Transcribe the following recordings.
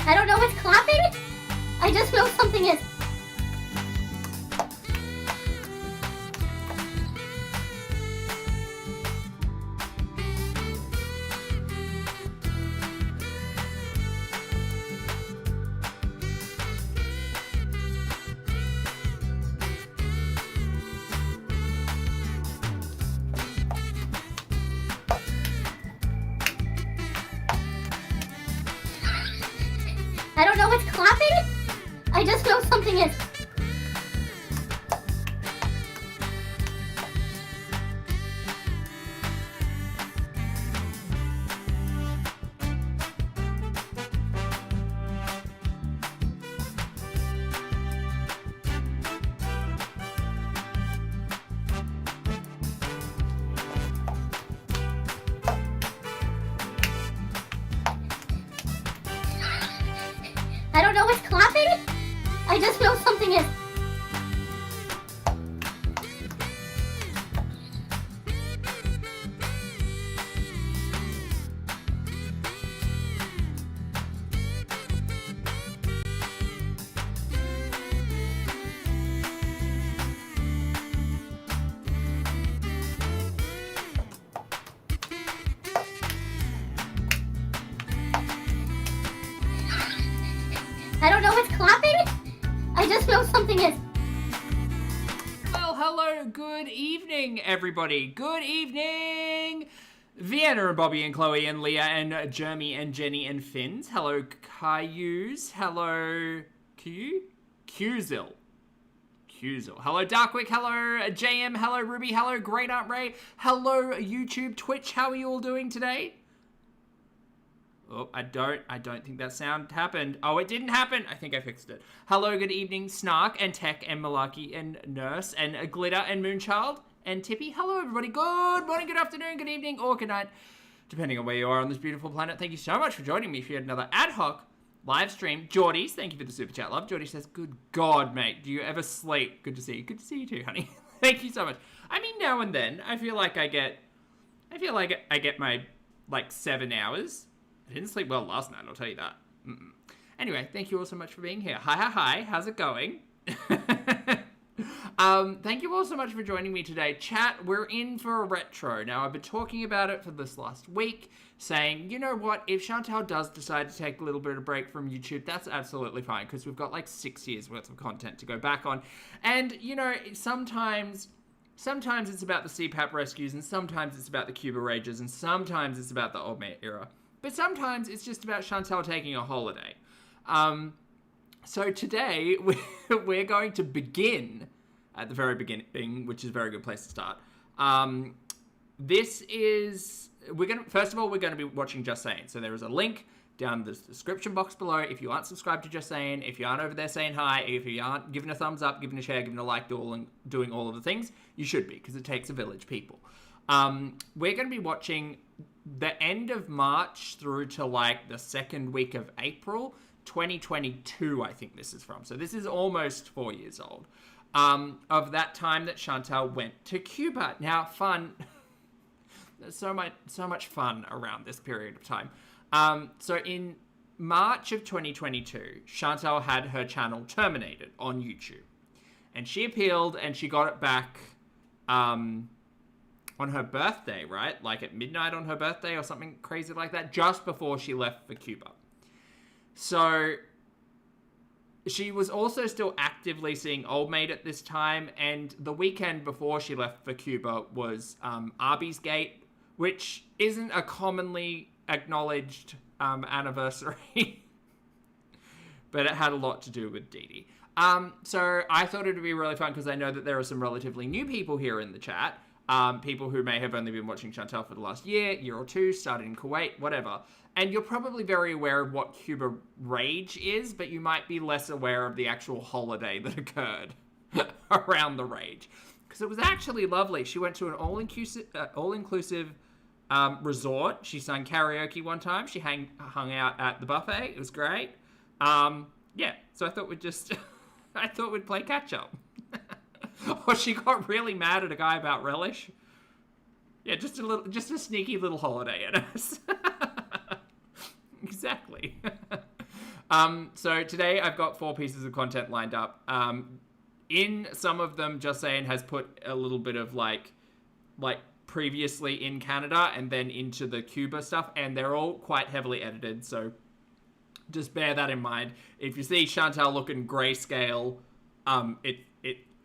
I don't know what's clapping. I just know something is. I don't know what's clapping. I just know something is. I don't know what's clapping. I just know something is. I don't know what's clapping. I just know something is. Well, hello, good evening, everybody. Good evening, Vienna and Bobby and Chloe and Leah and Jeremy and Jenny and Finns. Hello, Cayuse. Hello, Qzil. Hello, Darkwick. Hello, JM. Hello, Ruby. Hello, Great Aunt Ray. Hello, YouTube, Twitch. How are you all doing today? Oh, I don't think that sound happened. Oh, it didn't happen. I think I fixed it. Hello, good evening, Snark and Tech and Malarkey and Nurse and Glitter and Moonchild and Tippy. Hello, everybody. Good morning, good afternoon, good evening, or good night, depending on where you are on this beautiful planet. Thank you so much for joining me for yet another ad hoc live stream. Geordie's, thank you for the super chat, love. Geordie says, good God, mate, do you ever sleep? Good to see you. Good to see you too, honey. Thank you so much. I mean, now and then, I feel like I get my, 7 hours. I didn't sleep well last night, I'll tell you that. Anyway, thank you all so much for being here. Hi. How's it going? Thank you all so much for joining me today. Chat, we're in for a retro. Now, I've been talking about it for this last week, saying, you know what, if Chantal does decide to take a little bit of a break from YouTube, that's absolutely fine, because we've got 6 years worth of content to go back on. And, sometimes it's about the CPAP rescues, and sometimes it's about the Cuba rages, and sometimes it's about the old mate era. But sometimes it's just about Chantal taking a holiday. So today, we're going to begin at the very beginning, which is a very good place to start. First of all, we're going to be watching Just Saying. So there is a link down the description box below. If you aren't subscribed to Just Saying, if you aren't over there saying hi, if you aren't giving a thumbs up, giving a share, giving a like, doing all of the things, you should be, because it takes a village, people. We're going to be watching the end of March through to the second week of April 2022, I think this is from. So this is almost 4 years old, of that time that Chantal went to Cuba. Now, fun. There's so much fun around this period of time. So in March of 2022, Chantal had her channel terminated on YouTube, and she appealed and she got it back, on her birthday, right? At midnight on her birthday or something crazy like that, just before she left for Cuba. So she was also still actively seeing Old Maid at this time, and the weekend before she left for Cuba was Arby's Gate, which isn't a commonly acknowledged anniversary, but it had a lot to do with Dee Dee. So I thought it would be really fun, because I know that there are some relatively new people here in the chat. People who may have only been watching Chantal for the last year or two, started in Kuwait, whatever. And you're probably very aware of what Cuba Rage is, but you might be less aware of the actual holiday that occurred around the Rage. Because it was actually lovely. She went to an all-inclusive resort. She sang karaoke one time. She hung out at the buffet. It was great. So I thought we'd play catch-up. Or she got really mad at a guy about relish. Yeah, just a sneaky little holiday at us. Exactly. So today I've got 4 pieces of content lined up. In some of them, Just Saying has put a little bit of like previously in Canada and then into the Cuba stuff, and they're all quite heavily edited. So just bear that in mind. If you see Chantal looking grayscale,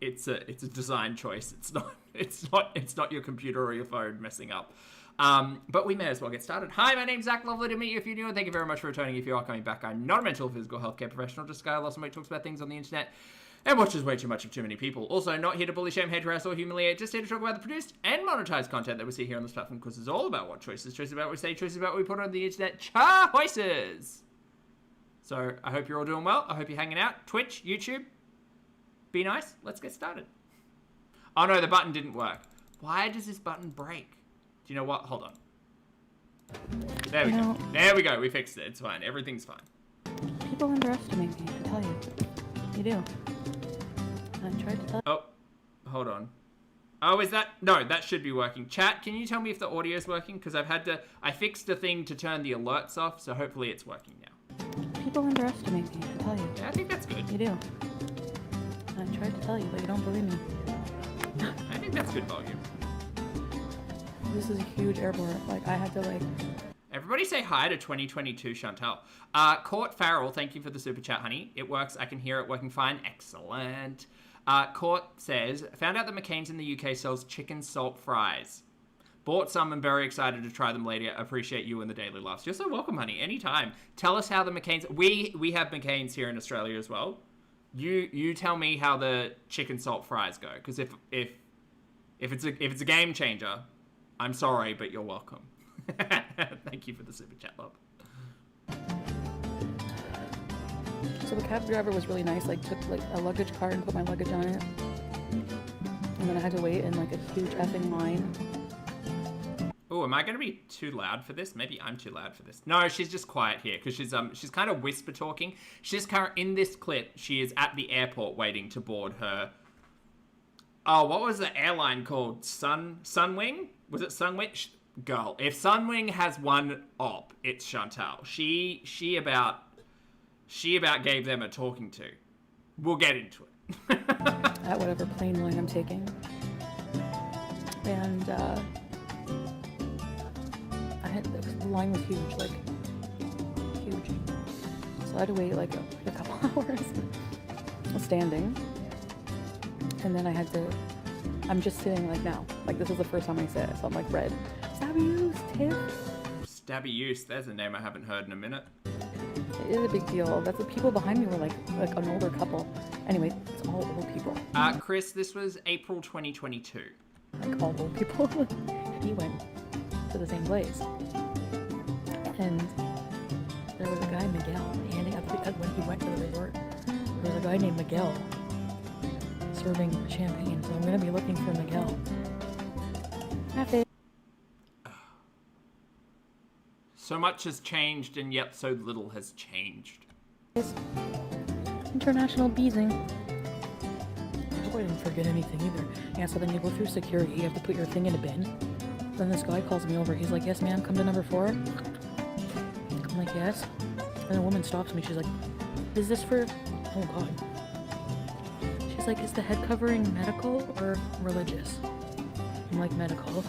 it's a design choice. It's not your computer or your phone messing up. But we may as well get started. Hi, my name's Zach. Lovely to meet you if you're new, and thank you very much for returning if you are coming back. I'm not a mental or physical healthcare professional, just a guy who loves and talks about things on the internet and watches way too much of too many people. Also, not here to bully, shame, hate, harass, or humiliate, just here to talk about the produced and monetized content that we see here on this platform, because it's all about what choices about what we say, choices about what we put on the internet, choices! So, I hope you're all doing well. I hope you're hanging out. Twitch, YouTube, be nice. Let's get started. Oh no, the button didn't work. Why does this button break? Do you know what? Hold on. There we go. There we go. We fixed it. It's fine. Everything's fine. People underestimate me, I tell you. You do. I tried to tell Oh, hold on. Oh, is that? No, that should be working. Chat, can you tell me if the audio is working? Because I fixed the thing to turn the alerts off, so hopefully it's working now. People underestimate me, I tell you. Yeah, I think that's good. You do. I tried to tell you, but you don't believe me. I think that's good volume. This is a huge airport. Like, I had to, like... Everybody say hi to 2022 Chantal. Court Farrell, thank you for the super chat, honey. It works. I can hear it working fine. Excellent. Court says, found out that McCain's in the UK sells chicken salt fries. Bought some and very excited to try them later. Appreciate you and the daily laughs. You're so welcome, honey. Anytime. Tell us how the McCain's... We have McCain's here in Australia as well. You tell me how the chicken salt fries go. Because if it's a game changer, I'm sorry, but you're welcome. Thank you for the super chat, love. So the cab driver was really nice, like, took, like, a luggage cart and put my luggage on it. And then I had to wait in, like, a huge effing line. Oh, am I going to be too loud for this? Maybe I'm too loud for this. No, she's just quiet here, because she's kind of whisper talking. In this clip, she is at the airport waiting to board her... Oh, what was the airline called? Sunwing? Was it Sunwing? Girl, if Sunwing has one op, it's Chantal. She about gave them a talking to. We'll get into it. At whatever plane line I'm taking. And, the line was huge, like, huge. So I had to wait, like, a couple hours standing. And then I'm just sitting, like, now. Like, this is the first time I sit, so I'm, like, red. Stabby Tiff. Stabby Use, there's a name I haven't heard in a minute. It is a big deal. That's the people behind me were like an older couple. Anyway, it's all old people. Chris, this was April 2022. Like all old people. He went to the same place. And there was a guy, Miguel, when he went to the resort, there was a guy named Miguel serving champagne. So I'm going to be looking for Miguel. Happy. So much has changed, and yet so little has changed. International beezing. I hope I didn't forget anything either. Yeah, so then you go through security, you have to put your thing in a bin. Then this guy calls me over. He's like, yes, ma'am, come to number 4. I'm like, yes. And a woman stops me. She's like, is this for... Oh, God. She's like, is the head covering medical or religious? I'm like, medical.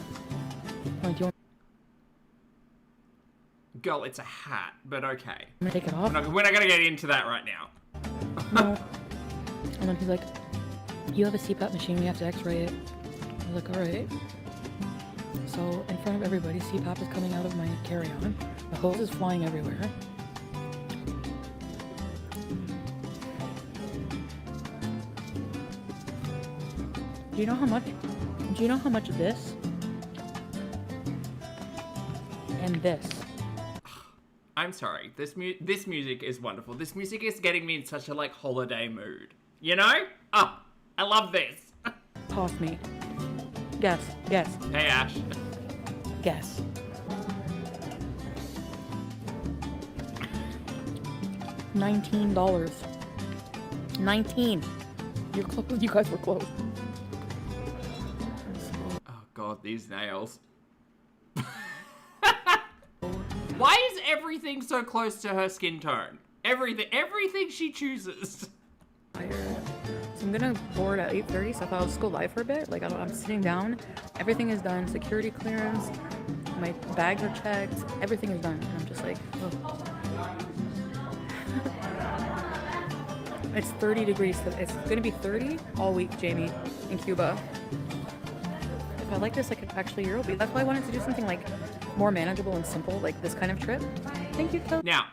I'm like, you want... Girl, it's a hat, but okay. I'm gonna take it off. We're not gonna get into that right now. No. And then he's like, you have a CPAP machine, we have to x-ray it. I was like, alright. So, in front of everybody, CPAP is coming out of my carry-on. The hose is flying everywhere. Do you know how much this and this? I'm sorry. This music is wonderful. This music is getting me in such a like holiday mood. You know? Oh, I love this. Cost me. Guess. Hey Ash. Guess. $19. 19. You're close. You guys were close. Oh god, these nails. Why is everything so close to her skin tone? Everything she chooses. Tired. So I'm gonna board at 8:30, so I thought I'll just go live for a bit. Like, I'm sitting down, everything is done, security clearance, my bags are checked, everything is done, and I'm just like, oh. It's 30 degrees, so it's gonna be 30 all week, Jamie, in Cuba. If I like this, I could actually Europe. That's why I wanted to do something like more manageable and simple, like this kind of trip. Thank you, Phil. Now,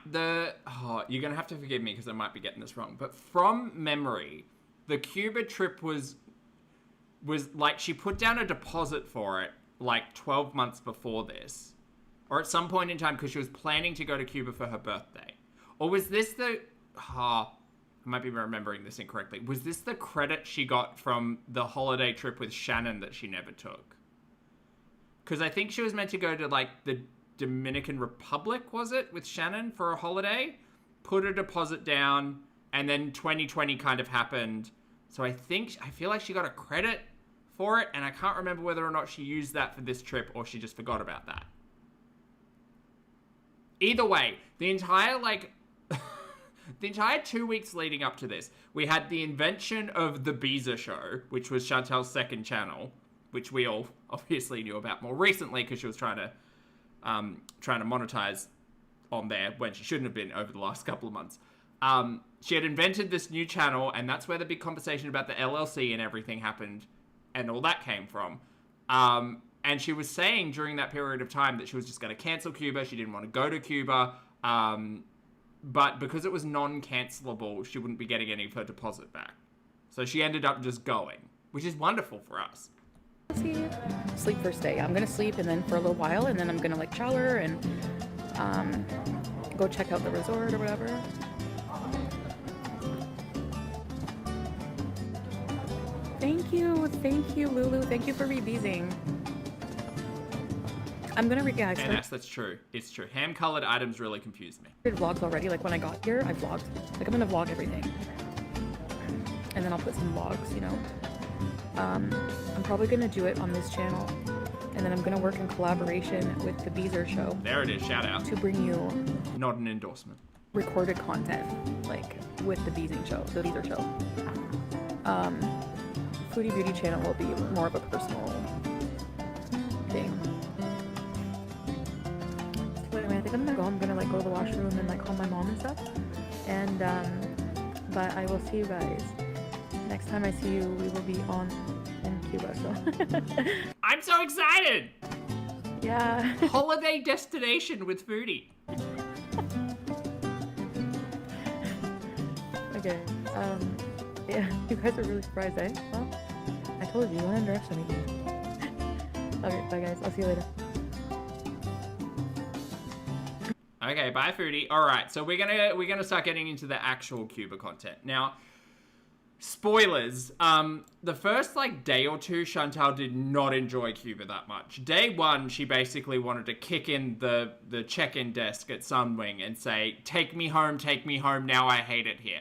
you're gonna have to forgive me because I might be getting this wrong, but from memory, the Cuba trip was like she put down a deposit for it like 12 months before this, or at some point in time because she was planning to go to Cuba for her birthday. Or was this I might be remembering this incorrectly. Was this the credit she got from the holiday trip with Shannon that she never took? Because I think she was meant to go to like the Dominican Republic, was it, with Shannon for a holiday? Put a deposit down, and then 2020 kind of happened. So I feel like she got a credit for it, and I can't remember whether or not she used that for this trip or she just forgot about that. Either way, the entire 2 weeks leading up to this, we had the invention of the Beezer show, which was Chantal's second channel, which we all obviously knew about more recently because she was trying to monetize on there when she shouldn't have been over the last couple of months. She had invented this new channel, and that's where the big conversation about the LLC and everything happened, and all that came from. And she was saying during that period of time that she was just going to cancel Cuba. She didn't want to go to Cuba. But because it was non-cancelable, she wouldn't be getting any of her deposit back. So she ended up just going, which is wonderful for us. Sleep first day. I'm gonna sleep and then for a little while, and then I'm gonna like shower and go check out the resort or whatever. Thank you, Lulu. Thank you for rebeezing. I'm gonna And yes, that's true. It's true. Ham-colored items really confused me. I did vlogs already. Like when I got here, I vlogged. Like I'm gonna vlog everything, and then I'll put some vlogs. You know. I'm probably gonna do it on this channel, and then I'm gonna work in collaboration with the Beezer show. There it is. Shout out to bring you not an endorsement. Recorded content like with the Beezer show. Foodie Beauty channel will be more of a personal thing. So anyway, I think I'm gonna go. I'm gonna like go to the washroom and like call my mom and stuff. And but I will see you guys. Next time I see you, we will be on in Cuba, so. I'm so excited! Yeah. Holiday destination with Foodie. Okay, yeah, you guys are really surprised, eh? Well, I told you, don't underestimate me. Okay, bye guys, I'll see you later. Okay, bye Foodie. Alright, so we're gonna start getting into the actual Cuba content. Now, spoilers. The first day or two, Chantal did not enjoy Cuba that much. Day one, she basically wanted to kick in the check-in desk at Sunwing and say, take me home, now I hate it here.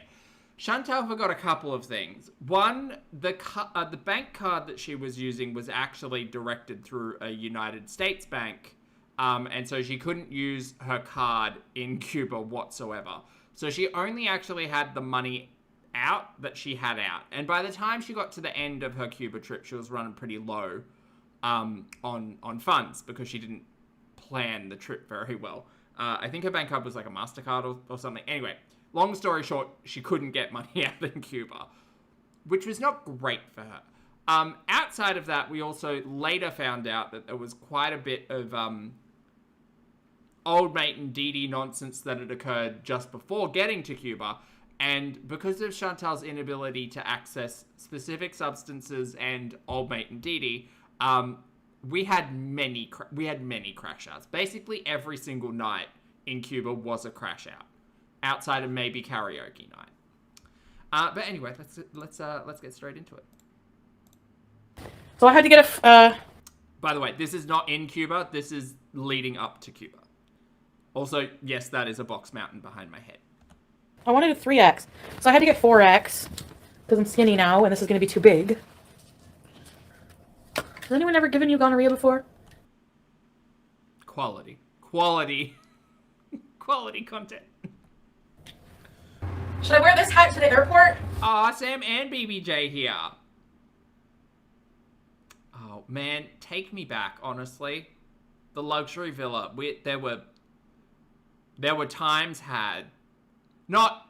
Chantal forgot a couple of things. One, the bank card that she was using was actually directed through a United States bank, and so she couldn't use her card in Cuba whatsoever. So she only actually had the money out that she had out, and by the time she got to the end of her Cuba trip, she was running pretty low on funds because she didn't plan the trip very well. I think her bank card was like a MasterCard or something. Anyway, long story short, she couldn't get money out in Cuba, which was not great for her. Outside of that, we also later found out that there was quite a bit of old mate and Dee Dee nonsense that had occurred just before getting to Cuba. And because of Chantal's inability to access specific substances and old mate and Dee Dee, we had many crash outs. Basically, every single night in Cuba was a crash out, outside of maybe karaoke night. But anyway, let's get straight into it. So I had to get a. By the way, this is not in Cuba. This is leading up to Cuba. Also, yes, that is a box mountain behind my head. I wanted a 3X, so I had to get 4X because I'm skinny now, and this is going to be too big. Has anyone ever given you gonorrhea before? Quality content. Should I wear this hat to the airport? Aw, Sam and BBJ here. Oh, man, take me back, honestly. The luxury villa, there were times had. Not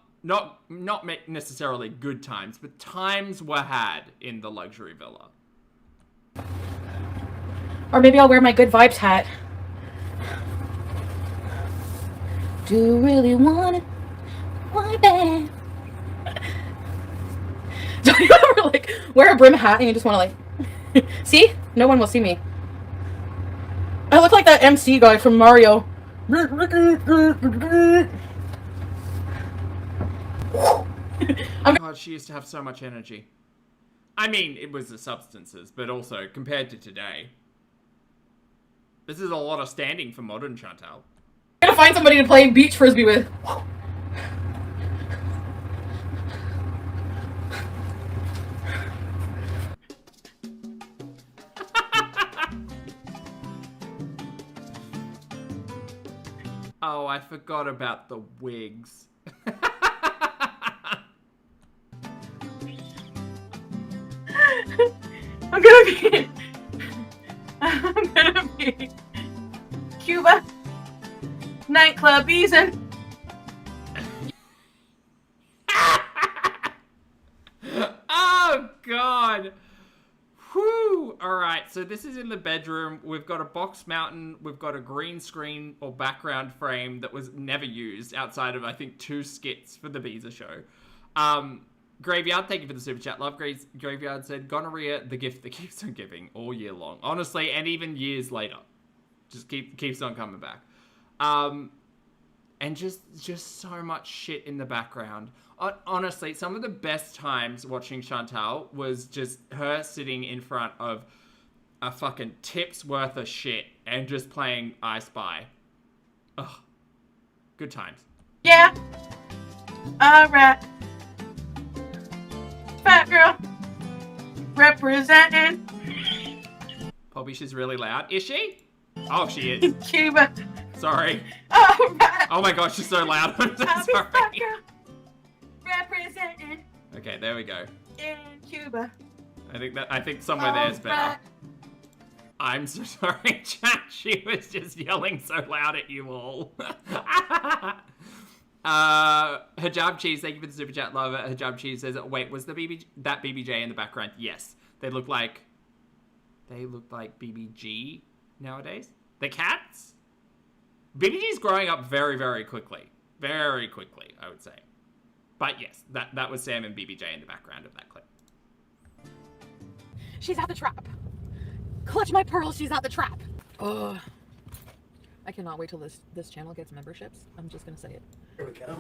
necessarily good times, but times were had in the luxury villa. Or maybe I'll wear my good vibes hat. Do you really want it? Why bad? Don't you ever like wear a brim hat and you just want to like see? No one will see me. I look like that MC guy from Mario. God, she used to have so much energy. I mean, it was the substances, but also compared to today. This is a lot of standing for modern Chantal. I'm gonna find somebody to play beach frisbee with. Oh, I forgot about the wigs. I'm gonna be Cuba nightclub season. Oh God. Whew. Alright, so this is in the bedroom. We've got a box mountain. We've got a green screen or background frame that was never used outside of, I think, 2 skits for the Beezer show. Graveyard, thank you for the super chat. Love Graveyard said, gonorrhea, the gift that keeps on giving all year long. Honestly, and even years later. Just keeps on coming back. And just so much shit in the background. Honestly, some of the best times watching Chantal was just her sitting in front of a fucking tip's worth of shit and just playing I Spy. Ugh. Good times. Yeah. Alright. Fat girl. Representing. Probably she's really loud. Is she? Oh, she is. Cuba. Sorry. Alright. Oh my gosh, she's so loud. I'm so sorry. Fat girl. Representing. Okay, there we go. In Cuba. I think somewhere there's better. I'm so sorry, chat. She was just yelling so loud at you all. Hijab Cheese, thank you for the super chat. Love it. Hijab Cheese says, wait, was that BBJ in the background? Yes. They look like BBG nowadays. The cats? BBG's growing up very, very quickly. Very quickly, I would say. But yes, that was Sam and BBJ in the background of that clip. She's at the trap. Clutch my pearls, she's at the trap. I cannot wait till this channel gets memberships. I'm just gonna say it. Here we go.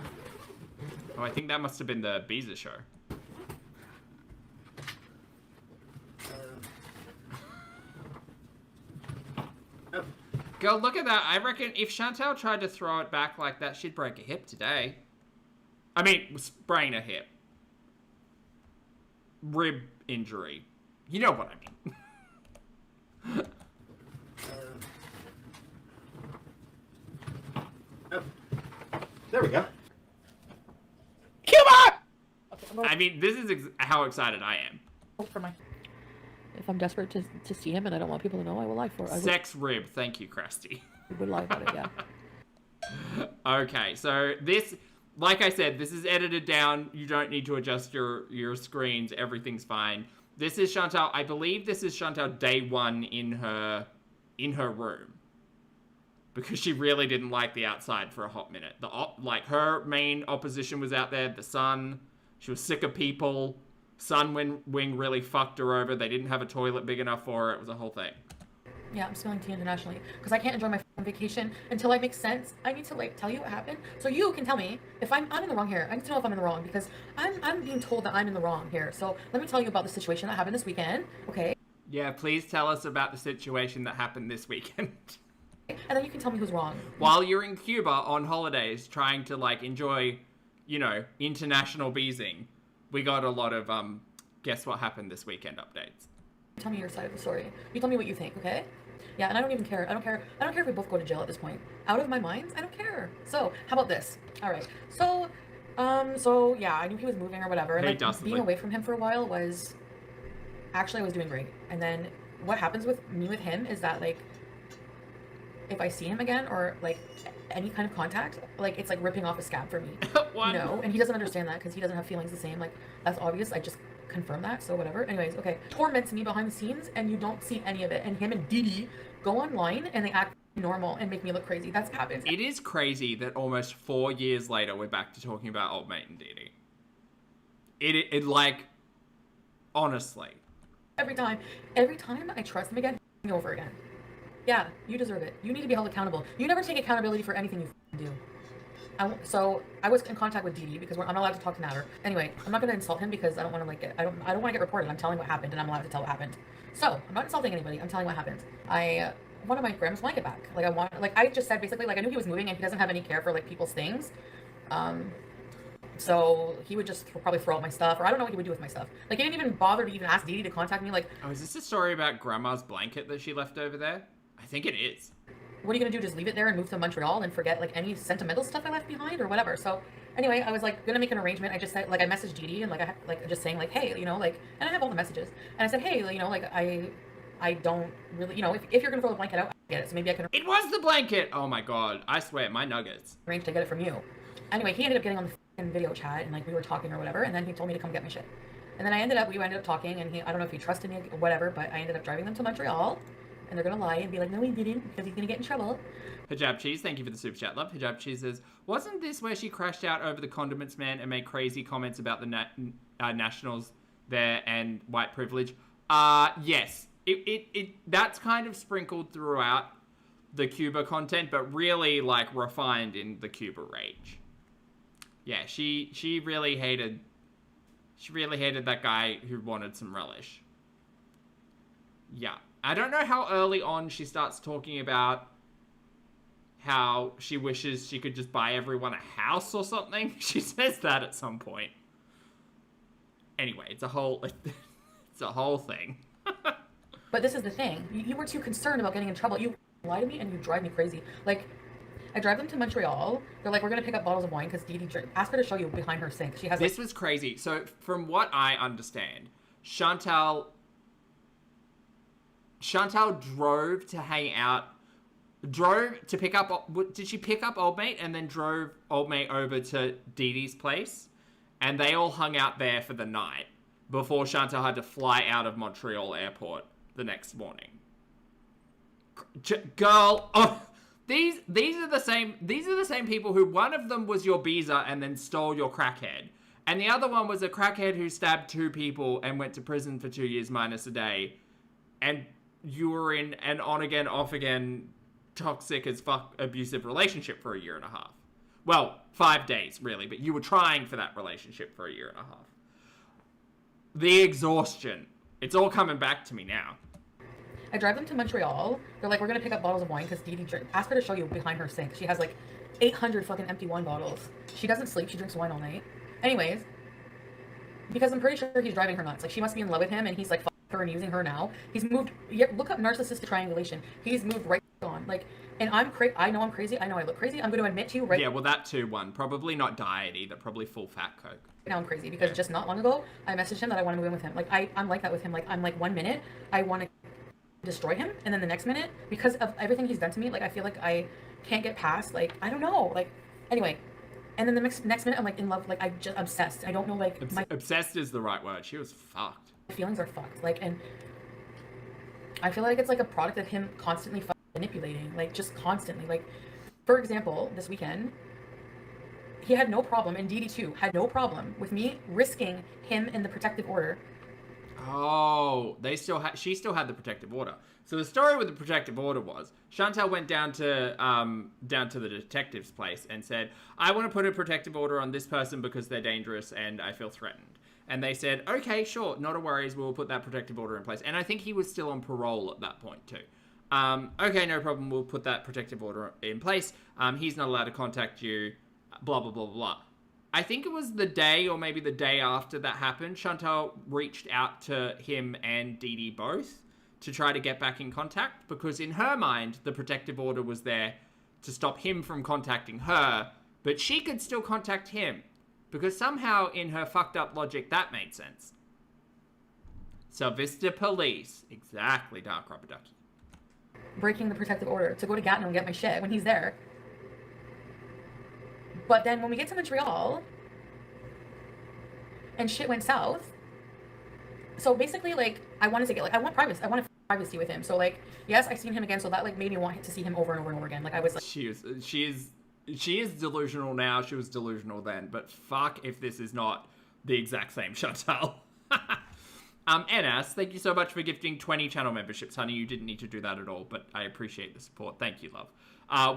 Oh, I think that must have been the Beezer show. Girl, look at that. I reckon if Chantal tried to throw it back like that, she'd break a hip today. I mean, sprain a hip. Rib injury. You know what I mean. There we go. Cuba! I mean, this is how excited I am. If I'm desperate to see him and I don't want people to know, I will lie for it. Sex rib. Thank you, Krusty. I would lie about it, yeah. Okay, so this, like I said, this is edited down. You don't need to adjust your screens. Everything's fine. This is Chantal. I believe this is Chantal day 1 in her room. Because she really didn't like the outside for a hot minute. Like, her main opposition was out there, the sun. She was sick of people. Sun Wing really fucked her over. They didn't have a toilet big enough for her. It was a whole thing. Yeah, I'm spilling tea internationally because I can't enjoy my vacation until I make sense. I need to like tell you what happened so you can tell me if I'm in the wrong here. I need to know if I'm in the wrong because I'm being told that I'm in the wrong here. So let me tell you about the situation that happened this weekend, okay? Yeah, please tell us about the situation that happened this weekend. And then you can tell me who's wrong. While you're in Cuba on holidays trying to like enjoy, you know, international beezing, we got a lot of guess what happened this weekend updates. Tell me your side of the story. You tell me what you think, okay? Yeah, and I don't even care. I don't care if we both go to jail at this point. Out of my mind, I don't care. So, how about this? All right. So, So yeah, I knew he was moving or whatever. And Hey, like Dustin, being like- away from him for a while was actually I was doing great. And then what happens with me with him is that like if I see him again or like any kind of contact, like it's like ripping off a scab for me. What? You know, and he doesn't understand that because he doesn't have feelings the same. Like that's obvious. I just confirm that. So whatever. Anyways, okay. Torments me behind the scenes, and you don't see any of it. And him and Didi go online and they act normal and make me look crazy. That's happens. It is crazy that almost 4 years later, we're back to talking about old mate and Didi. It like, honestly. Every time I trust him again, over again. Yeah, you deserve it. You need to be held accountable. You never take accountability for anything you do. So I was in contact with Didi because I'm not allowed to talk to Natter. Anyway, I'm not gonna insult him because I don't want to I don't want to get reported. I'm telling what happened and I'm allowed to tell what happened. So I'm not insulting anybody. I'm telling what happened. I wanted my grandma's blanket back. I just said basically like I knew he was moving and he doesn't have any care for like people's things. So he would just probably throw out my stuff, or I don't know what he would do with my stuff. Like he didn't even bother to even ask Didi to contact me. Like, Oh, is this a story about grandma's blanket that she left over there? I think it is. what are you gonna do? Just leave it there and move to Montreal and forget like any sentimental stuff I left behind or whatever? So anyway, I was like gonna make an arrangement. I just said like I messaged Didi and like just saying like hey, you know, like, and I have all the messages, and I said hey, you know, like I don't really, you know, if you're gonna throw the blanket out, I get it. So maybe I can It was the blanket! Oh my god, I swear, my nuggets. arrange to get it from you. Anyway, he ended up getting on the f***ing video chat and like we were talking or whatever, and then he told me to come get my shit. And then we ended up talking, and I don't know if he trusted me or whatever, but I ended up driving them to Montreal, and they're gonna lie and be like, no, he didn't, because he's gonna get in trouble. Hijab Cheese, thank you for the super chat, love. Hijab Cheese says, wasn't this where she crashed out over the condiments man and made crazy comments about the nationals there and white privilege? Yes. That's kind of sprinkled throughout the Cuba content, but really like refined in the Cuba rage. Yeah, she really hated that guy who wanted some relish. Yeah. I don't know how early on she starts talking about how she wishes she could just buy everyone a house or something. She says that at some point. Anyway, it's a whole thing. But this is the thing. You were too concerned about getting in trouble. You lie to me and you drive me crazy. Like, I drive them to Montreal. They're like, we're going to pick up bottles of wine because Didi asked her to show you behind her sink. She has This was crazy. So, from what I understand, Chantal drove to hang out, drove to pick up, did she pick up Old Mate and then drove Old Mate over to Didi's place? And they all hung out there for the night before Chantal had to fly out of Montreal airport the next morning. Girl, oh, these are the same people who one of them was your beezer and then stole your crackhead. And the other one was a crackhead who stabbed 2 people and went to prison for 2 years minus a day. And you were in an on-again, off-again, toxic as fuck abusive relationship for 1.5 years. Well, 5 days, really, but you were trying for that relationship for 1.5 years. The exhaustion. It's all coming back to me now. I drive them to Montreal. They're like, we're going to pick up bottles of wine because Didi asked her to show you behind her sink. She has like 800 fucking empty wine bottles. She doesn't sleep. She drinks wine all night. Anyways, because I'm pretty sure he's driving her nuts. Like, she must be in love with him and he's like, fuck her and using her now. He's moved. Look up narcissistic triangulation. He's moved right on. Like, and I know I'm crazy. I know I look crazy. I'm going to admit to you right Yeah, well, that too, one. Probably not diet either. Probably full fat Coke. now I'm crazy because just not long ago, I messaged him that I want to move in with him. Like, I'm like that with him. Like, I'm like 1 minute, I want to destroy him, and then the next minute, because of everything he's done to me, like I feel like I can't get past, like I don't know, like anyway, and then the next minute I'm like in love, like I'm just obsessed. I don't know, like my Obsessed is the right word. She was fucked. feelings are fucked, like, and I feel like it's like a product of him constantly manipulating, like just constantly. Like, for example, this weekend he had no problem, and Didi too had no problem with me risking him in the protective order. Oh, she still had the protective order. So the story with the protective order was Chantal went down to the detective's place and said, I want to put a protective order on this person because they're dangerous and I feel threatened. And they said, okay, sure, not a worries, we'll put that protective order in place. And I think he was still on parole at that point too. Okay, no problem, we'll put that protective order in place. He's not allowed to contact you, blah, blah, blah, blah. I think it was the day or maybe the day after that happened, Chantal reached out to him and Didi both to try to get back in contact because in her mind, the protective order was there to stop him from contacting her, but she could still contact him. Because somehow in her fucked up logic, that made sense. So Vista Police. Exactly, Dark Rubber Ducky. Breaking the protective order to go to Gatineau and get my shit when he's there. But then when we get to Montreal and shit went south, so basically, like, I wanted to get, like, I want privacy with him. So, like, yes, I seen him again, so that, like, made me want to see him over and over and over again. Like, I was like... She is delusional now. She was delusional then. But fuck if this is not the exact same Chantal. NS, thank you so much for gifting 20 channel memberships, honey. You didn't need to do that at all, but I appreciate the support. Thank you, love.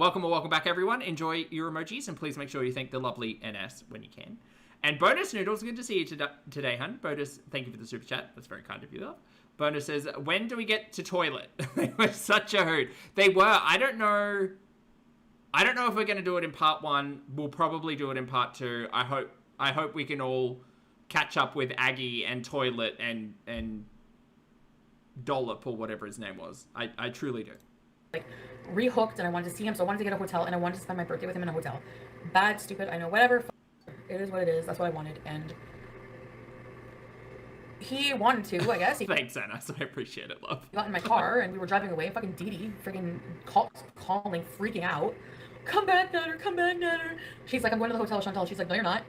Welcome or welcome back, everyone. Enjoy your emojis, and please make sure you thank the lovely NS when you can. And Bonus Noodles, good to see you today, hun. Bonus, thank you for the super chat. That's very kind of you, love. Bonus says, when do we get to toilet? They were such a hoot. They were. I don't know if we're going to do it in part 1. We'll probably do it in part 2. I hope we can all catch up with Aggie and Toilet and Dollop or whatever his name was. I truly do. Like, rehooked, and I wanted to see him, so I wanted to get a hotel, and I wanted to spend my birthday with him in a hotel. Bad, stupid, I know, whatever. It is what it is. That's what I wanted, and he wanted to, I guess. Thanks, Anna. I appreciate it, love. He got in my car, and we were driving away. Fucking Dee freaking calling, freaking out. Come back, Natter. Come back, Natter. She's like, I'm going to the hotel, Chantal. She's like, no, you're not.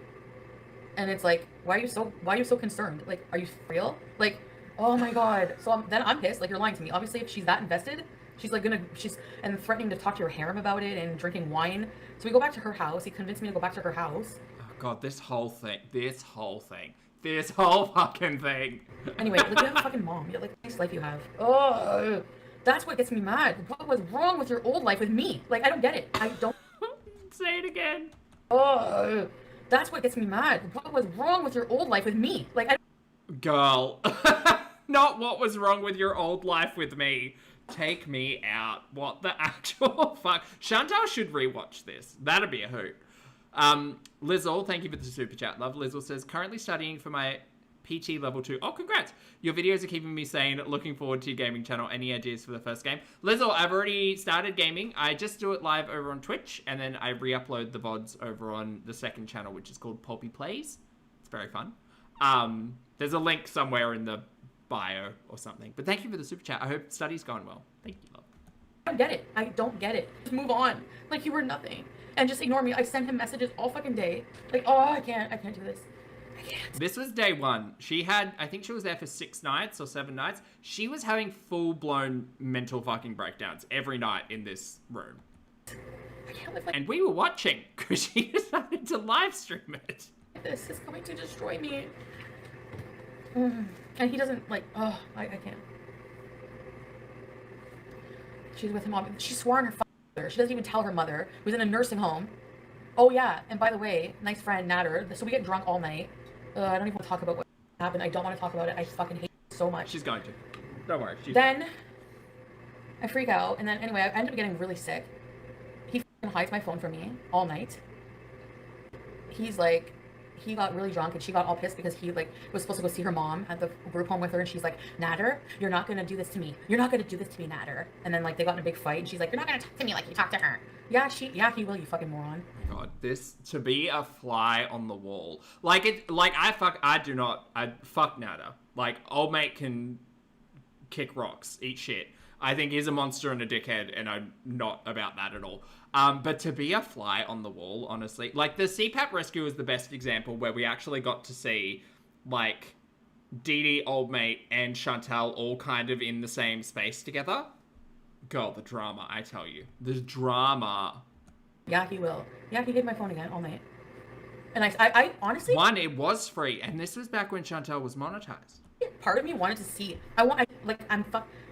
And it's like, why are you so concerned? Like, are you real? Like, oh my god. So then I'm pissed. Like, you're lying to me. Obviously, if she's that invested, she's like and threatening to talk to your harem about it and drinking wine. So we go back to her house. He convinced me to go back to her house. Oh god, this whole fucking thing. Anyway, like, you have a fucking mom. You have, like, a nice life you have. Oh, that's what gets me mad. What was wrong with your old life with me? Like, I don't get it. I don't. Say it again. Oh, that's what gets me mad. What was wrong with your old life with me? Like, Girl. Not what was wrong with your old life with me. Take me out. What the actual fuck? Chantal should rewatch this. That'd be a hoot. Lizzle, thank you for the super chat, love. Lizzle says, currently studying for my PT level 2. Oh, congrats. Your videos are keeping me sane. Looking forward to your gaming channel. Any ideas for the first game? Lizzle, I've already started gaming. I just do it live over on Twitch, and then I re-upload the VODs over on the second channel, which is called Pulpy Plays. It's very fun. There's a link somewhere in the bio or something. But thank you for the super chat. I hope study's going well. Thank you, love. I don't get it. I don't get it. Just move on. Like, you were nothing. And just ignore me. I sent him messages all fucking day. Like, oh, I can't do this. I can't. This was day 1. She had, I think she was there for 6 nights or 7 nights. She was having full-blown mental fucking breakdowns every night in this room. I can't live like And we were watching because she decided to live stream it. this. Is going to destroy me. And he doesn't, like, oh, I can't. She's with him all, she swore on her mother. She doesn't even tell her mother, who's in a nursing home. Oh yeah, and by the way, nice friend Natter, so we get drunk all night. I don't even want to talk about what happened. I don't want to talk about it. I fucking hate it so much. She's going to. Don't worry. Then I freak out, and then anyway, I end up getting really sick. He hides my phone from me all night. He's like, he got really drunk, and she got all pissed because he, like, was supposed to go see her mom at the group home with her, and she's like, Natter, you're not gonna do this to me. You're not gonna do this to me, Natter. And then, like, they got in a big fight, and she's like, you're not gonna talk to me like you talked to her. Yeah, he will, you fucking moron. Oh god, this, to be a fly on the wall. Like, I fuck Natter. Like, old mate can kick rocks, eat shit. I think he's a monster and a dickhead, and I'm not about that at all. But to be a fly on the wall, honestly, like, the CPAP rescue is the best example where we actually got to see, like, Dee Dee, old mate, and Chantal all kind of in the same space together. Girl, the drama, I tell you. The drama. Yeah, he will. Yeah, he hid my phone again all night. And I honestly... One, it was free, and this was back when Chantal was monetized. Part of me wanted to see.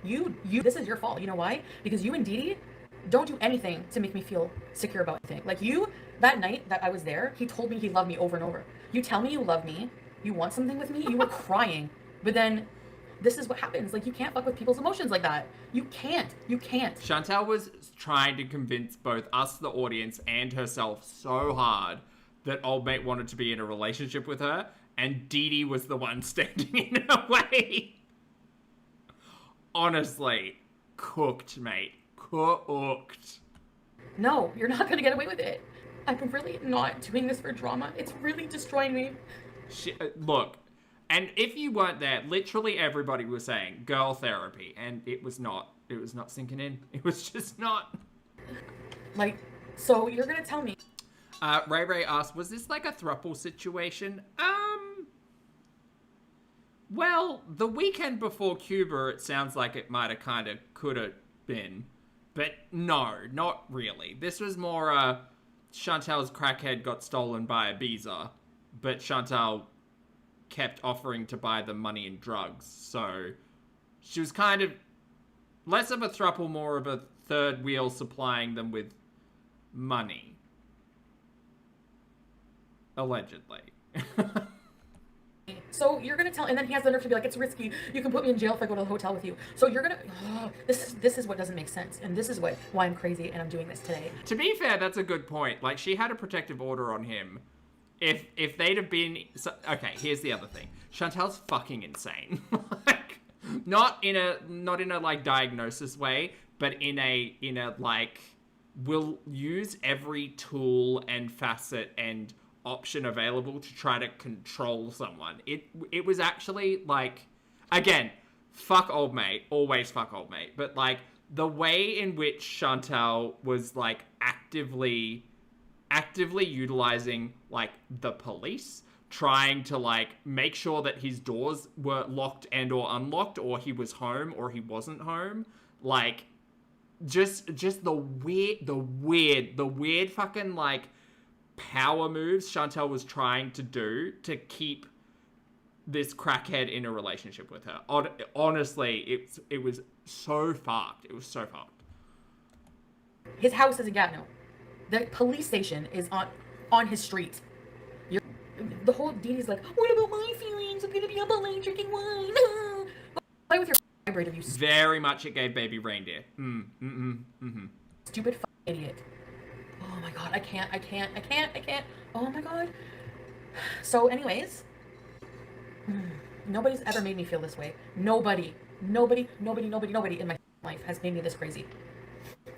This is your fault. You know why? Because you and Dee Dee don't do anything to make me feel secure about anything. Like, you, that night that I was there, he told me he loved me over and over. You tell me you love me, you want something with me, you were crying. But then, this is what happens. Like, you can't fuck with people's emotions like that. You can't. Chantal was trying to convince both us, the audience, and herself so hard that old mate wanted to be in a relationship with her, and Dee Dee was the one standing in her way. Honestly, cooked, mate. Cooked. No, you're not gonna get away with it. I'm really not doing this for drama. It's really destroying me. Look, and if you weren't there, literally everybody was saying girl therapy, and it was not sinking in. It was just not. Like, so you're gonna tell me? Ray Ray asked, was this like a throuple situation? Well, the weekend before Cuba, it sounds like it might have kind of could have been, but no, not really. This was more Chantal's crackhead got stolen by Ibiza, but Chantal kept offering to buy them money and drugs, so she was kind of less of a throuple, more of a third wheel supplying them with money. Allegedly. So you're gonna tell, and then he has the nerve to be like, it's risky. You can put me in jail if I go to the hotel with you. So you're gonna, this is what doesn't make sense, and this is why I'm crazy and I'm doing this today. To be fair, that's a good point. Like, she had a protective order on him. If they'd have been, okay, here's the other thing. Chantal's fucking insane. Like, not in a like diagnosis way, but in a like, will use every tool and facet and option available to try to control someone. It was actually like, again, fuck old mate, always fuck old mate, but like the way in which Chantal was like actively utilizing like the police, trying to like make sure that his doors were locked and or unlocked, or he was home or he wasn't home, like just the weird fucking like power moves Chantal was trying to do to keep this crackhead in a relationship with her. Honestly, it was so fucked. It was so fucked. His house is in Gatineau. The police station is on his street. The whole Dee like, what about my feelings? I'm gonna be up all night drinking wine. Play with your vibrator, you very much it gave baby reindeer. Stupid idiot. Oh my god, I can't. Oh my god. So anyways, nobody's ever made me feel this way. Nobody in my life has made me this crazy.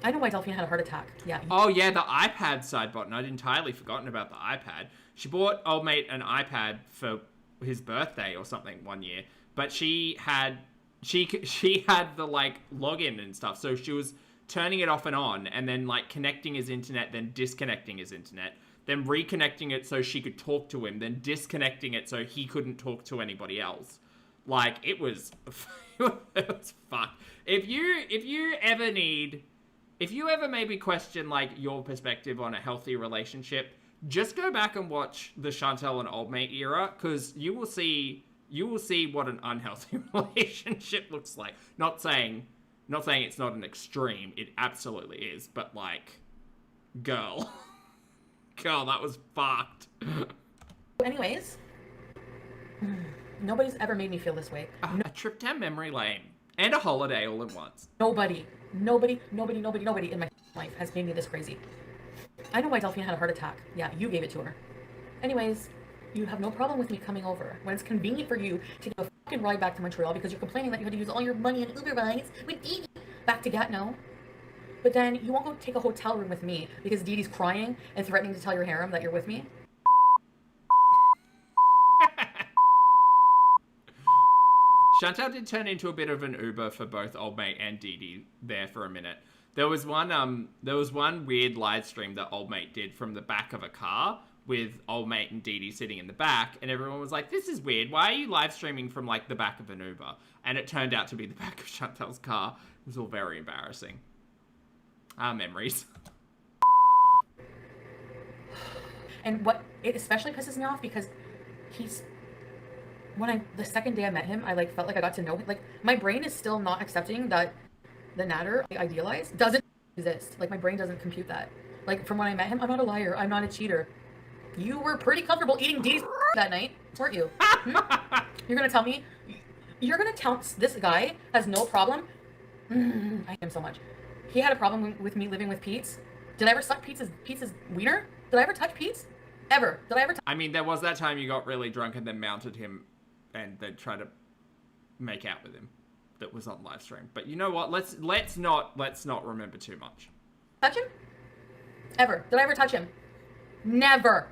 I know why Delphine had a heart attack. Yeah. Oh yeah, the iPad side button. I'd entirely forgotten about the iPad. She bought old mate an iPad for his birthday or something one year, but she had the like login and stuff, so she was turning it off and on, and then like connecting his internet, then disconnecting his internet, then reconnecting it so she could talk to him, then disconnecting it so he couldn't talk to anybody else. Like, it was fucked. If you ever maybe question like your perspective on a healthy relationship, just go back and watch the Chantal and old mate era, because you will see what an unhealthy relationship looks like. Not saying it's not an extreme. It absolutely is. But, like, girl, that was fucked. Anyways, nobody's ever made me feel this way. A trip down memory lane and a holiday all at once. Nobody in my life has made me this crazy. I know why Delphine had a heart attack. Yeah, you gave it to her. Anyways, you have no problem with me coming over when it's convenient for you to give a fucking ride back to Montreal because you're complaining that you had to use all your money on Uber rides with Dee Dee back to Gatineau. But then you won't go take a hotel room with me because Dee Dee's crying and threatening to tell your harem that you're with me. Chantal did turn into a bit of an Uber for both old mate and Dee Dee there for a minute. There was one weird live stream that old mate did from the back of a car with old mate and Dee Dee sitting in the back, and everyone was like, this is weird. Why are you live streaming from like the back of an Uber? And it turned out to be the back of Chantal's car. It was all very embarrassing. Memories. And what it especially pisses me off because the second day I met him, I like felt like I got to know him. Like, my brain is still not accepting that the Natter I idealized doesn't exist. Like, my brain doesn't compute that. Like, from when I met him, I'm not a liar. I'm not a cheater. You were pretty comfortable eating Dee's that night, weren't you? You're gonna tell me? You're gonna tell this guy has no problem? I hate him so much. He had a problem with me living with Pete's. Did I ever suck Pete's wiener? Did I ever touch Pete's? Ever? Did I ever? I mean, there was that time you got really drunk and then mounted him, and then tried to make out with him. That was on live stream. But you know what? Let's not remember too much. Touch him? Ever? Did I ever touch him? Never.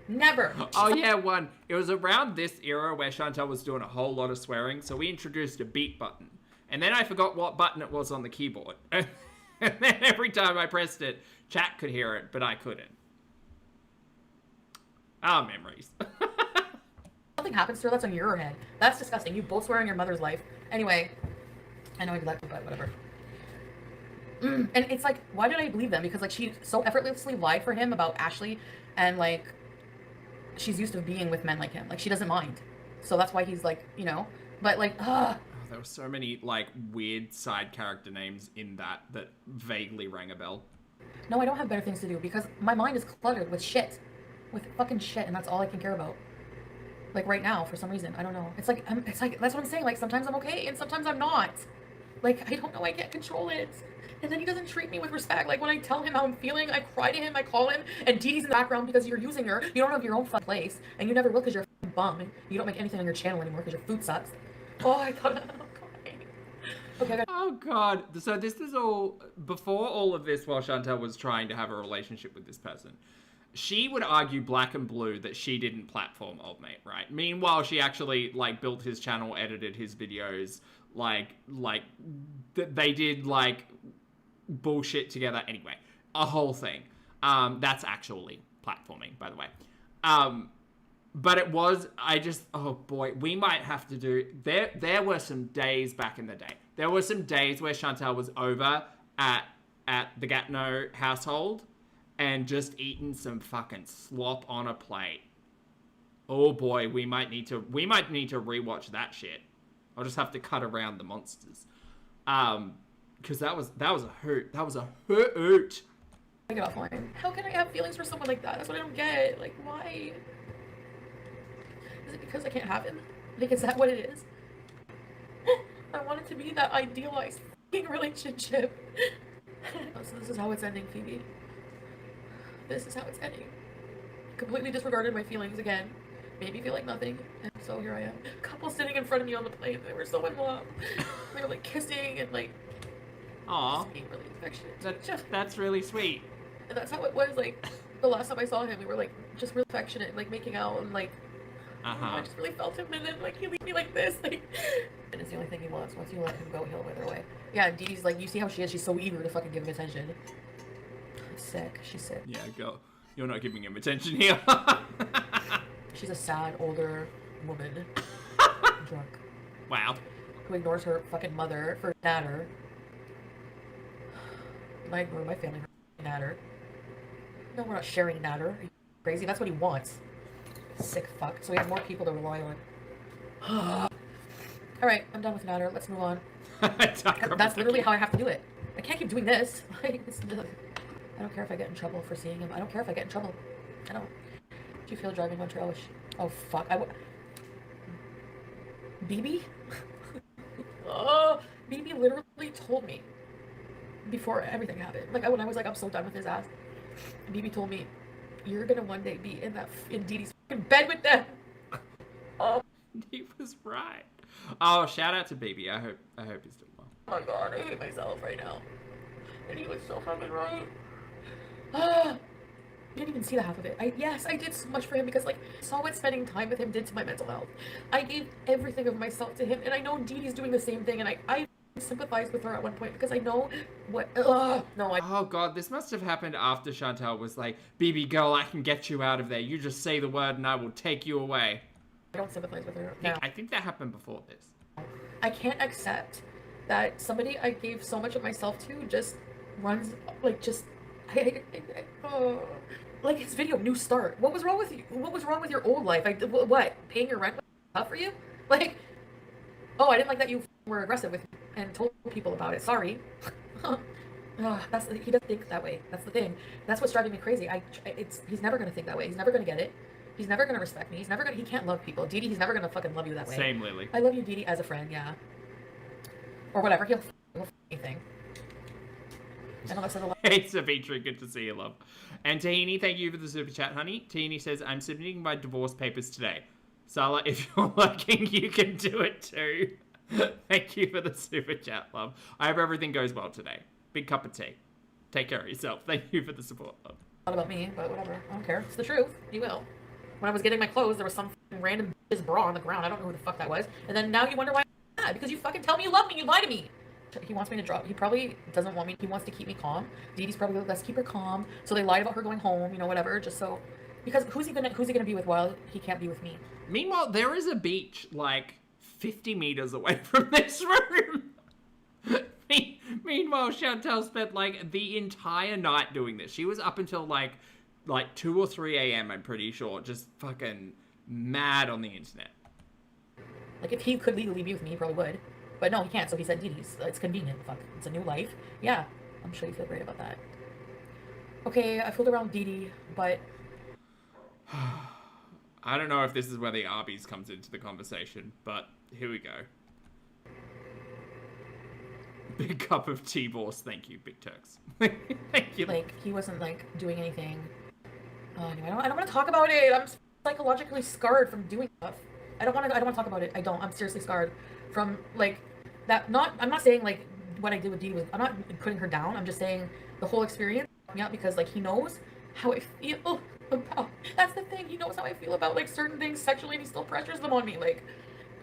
Never. Oh yeah, one. It was around this era where Chantal was doing a whole lot of swearing, so we introduced a beep button. And then I forgot what button it was on the keyboard. And then every time I pressed it, chat could hear it, but I couldn't. Ah, memories. Something happens to her that's on your head. That's disgusting. You both swear on your mother's life. Anyway, I know I did that, but whatever. And it's like, why did I believe them? Because like she so effortlessly lied for him about Ashley, and like she's used to being with men like him. Like she doesn't mind. So that's why he's like, you know. But like, There were so many like weird side character names in that vaguely rang a bell. No, I don't have better things to do because my mind is cluttered with shit. With fucking shit, and that's all I can care about. Like right now, for some reason. I don't know. It's like that's what I'm saying. Like sometimes I'm okay and sometimes I'm not. Like I don't know, I can't control it. And then he doesn't treat me with respect. Like when I tell him how I'm feeling, I cry to him, I call him, and Dee Dee's in the background because you're using her. You don't have your own fucking place, and you never will because you're a fucking bum. You don't make anything on your channel anymore because your food sucks. Oh, I thought I'm crying. Okay, Oh god. So this is all before all of this while Chantal was trying to have a relationship with this person. She would argue black and blue that she didn't platform Old Mate, right? Meanwhile, she actually like built his channel, edited his videos, they did like bullshit together. Anyway, a whole thing. That's actually platforming, by the way. But it was, oh boy, we might have to do, there were some days back in the day. There were some days where Chantal was over at the Gatineau household and just eating some fucking slop on a plate. Oh boy, we might need to rewatch that shit. I'll just have to cut around the monsters. Because that was a hoot. That was a hoot. I get offline. How can I have feelings for someone like that? That's what I don't get. Like, why? Is it because I can't have him? Like, is that what it is? I want it to be that idealized f***ing relationship. So this is how it's ending, Phoebe. This is how it's ending. Completely disregarded my feelings again. Made me feel like nothing. And so here I am. Couple sitting in front of me on the plane. They were so in love. They were like kissing and like... Aww. Just being really affectionate. That's really sweet. And that's how it was, like, the last time I saw him, we were, like, just really affectionate, like, making out, and, like, I just really felt him, and then, like, he leave me like this, like, and it's the only thing he wants. Once you let him go, he'll wither away. Yeah, and Dee Dee's, like, you see how she is? She's so eager to fucking give him attention. Sick. She's sick. Yeah, girl. You're not giving him attention here. She's a sad, older woman. Drunk. Wow. Who ignores her fucking mother for natter. I ignore my family for natter. No, we're not sharing natter. Are you crazy? That's what he wants. Sick fuck. So he has more people to rely on. Alright, I'm done with natter. Let's move on. That's literally how I have to do it. I can't keep doing this. I don't care if I get in trouble for seeing him. I don't care if I get in trouble. I don't. Do you feel driving Montreal? Oh, fuck. BB? Oh, BB literally told me before everything happened. Like, when I was like, I'm so done with his ass. BB told me, you're gonna one day be in Dee Dee's fucking bed with them. Oh. He was right. Oh, shout out to BB. I hope he's doing well. Oh my god, I hate myself right now. And he was so fucking right. I didn't even see the half of it. Yes, I did so much for him because, like, I saw what spending time with him did to my mental health. I gave everything of myself to him, and I know Dee Dee's doing the same thing, and I sympathized with her at one point because I know what. Oh god, this must have happened after Chantal was like, BB girl, I can get you out of there. You just say the word and I will take you away. I don't sympathize with her. I think that happened before this. I can't accept that somebody I gave so much of myself to just runs, like, just. Like his video, New Start. What was wrong with you? What was wrong with your old life? What? Paying your rent was tough for you? Like, oh, I didn't like that you were aggressive with me and told people about it. Sorry. He doesn't think that way. That's the thing. That's what's driving me crazy. He's never gonna think that way. He's never gonna get it. He's never gonna respect me. He can't love people. Dee Dee, he's never gonna fucking love you that way. Same, Lily. I love you, Dee Dee, as a friend, yeah. Or whatever. He'll anything. Hey, Savitri, good to see you, love. And Tahini, thank you for the super chat, honey. Tahini says, I'm submitting my divorce papers today. Sala, if you're working, you can do it too. Thank you for the super chat, love. I hope everything goes well today. Big cup of tea. Take care of yourself. Thank you for the support, love. Not about me, but whatever. I don't care. It's the truth. You will. When I was getting my clothes, there was some random bitch's bra on the ground. I don't know who the fuck that was. And then now you wonder why I'm mad. Because you fucking tell me you love me. You lie to me. He wants me to drop. He probably doesn't want me. He wants to keep me calm. Dee Dee's probably like, let's keep her calm. So they lied about her going home, you know, whatever. Just so, because who's he gonna be with while he can't be with me? Meanwhile, there is a beach like 50 meters away from this room. Meanwhile, Chantal spent like the entire night doing this. She was up until like 2 or 3 a.m. I'm pretty sure, just fucking mad on the internet. Like if he could legally be with me, he probably would. But no, he can't, so he said Dee Dee's. It's convenient, fuck. It's a new life. Yeah, I'm sure you feel great about that. Okay, I fooled around Dee Dee, but... I don't know if this is where the Arby's comes into the conversation, but here we go. Big cup of tea, boss. Thank you, Big Turks. Thank you. Like, he wasn't, like, doing anything. Anyway, I don't want to talk about it. I'm psychologically scarred from doing stuff. I don't want to talk about it. I'm seriously scarred from, like, that. I'm not saying, like, what I did with Dee was, I'm not putting her down. I'm just saying the whole experience, yeah, because, like, he knows how I feel about, that's the thing, he knows how I feel about, like, certain things sexually, and he still pressures them on me, like,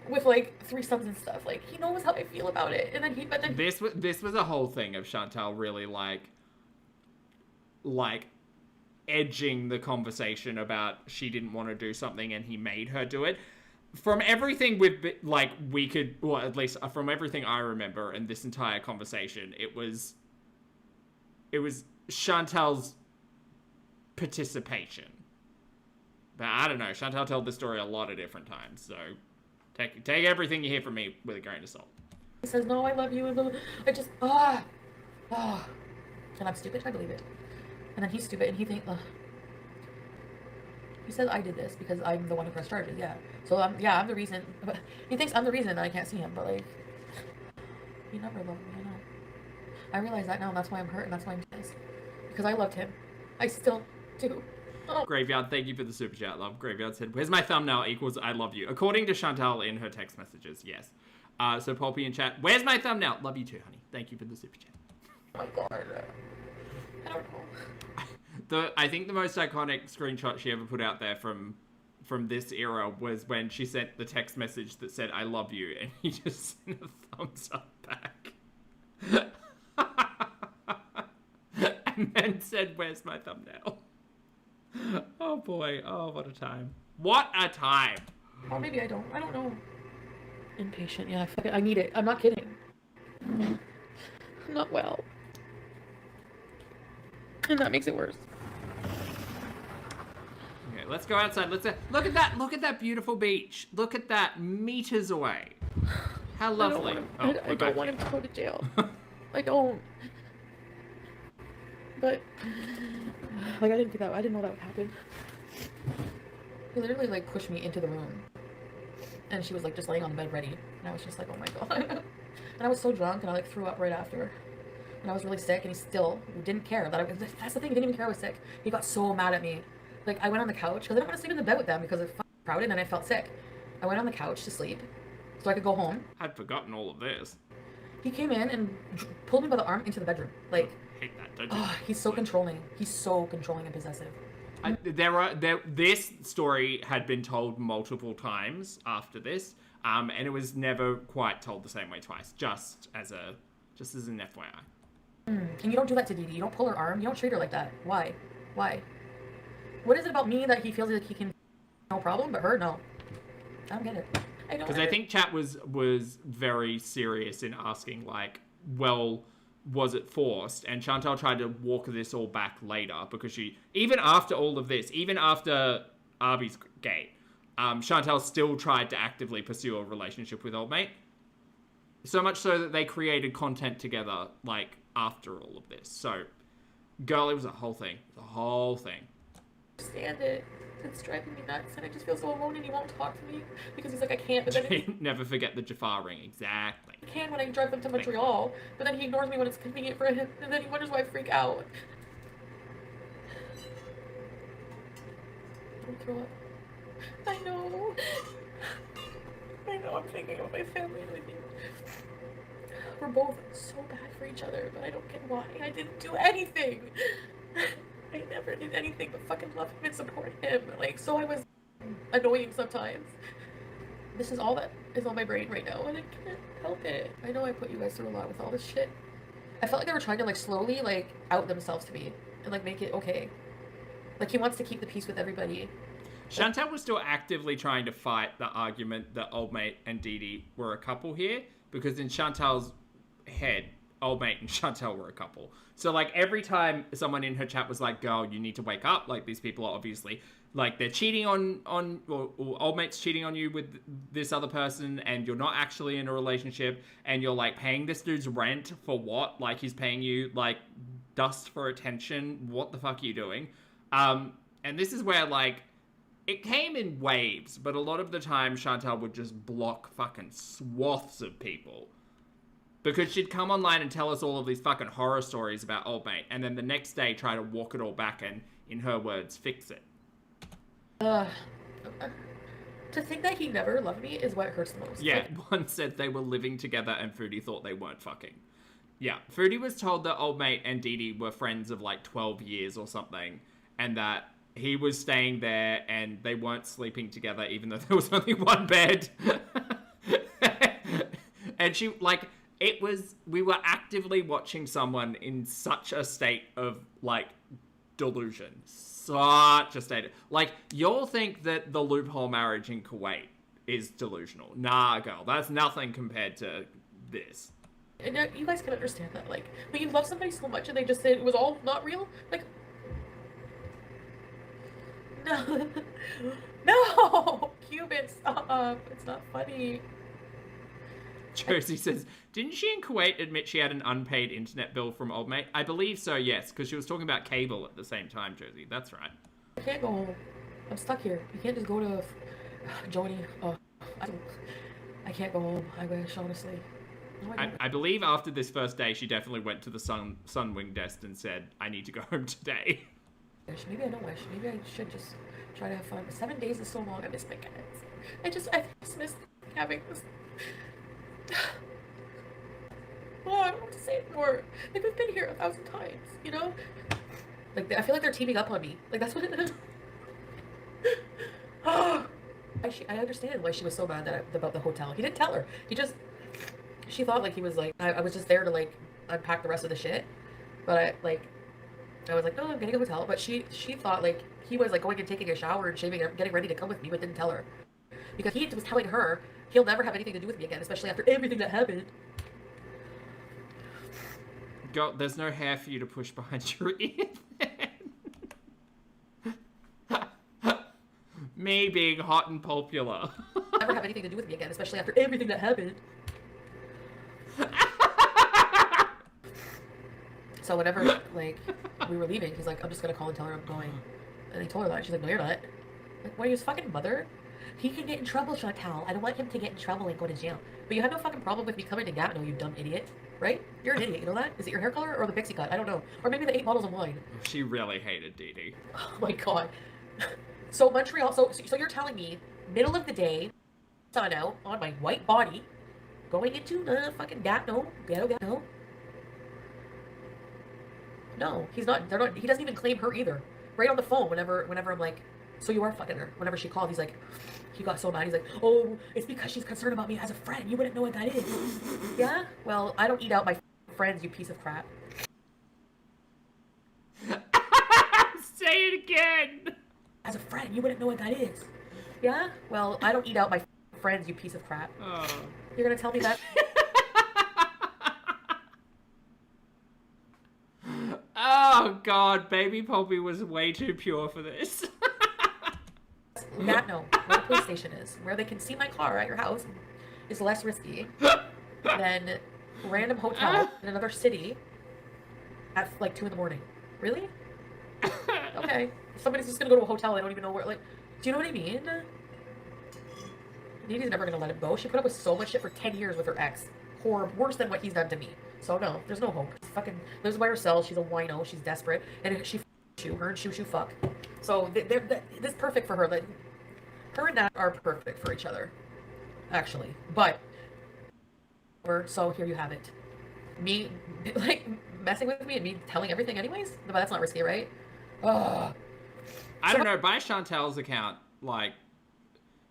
with, like, threesomes and stuff. Like, he knows how I feel about it, and then This was a whole thing of Chantal really, like, edging the conversation about she didn't want to do something and he made her do it. From everything at least from everything I remember in this entire conversation, it was Chantal's participation. But I don't know, Chantal told the story a lot of different times, so take everything you hear from me with a grain of salt. He says, no, I love you, and I just, and I'm stupid, I believe it. And then he's stupid, and he thinks, he says I did this because I'm the one who pressed charges, yeah. So, I'm the reason, but he thinks I'm the reason that I can't see him, but, like, he never loved me, I know. I realize that now, and that's why I'm hurt, and that's why I'm pissed. Because I loved him. I still do. Oh. Graveyard, thank you for the super chat, love. Graveyard said, where's my thumbnail equals I love you. According to Chantal in her text messages, yes. So Poppy in chat, where's my thumbnail? Love you too, honey. Thank you for the super chat. Oh my god. I don't know. I think the most iconic screenshot she ever put out there from this era was when she sent the text message that said, I love you, and he just sent a thumbs up back. And then said, where's my thumbnail? Oh boy, oh what a time. What a time. Or maybe I don't know. Impatient, yeah, I need it. I'm not kidding. I'm not well. And that makes it worse. Okay, let's go outside. Look at that beautiful beach. Look at that, meters away. How lovely. I don't want him to go to jail. I don't. But like I didn't know that would happen. He literally like pushed me into the room. And she was like just laying on the bed ready. And I was just like, oh my god. And I was so drunk and I like threw up right after. And I was really sick, and he still didn't care that that's the thing, he didn't even care I was sick. He got so mad at me. Like, I went on the couch, because I didn't want to sleep in the bed with them, because I was crowded, and I felt sick. I went on the couch to sleep, so I could go home. I'd forgotten all of this. He came in and pulled me by the arm into the bedroom. Like, I hate that, don't you? Oh, he's so controlling. He's so controlling and possessive. This story had been told multiple times after this, and it was never quite told the same way twice, just as an FYI. And you don't do that to Dee Dee. You don't pull her arm. You don't treat her like that. Why? Why? What is it about me that he feels like he can... No problem, but her, no. I don't get it. I don't. Because I think chat was very serious in asking, like, well, was it forced? And Chantal tried to walk this all back later because she... Even after all of this, even after Arby's gate, Chantal still tried to actively pursue a relationship with old mate. So much so that they created content together, like, after all of this. So, girl, it was a whole thing. The whole thing. Understand it. It's driving me nuts, and I just feel so alone, and he won't talk to me because he's like, I can't. But then never forget the Jafar ring. Exactly. I can when I drive them to Montreal, but then he ignores me when it's convenient for him, and then he wonders why I freak out. Don't throw up. I know. I'm thinking of my family and everything. We're both so bad for each other, but I don't get why. I didn't do anything. I never did anything but fucking love him and support him. Like, so I was annoying sometimes. This is all that is on my brain right now, and I can't help it. I know I put you guys through a lot with all this shit. I felt like they were trying to, like, slowly, like, out themselves to me and, like, make it okay. Like, he wants to keep the peace with everybody. Chantal was still actively trying to fight the argument that Old Mate and Dee Dee were a couple here, because in Chantal's head, Old Mate and Chantal were a couple. So, like, every time someone in her chat was like, girl, you need to wake up, like, these people are obviously, like, they're cheating or Old Mate's cheating on you with this other person, and you're not actually in a relationship, and you're, like, paying this dude's rent for what? Like, he's paying you, like, dust for attention. What the fuck are you doing? And this is where, like, it came in waves, but a lot of the time Chantal would just block fucking swaths of people. Because she'd come online and tell us all of these fucking horror stories about Old Mate, and then the next day try to walk it all back and, in her words, fix it. To think that he never loved me is what hurts the most. Yeah, Like, one said they were living together and Foodie thought they weren't fucking. Yeah, Foodie was told that Old Mate and Dee Dee were friends of like 12 years or something, and that he was staying there and they weren't sleeping together even though there was only one bed. And she, like, it was, we were actively watching someone in such a state of, like, delusion. Such a state. Like, you'll think that the loophole marriage in Kuwait is delusional. Nah, girl, that's nothing compared to this. and you guys can understand that. Like, when you love somebody so much and they just say it was all not real, like, no, no, Cuban, stop. It's not funny. Josie says, didn't she in Kuwait admit she had an unpaid internet bill from Old Mate? I believe so, yes, because she was talking about cable at the same time, Josie. That's right. I can't go home. I'm stuck here. You can't just go to Jody. I can't go home. I wish, honestly. No, I believe after this first day, she definitely went to the Sunwing desk and said, I need to go home today. Maybe I don't wish. Maybe I should just try to have fun. 7 days is so long. I miss my cats. I just miss having this. Oh, I don't know what to say anymore. Like, we've been here 1,000 times, you know? Like, I feel like they're teaming up on me. Like, that's what it is. Oh, I understand why she was so mad about the hotel. He didn't tell her. She thought, like, he was, like, I was just there to, like, unpack the rest of the shit. But I was like, no, I'm getting a hotel. But she thought, like, he was, like, going and taking a shower and shaving and getting ready to come with me, but didn't tell her. Because he was telling her he'll never have anything to do with me again, especially after everything that happened. Girl, there's no hair for you to push behind your ear. Me being hot and popular. Never have anything to do with me again, especially after everything that happened. So whenever, like, we were leaving, he's like, I'm just gonna call and tell her I'm going. And I told her that. She's like, no, you're not. Like, what are you, his fucking mother? He can get in trouble, Chantal. I don't want him to get in trouble and go to jail. But you have no fucking problem with me coming to Gatineau, you dumb idiot. Right? You're an idiot, you know that? Is it your hair color or the pixie cut? I don't know. Or maybe the 8 bottles of wine. She really hated Dee Dee. Oh my god. So Montreal, so you're telling me, middle of the day, sun out, on my white body, going into the fucking Gatineau, Gatineau. No, he's not, he doesn't even claim her either. Right on the phone, whenever I'm like, so you are fucking her. Whenever she called, he's like, he got so mad, he's like, oh, it's because she's concerned about me as a friend. You wouldn't know what that is. Yeah? Well, I don't eat out my friends, you piece of crap. Say it again! As a friend, you wouldn't know what that is. Yeah? Well, I don't eat out my friends, you piece of crap. Oh. You're gonna tell me that? Oh god, baby Poppy was way too pure for this. Gatineau, where the police station is, where they can see my car at your house, is less risky than random hotel in another city at like 2 in the morning. Really? Okay. Somebody's just gonna go to a hotel, they don't even know where, like, do you know what I mean? Needy's never gonna let him go. She put up with so much shit for 10 years with her ex. Horrible, worse than what he's done to me. So no, there's no hope. She's fucking lives by herself, she's a wino, she's desperate, and she her and Shoo fuck. So this is perfect for her. Like, her and Nat are perfect for each other, actually. But so here you have it. Me like messing with me and me telling everything anyways. But that's not risky, right? Ugh. I don't know, by Chantel's account, like,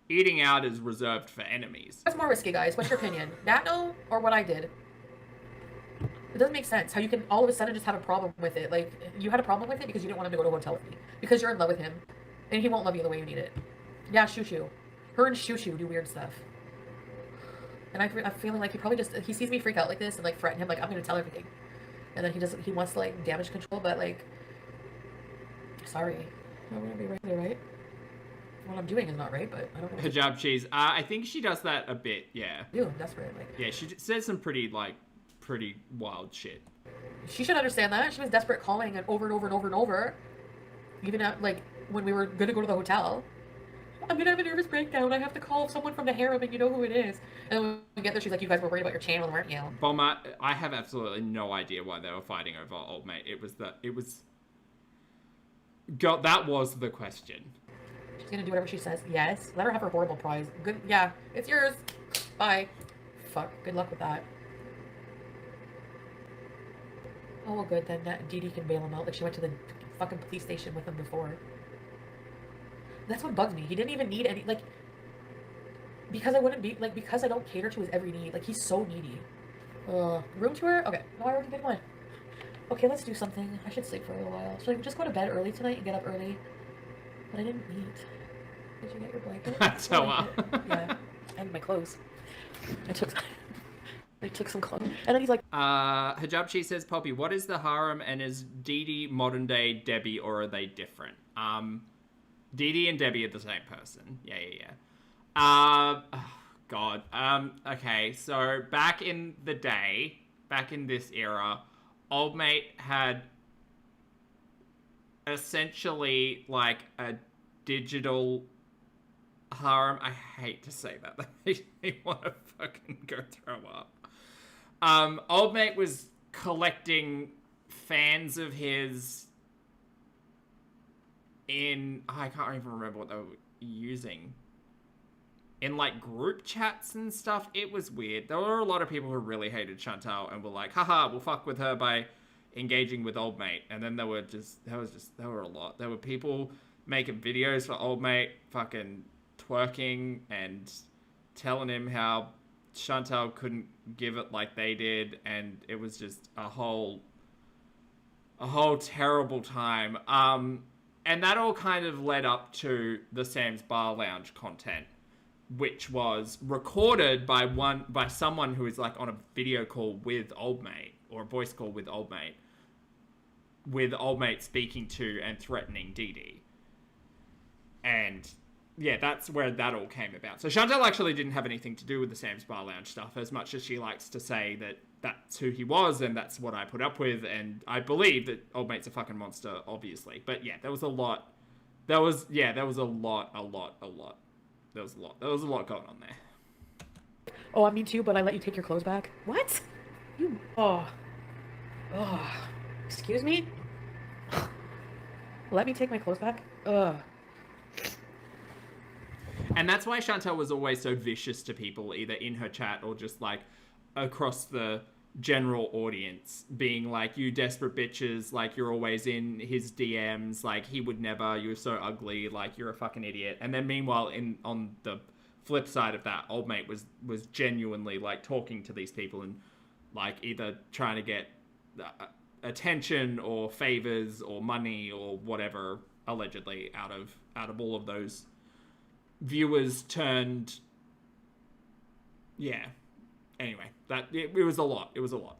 eating out is reserved for enemies. That's more risky, guys. What's your opinion? That no, or what I did? It doesn't make sense how you can all of a sudden just have a problem with it. Like, you had a problem with it because you didn't want him to go to a hotel with me. Because you're in love with him. And he won't love you the way you need it. Yeah, Shoo. Her and Shoo do weird stuff. And I'm feeling like he sees me freak out like this and like threaten him, like I'm gonna tell everything. And then he wants to like damage control, but like, sorry. I want to be right there, right? What I'm doing is not right, but I don't know. Hijab cheese. I think she does that a bit, yeah. Ew, I'm desperate. Like, yeah, she says some pretty wild shit. She should understand that. She was desperate calling and over and over and over and over. Even at, like, when we were going to go to the hotel. I'm going to have a nervous breakdown. I have to call someone from the harem and you know who it is. And when we get there, she's like, you guys were worried about your channel, weren't you? Bomber, I have absolutely no idea why they were fighting over old mate. God, that was the question. She's going to do whatever she says. Yes. Let her have her horrible prize. Good. Yeah, it's yours. Bye. Fuck. Good luck with that. Oh, well, good. Then Dee Dee can bail him out. Like, she went to the fucking police station with him before. That's what bugs me. He didn't even need any, like, because I don't cater to his every need. Like, he's so needy. Room tour? Okay. No, I already did one. Okay, let's do something. I should sleep for a little while. Should I just go to bed early tonight and get up early? But I didn't eat. Did you get your blanket? Yeah. And my clothes. I took some clothes. And then he's like... Hijab Chi says, Poppy, what is the harem and is Dee Dee modern day Debbie or are they different? Dee Dee and Debbie are the same person. Yeah. God. Okay, so back in the day, back in this era, old mate had essentially like a digital harem. I hate to say that. That makes me want to fucking go throw up. Old mate was collecting fans of his I can't even remember what they were using. In like group chats and stuff. It was weird. There were a lot of people who really hated Chantal and were like, haha, we'll fuck with her by engaging with old mate. And then there were a lot. There were people making videos for old mate, fucking twerking and telling him how Chantal couldn't give it like they did, and it was just a whole terrible time. And that all kind of led up to the Sam's Bar Lounge content, which was recorded by someone who is like on a video call with old mate or a voice call with old mate speaking to and threatening Dee Dee. And yeah, that's where that all came about. So Chantal actually didn't have anything to do with the Sam's Bar Lounge stuff, as much as she likes to say that that's who he was and that's what I put up with. And I believe that old mate's a fucking monster, obviously. But yeah, there was a lot. There was a lot. There was a lot going on there. Oh, I mean too, but I let you take your clothes back. What? You... Oh. Excuse me? Let me take my clothes back? Ugh. And that's why Chantal was always so vicious to people, either in her chat or just like across the general audience, being like, you desperate bitches, like you're always in his DMs, like he would never, you're so ugly, like you're a fucking idiot. And then meanwhile, on the flip side of that, old mate was genuinely like talking to these people and like either trying to get attention or favors or money or whatever, allegedly, out of all of those viewers turned. Yeah. Anyway, it was a lot. It was a lot.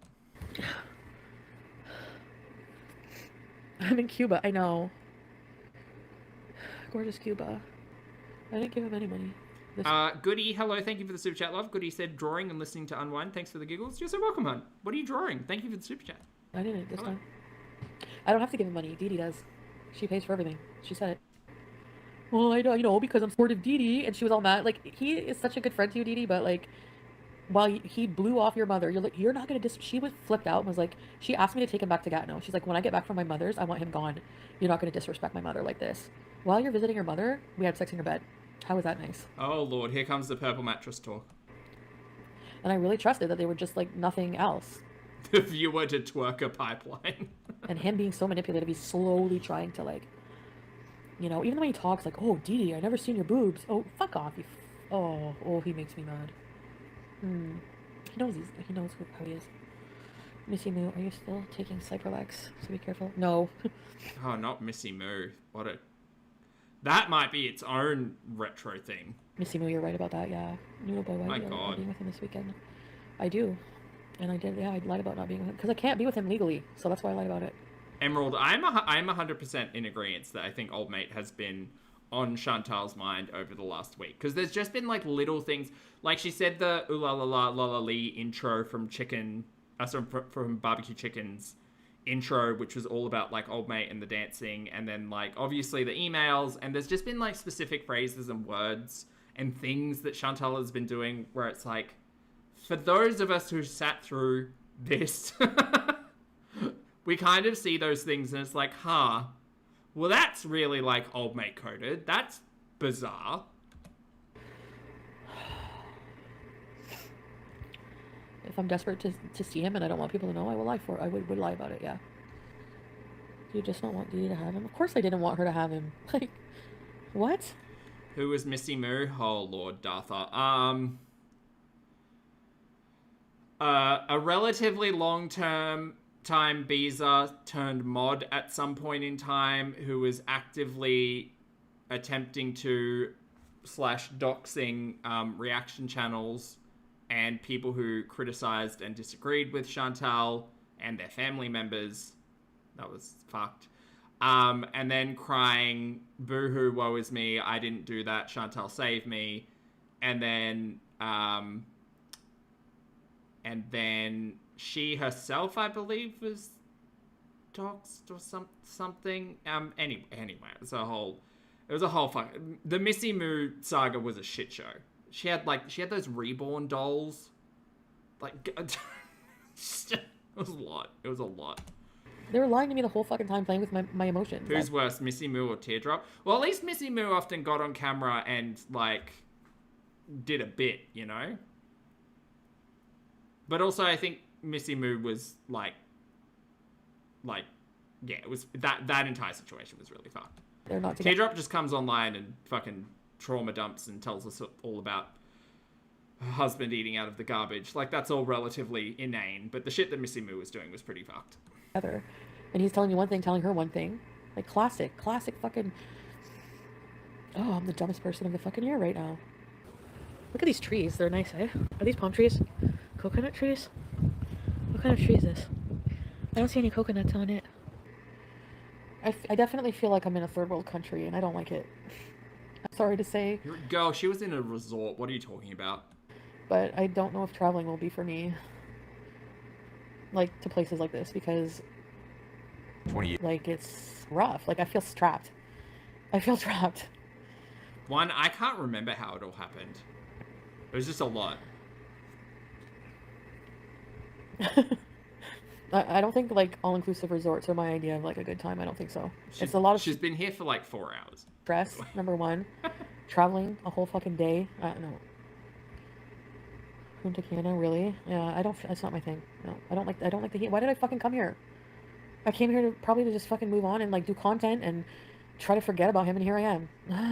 I'm in Cuba. I know. Gorgeous Cuba. I didn't give him any money. Goody, hello. Thank you for the super chat, love. Goody said, drawing and listening to Unwind. Thanks for the giggles. You're so welcome, hon. What are you drawing? Thank you for the super chat. I didn't this time. I don't have to give him money. Dee Dee does. She pays for everything. She said it. Well, I know, because I'm supportive Dee Dee, and she was all mad. Like, he is such a good friend to you, Dee Dee, but like, while he blew off your mother, you're like, you're not gonna she was flipped out and was like, she asked me to take him back to Gatineau. She's like, when I get back from my mother's, I want him gone. You're not gonna disrespect my mother like this. While you're visiting your mother, we had sex in your bed. How was that nice? Oh Lord, here comes the purple mattress talk. And I really trusted that they were just like nothing else. The viewer to twerk a pipeline. And him being so manipulative, he's slowly trying to, like, you know, even when he talks, like, oh, Dee, I never seen your boobs. Oh, fuck off. Oh, he makes me mad. He knows how he is. Missy Moo, are you still taking Cyprelex? So be careful. No. Oh, not Missy Moo. That might be its own retro thing. Missy Moo, you're right about that, yeah. Noodle Boy, why My do you God. being with him this weekend? I do. And I did, yeah, I lied about not being with him. Because I can't be with him legally, so that's why I lied about it. Emerald, I'm 100% in agreement that I think Old Mate has been on Chantal's mind over the last week. Because there's just been, like, little things. Like, she said the ooh la la la la la lee intro from from Barbecue Chicken's intro, which was all about, like, Old Mate and the dancing. And then, like, obviously the emails. And there's just been, like, specific phrases and words and things that Chantal has been doing where it's like, for those of us who sat through this... we kind of see those things and it's like, well, that's really, like, Old Mate coded. That's bizarre. If I'm desperate to see him and I don't want people to know, I will lie I would lie about it, yeah. Do you just not want Dee to have him? Of course I didn't want her to have him. Like, what? Who was Missy Moo? Oh, Lord Dartha. A relatively long-term time Beezer turned mod at some point in time who was actively attempting to /doxing reaction channels and people who criticized and disagreed with Chantal and their family members. That was fucked. And then crying, boo-hoo, woe is me, I didn't do that, Chantal saved me. And then she herself, I believe, was doxed or something. Anyway, it was a whole the Missy Moo saga was a shit show. She had those reborn dolls. Like, it was a lot. They were lying to me the whole fucking time, playing with my emotions. Who's worse, Missy Moo or Teardrop? Well, at least Missy Moo often got on camera and, like, did a bit, you know? But also, I think Missy Moo was, like, yeah, it was, that entire situation was really fucked. They're not together. Teardrop just comes online and fucking trauma dumps and tells us all about her husband eating out of the garbage. Like, that's all relatively inane, but the shit that Missy Moo was doing was pretty fucked. And he's telling me one thing, telling her one thing. Like, classic fucking... Oh, I'm the dumbest person of the fucking year right now. Look at these trees. They're nice, eh? Are these palm trees? Coconut trees? What kind of tree is this? I don't see any coconuts on it. I definitely feel like I'm in a third world country, and I don't like it. I'm sorry to say. Girl, she was in a resort. What are you talking about? But I don't know if traveling will be for me. Like, to places like this, because... 20 years. Like, it's rough. Like, I feel trapped. One, I can't remember how it all happened. It was just a lot. I don't think, like, all-inclusive resorts are my idea of, like, a good time. I don't think so. It's a lot of... She's been here for, like, 4 hours. Stress, number one. Traveling a whole fucking day. No. Punta Cana, really? Yeah, that's not my thing. No, I don't like the heat. Why did I fucking come here? I came here to just fucking move on and, like, do content and try to forget about him, and here I am.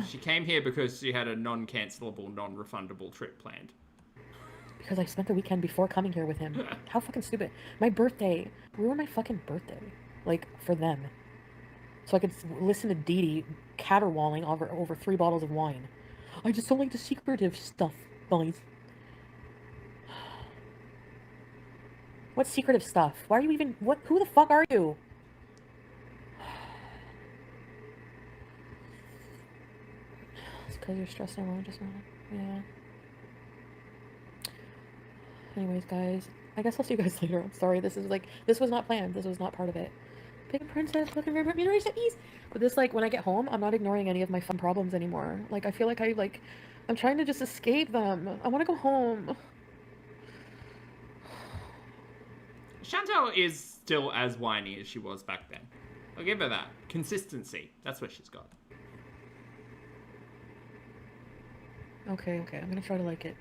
She came here because she had a non-cancelable, non-refundable trip planned. Because I spent the weekend before coming here with him. How fucking stupid. My birthday. Ruined my fucking birthday. Like, for them. So I could listen to Dee Dee caterwauling over 3 bottles of wine. I just don't like the secretive stuff, boys. What secretive stuff? Why are you even... Who the fuck are you? It's because you're stressed and alone just now. Yeah. Anyways, guys, I guess I'll see you guys later. I'm sorry, this was not planned. This was not part of it. Big princess looking very remuneration ease. But this, like, when I get home, I'm not ignoring any of my fun problems anymore. Like, I feel like I'm trying to just escape them. I want to go home. Chantal is still as whiny as she was back then. I'll give her that. Consistency. That's what she's got. Okay, I'm gonna try to like it.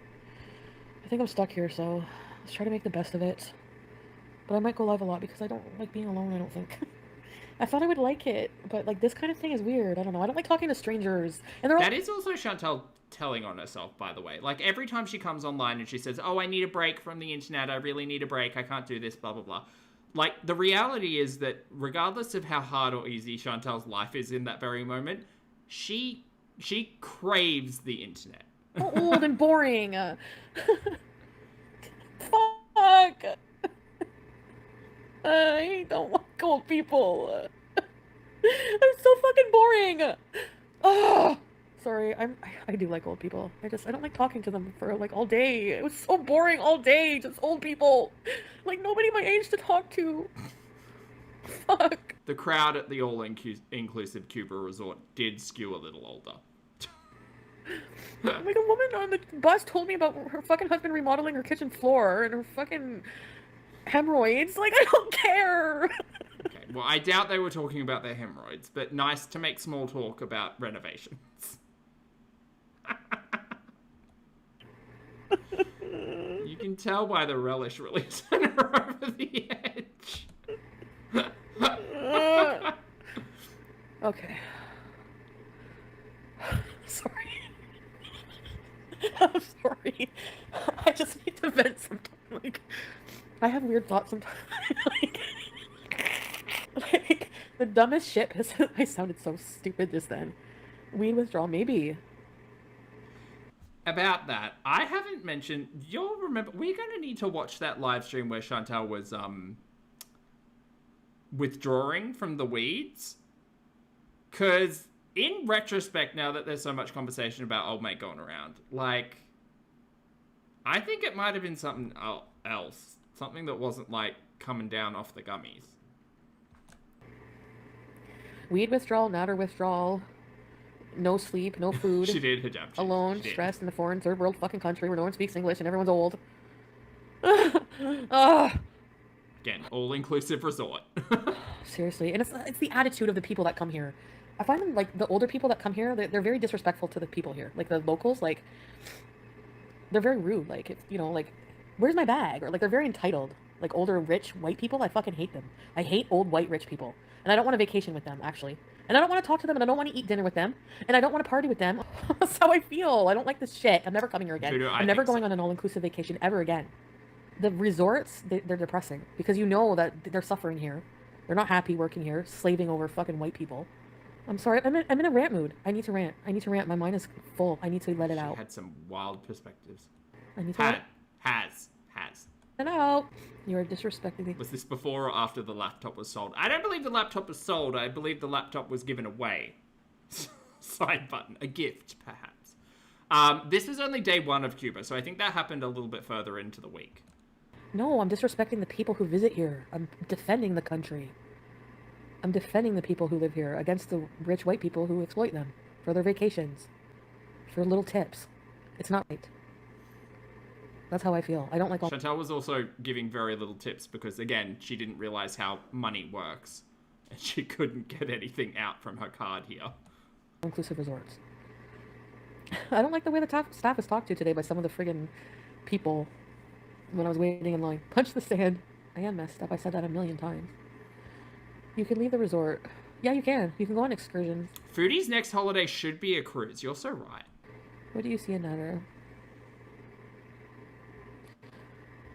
I think I'm stuck here, so let's try to make the best of it. But I might go live a lot because I don't like being alone, I don't think. I thought I would like it, but like this kind of thing is weird. I don't know. I don't like talking to strangers. And they're all That is also Chantal telling on herself, by the way. Like, every time she comes online and she says, oh, I need a break from the internet, I really need a break, I can't do this, blah, blah, blah. Like, the reality is that regardless of how hard or easy Chantal's life is in that very moment, she craves the internet. old and boring. Fuck. I don't like old people. I'm so fucking boring. Ugh. Sorry, I do like old people. I don't like talking to them for like all day. It was so boring all day, just old people. Like nobody my age to talk to. Fuck. The crowd at the all-inclusive Cuba resort did skew a little older. Like a woman on the bus told me about her fucking husband remodeling her kitchen floor and her fucking hemorrhoids. Like I don't care. Okay, well, I doubt they were talking about their hemorrhoids, but nice to make small talk about renovations. You can tell by the relish really sent her over the edge. Okay. Sorry. I'm sorry. I just need to vent sometimes. Like, I have weird thoughts sometimes. like the dumbest shit. I sounded so stupid just then. Weed withdrawal, maybe. About that, I haven't mentioned. You'll remember. We're going to need to watch that live stream where Chantal was withdrawing from the weeds. Because in retrospect, now that there's so much conversation about old mate going around, like, I think it might have been something else. Something that wasn't, like, coming down off the gummies. Weed withdrawal, natter withdrawal, no sleep, no food. She did hijab. Alone, stressed in a foreign third world fucking country where no one speaks English and everyone's old. Ugh. Again, all-inclusive resort. Seriously, and it's the attitude of the people that come here. I find them, like, the older people that come here, they're very disrespectful to the people here. Like, the locals, like, they're very rude. Like, if, you know, like, where's my bag? Or, like, they're very entitled. Like, older, rich, white people, I fucking hate them. I hate old, white, rich people. And I don't want to vacation with them, actually. And I don't want to talk to them, and I don't want to eat dinner with them. And I don't want to party with them. That's how I feel. I don't like this shit. I'm never coming here again. I'm never going on an all-inclusive vacation ever again. The resorts, they're depressing. Because you know that they're suffering here. They're not happy working here, slaving over fucking white people. I'm sorry. I'm in a rant mood. I need to rant. My mind is full. I need to let it out. Had some wild perspectives. I need to Has. let it out. You are disrespecting me. Was this before or after the laptop was sold? I don't believe the laptop was sold. I believe the laptop was given away. Side button. A gift, perhaps. This is only day 1 of Cuba, so I think that happened a little bit further into the week. No, I'm disrespecting the people who visit here. I'm defending the country. I'm defending the people who live here against the rich white people who exploit them for their vacations, for little tips. It's not right. That's how I feel. I don't like all... Chantal was also giving very little tips because, again, she didn't realize how money works. And she couldn't get anything out from her card here. Inclusive resorts. I don't like the way the staff was talked to today by some of the friggin' people when I was waiting in line. Punch the sand. I am messed up. I said that a million times. You can leave the resort. Yeah, you can. You can go on excursions. Foodie's next holiday should be a cruise. You're so right. What do you see in that?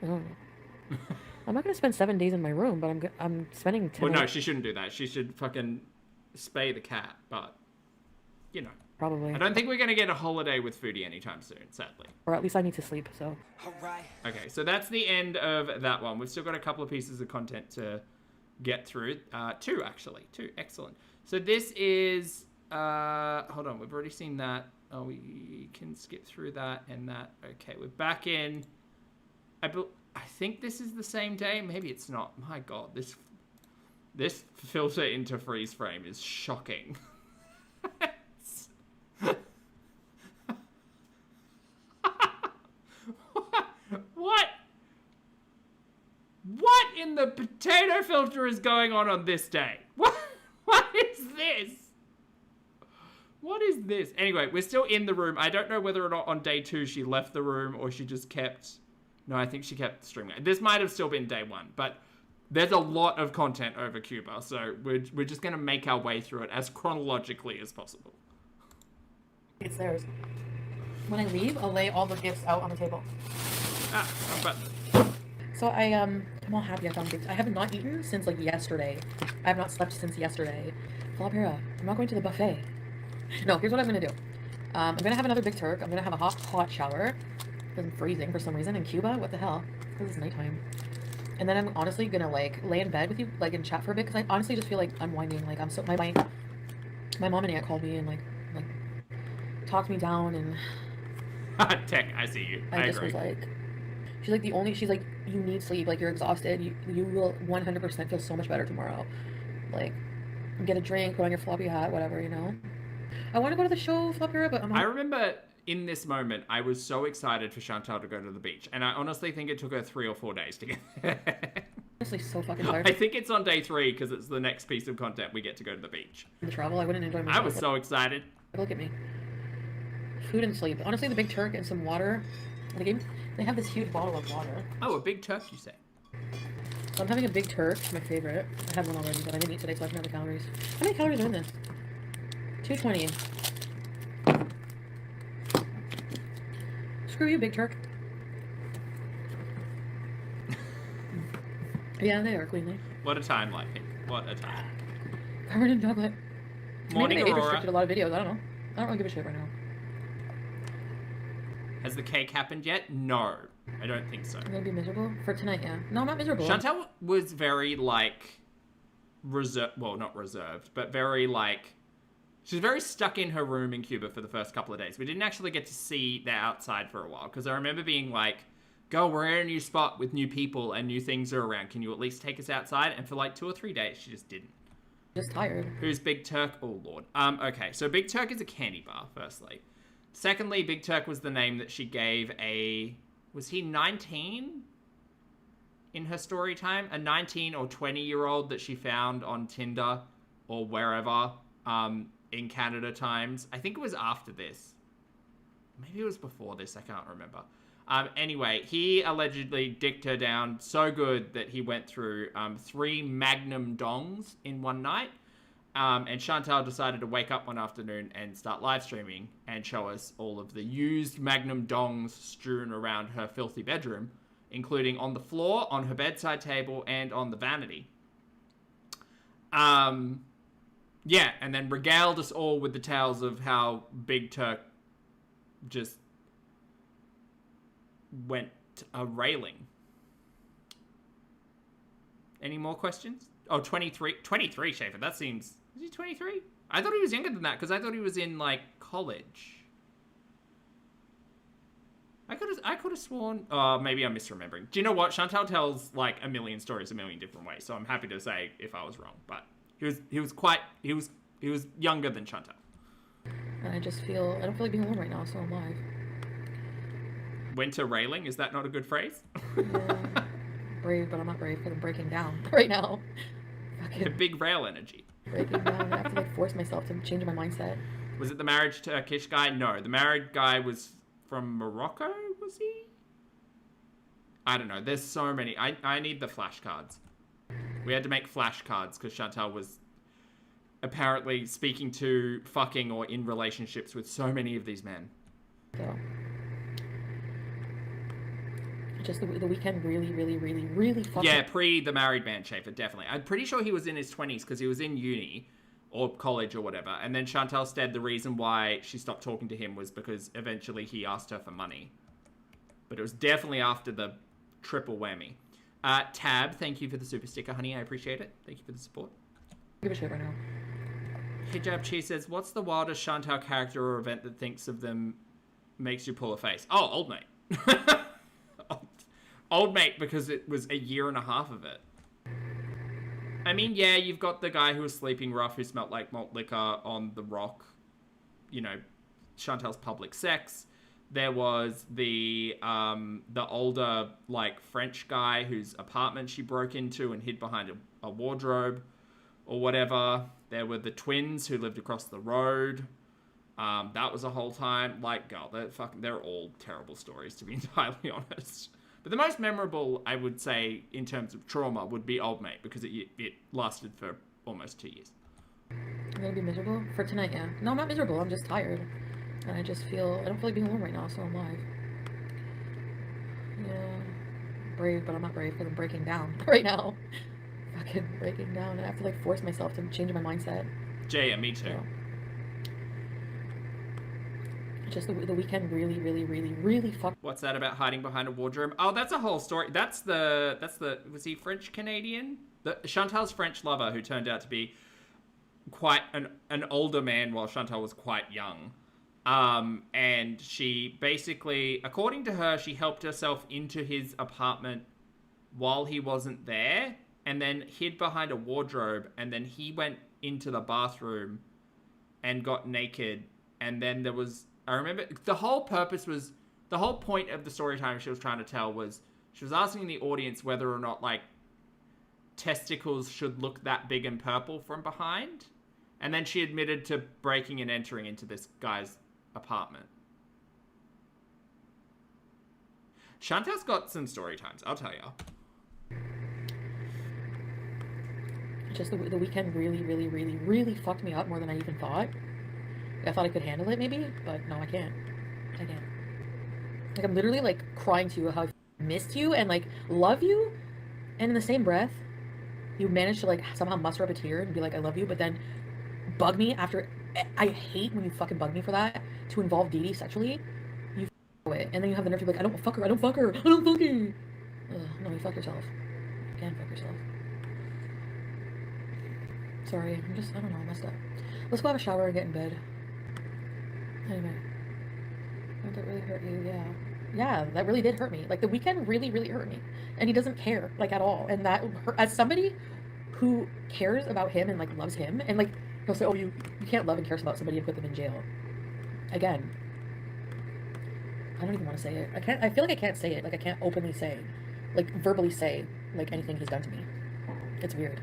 I don't know. I'm not gonna spend 7 days in my room, but I'm spending 10. Well, no, she shouldn't do that. She should fucking spay the cat. But you know, probably. I don't think we're gonna get a holiday with Foodie anytime soon, sadly. Or at least I need to sleep. So. Okay, so that's the end of that one. We've still got a couple of pieces of content to get through. 2 actually. 2. Excellent. So this is hold on. We've already seen that. Oh, we can skip through that and that. Okay, we're back in. I think this is the same day. Maybe it's not. My God, this filter into freeze frame is shocking. What in the potato filter is going on this day? What is this? What is this? Anyway, we're still in the room. I don't know whether or not on day 2 she left the room or she just kept... No, I think she kept streaming. This might have still been day 1, but there's a lot of content over Cuba, so we're just going to make our way through it as chronologically as possible. It's theirs. When I leave, I'll lay all the gifts out on the table. But So I'm all happy I found gifts. I have not eaten since like yesterday. I have not slept since yesterday. Flopera, I'm not going to the buffet. No, here's what I'm gonna do. I'm gonna have another Big Turk. I'm gonna have a hot shower. Because I'm freezing for some reason in Cuba. What the hell? Because it's nighttime. And then I'm honestly gonna like lay in bed with you, like, and chat for a bit. Because I honestly just feel like unwinding. Like I'm so my mom and aunt called me and like talked me down and. Tech, I see you. I just agree. was like, she's like, you need sleep, like, you're exhausted, you will 100% feel so much better tomorrow. Like, get a drink, put on your floppy hat, whatever, you know? I want to go to the show, Flopera, but I'm not. I remember in this moment, I was so excited for Chantal to go to the beach, and I honestly think it took her 3 or 4 days to get there. Honestly so fucking tired. I think it's on day 3, because it's the next piece of content we get to go to the beach. The travel, I wouldn't enjoy my I was so excited. Look at me. Food and sleep. Honestly, the Big Turk and some water. They have this huge bottle of water. Oh, a Big Turk, you say? So I'm having a Big Turk, my favorite. I had one already, but I didn't eat today, so I can have the calories. How many calories are in this? 220. Screw you, Big Turk. Yeah, they are cleanly. What a time, like Pink. What a time. Covered in chocolate. Morning, Maybe they age Aurora. restricted a lot of videos. I don't know. I don't really give a shit right now. Has the cake happened yet? No, I don't think so. I'm gonna be miserable for tonight. Yeah. No, I'm not miserable. Chantal was very, like, reserved. Well, not reserved, but very, like, she's very stuck in her room in Cuba for the first couple of days. We didn't actually get to see the outside for a while, because I remember being like, girl, we're in a new spot with new people and new things are around. Can you at least take us outside? And for like 2 or 3 days, she just didn't. Just tired. Who's Big Turk? Oh, Lord. Okay, so Big Turk is a candy bar, firstly. Secondly, Big Turk was the name that she gave a... Was he 19 in her story time? A 19 or 20-year-old that she found on Tinder or wherever in Canada times. I think it was after this. Maybe it was before this. I can't remember. Anyway, he allegedly dicked her down so good that he went through 3 Magnum dongs in one night. And Chantal decided to wake up one afternoon and start live streaming and show us all of the used Magnum dongs strewn around her filthy bedroom, including on the floor, on her bedside table, and on the vanity. Yeah, and then regaled us all with the tales of how Big Turk just went a railing. Any more questions? Oh, 23. 23, Schaefer. That seems... Is he 23? I thought he was younger than that, because I thought he was in, like, college. I could have sworn... Oh, maybe I'm misremembering. Do you know what? Chantal tells, like, a million stories a million different ways, so I'm happy to say if I was wrong. But he was younger than Chantal. And I don't feel like being alone right now, so I'm live. Winter railing? Is that not a good phrase? Yeah. Brave, but I'm not brave because I'm breaking down right now. The big rail energy. Breaking down. I have to, like, force myself to change my mindset. Was it the married Turkish guy? No, the married guy was from Morocco, was he? I don't know. There's so many. I need the flashcards. We had to make flashcards because Chantal was apparently speaking to, fucking, or in relationships with so many of these men. So... Just the weekend really fucked Yeah, up. pre the married man, Schaefer, definitely. I'm pretty sure he was in his 20s because he was in uni or college or whatever. And then Chantal said the reason why she stopped talking to him was because eventually he asked her for money. But it was definitely after the triple whammy. Tab, thank you for the super sticker, honey. I appreciate it. Thank you for the support. Give a shit right now. Hijab Chi says, what's the wildest Chantal character or event that thinks of them makes you pull a face? Oh, Old Mate. Old Mate, because it was a year and a half of it. I mean, yeah, you've got the guy who was sleeping rough, who smelled like malt liquor on the rock. You know, Chantal's public sex. There was the older, like, French guy whose apartment she broke into and hid behind a wardrobe or whatever. There were the twins who lived across the road. That was a whole time. Like, girl, they're all terrible stories, to be entirely honest. But the most memorable, I would say, in terms of trauma, would be Old Mate, because it lasted for almost 2 years. I'm gonna be miserable for tonight, yeah. No, I'm not miserable, I'm just tired. And I don't feel like being alone right now, so I'm live. Yeah. Brave, but I'm not brave because I'm breaking down right now. Fucking breaking down. I have to like force myself to change my mindset. Jaya, me too. So. Just the weekend really fucked. What's that about hiding behind a wardrobe? Oh, that's a whole story. That's the was he French Canadian? Chantal's French lover who turned out to be quite an older man while Chantal was quite young. And she basically, according to her, she helped herself into his apartment while he wasn't there and then hid behind a wardrobe, and then he went into the bathroom and got naked, and then there was, I remember, the whole point of the story time she was trying to tell was, she was asking the audience whether or not, like, testicles should look that big and purple from behind, and then she admitted to breaking and entering into this guy's apartment. Chantal's got some story times, I'll tell you. Just the weekend really fucked me up more than I even thought. I thought I could handle it maybe, but no, I can't. Like, I'm literally like crying to you how I missed you and like love you, and in the same breath you manage to like somehow muster up a tear and be like I love you, but then bug me after. I hate when you fucking bug me for that, to involve Dee Dee sexually. You it, and then you have the nerve to be like, I don't fuck her. Ugh, no, you fuck yourself. You can fuck yourself. Sorry, I don't know, I messed up. Let's go have a shower and get in bed. Anyway. Did that really hurt you? Yeah. Yeah, that really did hurt me. Like, the weekend really hurt me. And he doesn't care, like, at all. And that, as somebody who cares about him and, like, loves him, and, like, he'll say, oh, you can't love and care about somebody and put them in jail. Again, I don't even want to say it. I feel like I can't say it. Like, I can't openly say, like, verbally say, like, anything he's done to me. It's weird.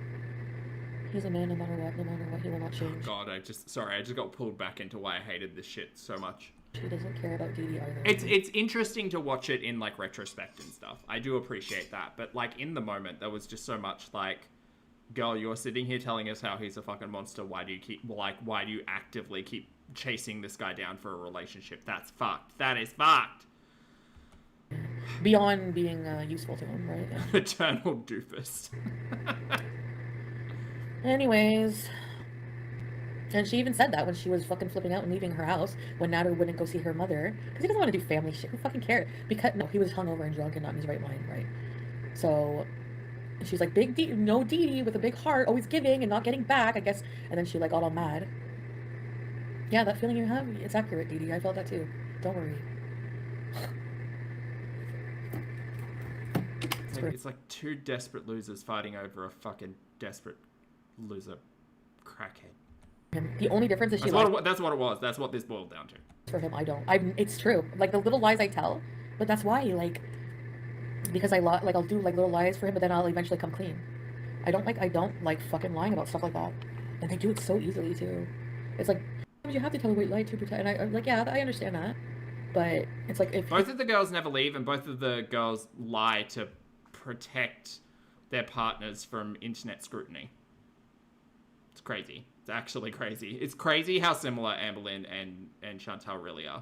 He's a man no matter what, he will not change. God, I just got pulled back into why I hated this shit so much. He doesn't care about Dee Dee either. It's interesting to watch it in, like, retrospect and stuff. I do appreciate that. But, like, in the moment, there was just so much, like, girl, you're sitting here telling us how he's a fucking monster. Why do you actively keep chasing this guy down for a relationship? That's fucked. That is fucked. Beyond being useful to him, right? Yeah. Eternal doofus. Anyways, and she even said that when she was fucking flipping out and leaving her house when Nader wouldn't go see her mother because he doesn't want to do family shit. Who fucking cared? Because no, he was hungover and drunk and not in his right mind, right? So she's like, no Dee Dee with a big heart, always giving and not getting back, I guess. And then she like got all mad. Yeah, that feeling you have, it's accurate, Dee Dee. I felt that too. Don't worry. It's like two desperate losers fighting over a fucking desperate loser crackhead. And the only difference is that's what it was. That's what this boiled down to. For him, I don't. It's true. Like the little lies I tell, but that's why, like, because I'll do like little lies for him, but then I'll eventually come clean. I don't like fucking lying about stuff like that, and they do it so easily too. It's like, you have to tell a white lie to protect. And I'm like, yeah, I understand that, but it's like if both of the girls never leave, and both of the girls lie to protect their partners from internet scrutiny. It's crazy. It's actually crazy. It's crazy how similar Amberlynn and Chantal really are.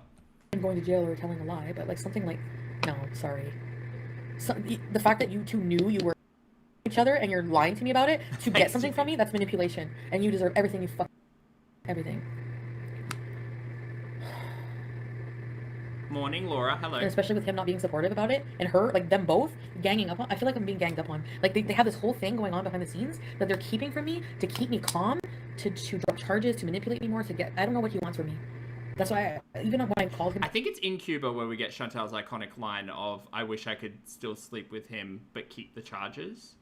I'm going to jail or telling a lie, but like something like, no, sorry. So, the fact that you two knew you were each other and you're lying to me about it to get something from me, that's manipulation. And you deserve everything. Everything. Morning, Laura. Hello. And especially with him not being supportive about it, and her, like, them both ganging up on. I feel like I'm being ganged up on. Like, they have this whole thing going on behind the scenes that they're keeping from me to keep me calm, to drop charges, to manipulate me more, to get. I don't know what he wants from me. That's why even when I called him. I think it's in Cuba where we get Chantal's iconic line of, I wish I could still sleep with him, but keep the charges.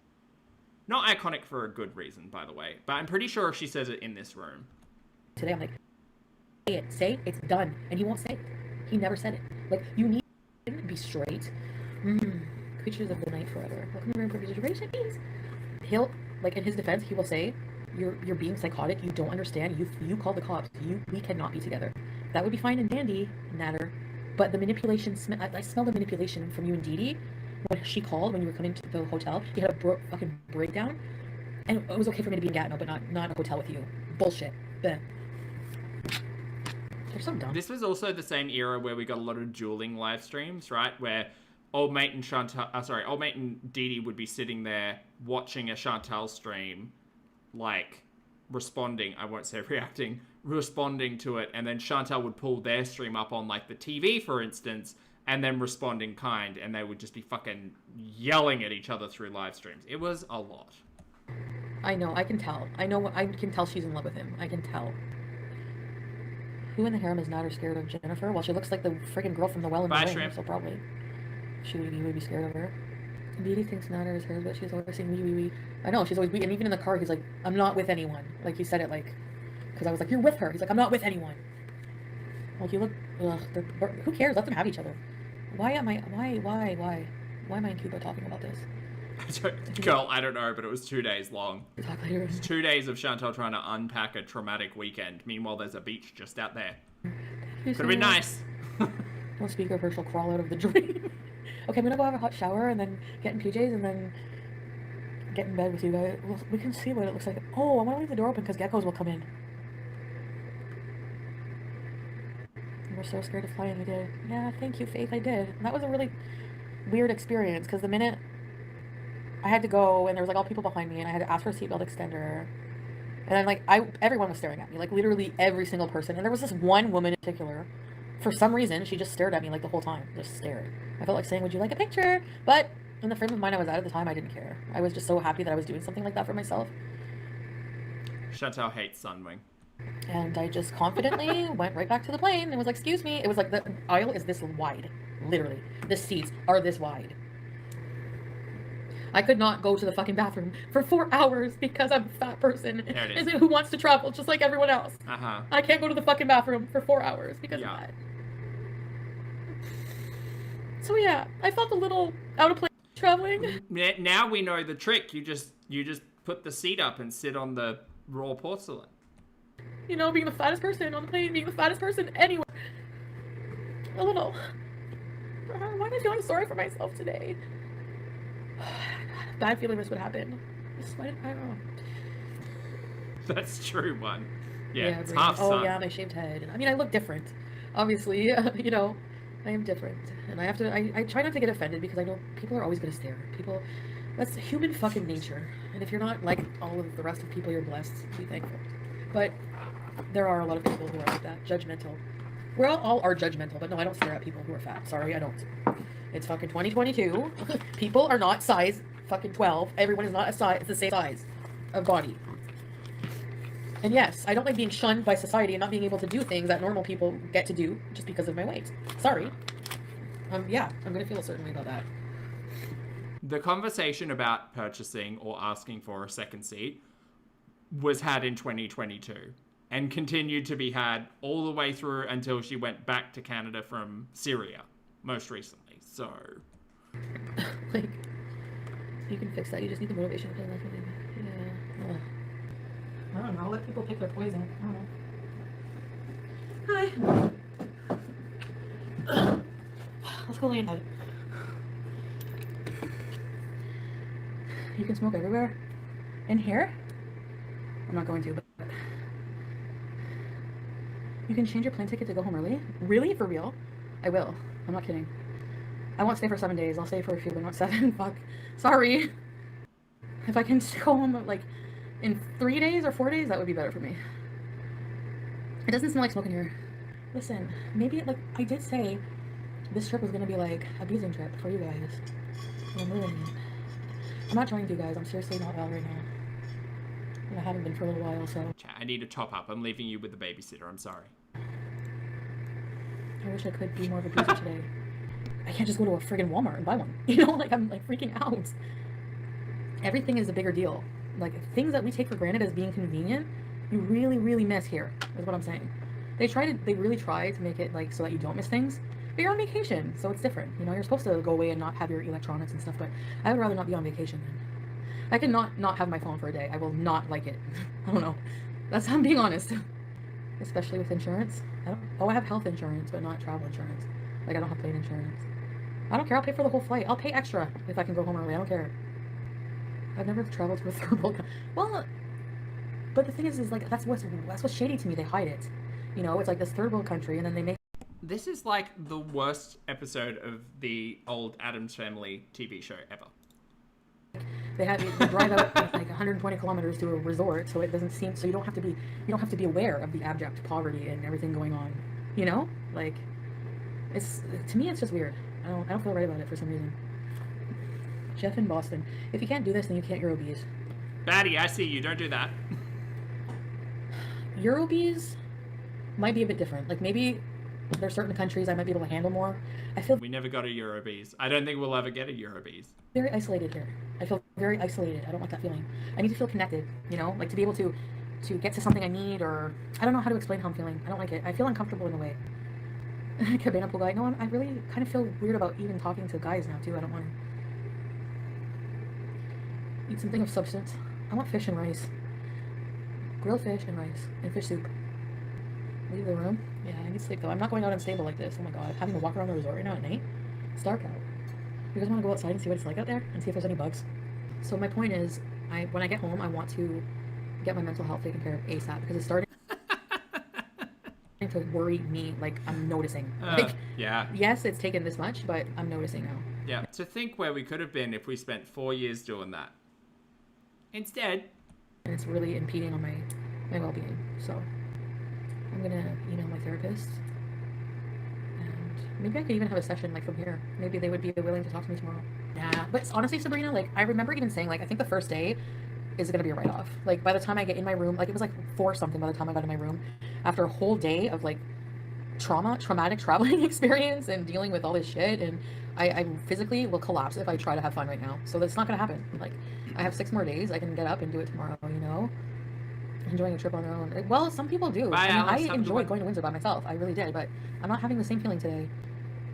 Not iconic for a good reason, by the way. But I'm pretty sure she says it in this room. Today I'm like, say it's done. And he won't say it. He never said it. Like, you need to be straight. Creatures of the night forever. Welcome to room for duration, please. He'll, like, in his defense, he will say, you're being psychotic. You don't understand. You call the cops. We cannot be together. That would be fine and dandy, Nader. But the manipulation, I smell the manipulation from you and Dee Dee. when she called when you were coming to the hotel, you had a fucking breakdown, and it was okay for me to be in Gatineau, but not in a hotel with you. Bullshit. They're so dumb. This was also the same era where we got a lot of dueling live streams, right? Where old mate and old mate and Dee Dee would be sitting there watching a Chantal stream, like responding, I won't say reacting, responding to it, and then Chantal would pull their stream up on like the TV, for instance, and then respond in kind, and they would just be fucking yelling at each other through live streams. It was a lot. I know, I can tell. I can tell she's in love with him. I can tell. Who in the harem is not or scared of Jennifer? Well, she looks like the friggin' girl from The Well in the Rain, so probably you would be scared of her. Dee Dee thinks Nana is hers, but she's always saying wee, wee, wee. I know, she's always wee, and even in the car, he's like, I'm not with anyone. Like, he said it, like, because I was like, you're with her. He's like, I'm not with anyone. Like, you look, who cares? Let them have each other. Why am I in Cuba talking about this? Girl, I don't know, but it was 2 days long. Talk later. It's 2 days of Chantal trying to unpack a traumatic weekend. Meanwhile, there's a beach just out there. Could have been nice. Don't speak of her, she'll crawl out of the dream. Okay, I'm gonna go have a hot shower and then get in PJs and then get in bed with you guys. We can see what it looks like. Oh, I want to leave the door open because geckos will come in. We're so scared to fly and we did. Yeah, thank you, Faith, I did. And that was a really weird experience because the minute I had to go and there was like all people behind me and I had to ask for a seatbelt extender. And then like everyone was staring at me, like literally every single person. And there was this one woman in particular. For some reason, she just stared at me like the whole time. Just stared. I felt like saying, would you like a picture? But in the frame of mind I was at the time, I didn't care. I was just so happy that I was doing something like that for myself. Chantal hates Sunwing. And I just confidently went right back to the plane and was like, excuse me. It was like the aisle is this wide. Literally. The seats are this wide. I could not go to the fucking bathroom for 4 hours because I'm a fat person who wants to travel just like everyone else. Uh-huh. I can't go to the fucking bathroom for 4 hours because of that. So yeah, I felt a little out of place traveling. Now we know the trick. You just put the seat up and sit on the raw porcelain. You know, being the fattest person on the plane, being the fattest person anywhere. A little. Why am I feeling sorry for myself today? Bad feeling this would happen. I don't know. That's true, one. Yeah, it's green. half sun. Oh yeah, my shaved head. I mean, I look different. Obviously, you know, I am different, and I try not to get offended because I know people are always gonna stare. People, that's human fucking nature. And if you're not like all of the rest of people, you're blessed. Be thankful. But there are a lot of people who are like that, judgmental. We all are judgmental, but no, I don't stare at people who are fat. Sorry, I don't. It's fucking 2022. People are not size fucking 12. Everyone is not the same size of body. And yes, I don't like being shunned by society and not being able to do things that normal people get to do just because of my weight. Sorry. Yeah, I'm gonna feel a certain way about that. The conversation about purchasing or asking for a second seat was had in 2022 and continued to be had all the way through until she went back to Canada from Syria most recently. So, like, you can fix that. You just need the motivation. Yeah. I don't know. I'll let people pick their poison. I don't know. Hi. Let's go lay in bed. You can smoke everywhere. In here? I'm not going to, but you can change your plane ticket to go home early. Really? For real? I will. I'm not kidding. I won't stay for 7 days. I'll stay for a few, but not 7. Fuck. Sorry. If I can go home, like, in 3 days or 4 days, that would be better for me. It doesn't smell like smoke in here. Listen, maybe, like, I did say this trip was going to be, like, a boozing trip for you guys. And I'm ruining it. I'm not trying to, guys. I'm seriously not well right now. And I haven't been for a little while, so. I need to top up. I'm leaving you with the babysitter. I'm sorry. I wish I could be more of a boozer today. I can't just go to a friggin' Walmart and buy one. You know, like, I'm, like, freaking out. Everything is a bigger deal. Like, things that we take for granted as being convenient, you really, really miss here, is what I'm saying. They really try to make it, like, so that you don't miss things. But you're on vacation, so it's different. You know, you're supposed to go away and not have your electronics and stuff, but I would rather not be on vacation then. I can not have my phone for a day. I will not like it. I don't know. That's how I'm being honest. Especially with insurance. I have health insurance, but not travel insurance. Like, I don't have plane insurance. I don't care. I'll pay for the whole flight. I'll pay extra if I can go home early. I don't care. I've never traveled to a third world country. Well, but the thing is like that's what's shady to me. They hide it. You know, it's like this third world country, and then they make. This is like the worst episode of the old Addams Family TV show ever. They have you drive out like 120 kilometers to a resort, so it doesn't seem so you don't have to be aware of the abject poverty and everything going on. You know, like it's to me it's just weird. I don't feel right about it for some reason. Jeff in Boston. If you can't do this, then you can't Eurobees. Batty, I see you. Don't do that. Eurobees might be a bit different. Like maybe there's certain countries I might be able to handle more. I feel We never got a Eurobees. I don't think we'll ever get a Eurobees. very isolated here. I feel very isolated. I don't like that feeling. I need to feel connected, you know, like to be able to get to something I need, or I don't know how to explain how I'm feeling. I don't like it. I feel uncomfortable in a way. Cabana pool guy. No, I really kind of feel weird about even talking to guys now too. I don't want to eat something of substance. I want fish and rice. Grilled fish and rice and fish soup. Leave the room. Yeah, I need sleep though. I'm not going out unstable like this. Oh my god, having to walk around the resort right now at night. It's dark out. You guys want to go outside and see what it's like out there and see if there's any bugs? So my point is, when I get home, I want to get my mental health taken care of ASAP because it's starting to worry me. Like I'm noticing. Like, yeah. yes, it's taken this much, but I'm noticing now. Yeah. To think where we could have been if we spent 4 years doing that. Instead, and it's really impeding on my well-being. So I'm gonna email my therapist, and maybe I could even have a session like from here. Maybe they would be willing to talk to me tomorrow. Yeah, but honestly, Sabrina, like I remember even saying like I think the first day is gonna be a write-off. Like by the time I get in my room, like it was like 4 something by the time I got in my room after a whole day of like traumatic traveling experience and dealing with all this shit, and I physically will collapse if I try to have fun right now. So that's not gonna happen. Like I have 6 more days. I can get up and do it tomorrow, you know? Enjoying a trip on their own. Well, some people do. I enjoyed going to Windsor by myself. I really did, but I'm not having the same feeling today.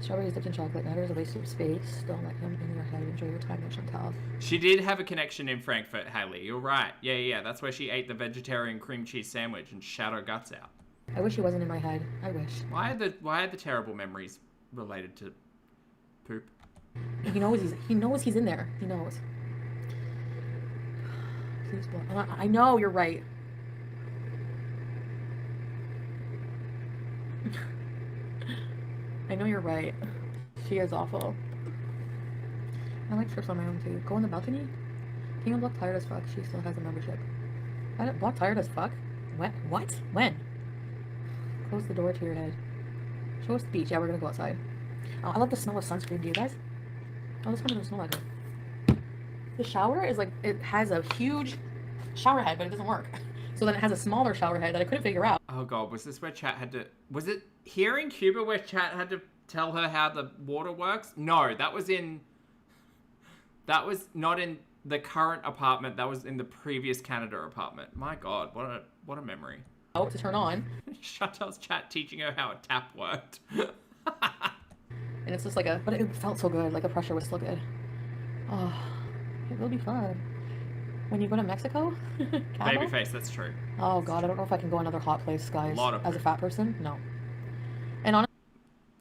Strawberries dipped in chocolate. Matter is a waste of space. Don't let him in your head. Enjoy your time, Chantal. She did have a connection in Frankfurt, Haley. You're right. Yeah. That's where she ate the vegetarian cream cheese sandwich and shat her guts out. I wish he wasn't in my head. I wish. Why are the terrible memories related to poop? He knows he's in there. He knows. Please, I know you're right. I know you're right. She is awful. I like trips on my own too. Go on the balcony? King of Block tired as fuck. She still has a membership. Block tired as fuck? What? When? Close the door to your head. Show us the beach. Yeah, we're gonna go outside. Oh, I love the smell of sunscreen. Do you guys? Oh, this one doesn't smell that good. The shower is like, it has a huge shower head, but it doesn't work. So then it has a smaller shower head that I couldn't figure out. Oh god, was this where Chat had to... Was it here in Cuba where Chat had to tell her how the water works? No, that was not in the current apartment. That was in the previous Canada apartment. My god, what a memory. Oh, to turn on. Chantal's Chat teaching her how a tap worked. And it's just like but it felt so good. Like the pressure was still good. Oh, it will be fun. When you go to Mexico? Babyface, that's true. Oh god, I don't know if I can go another hot place, guys. As a fat person, no. And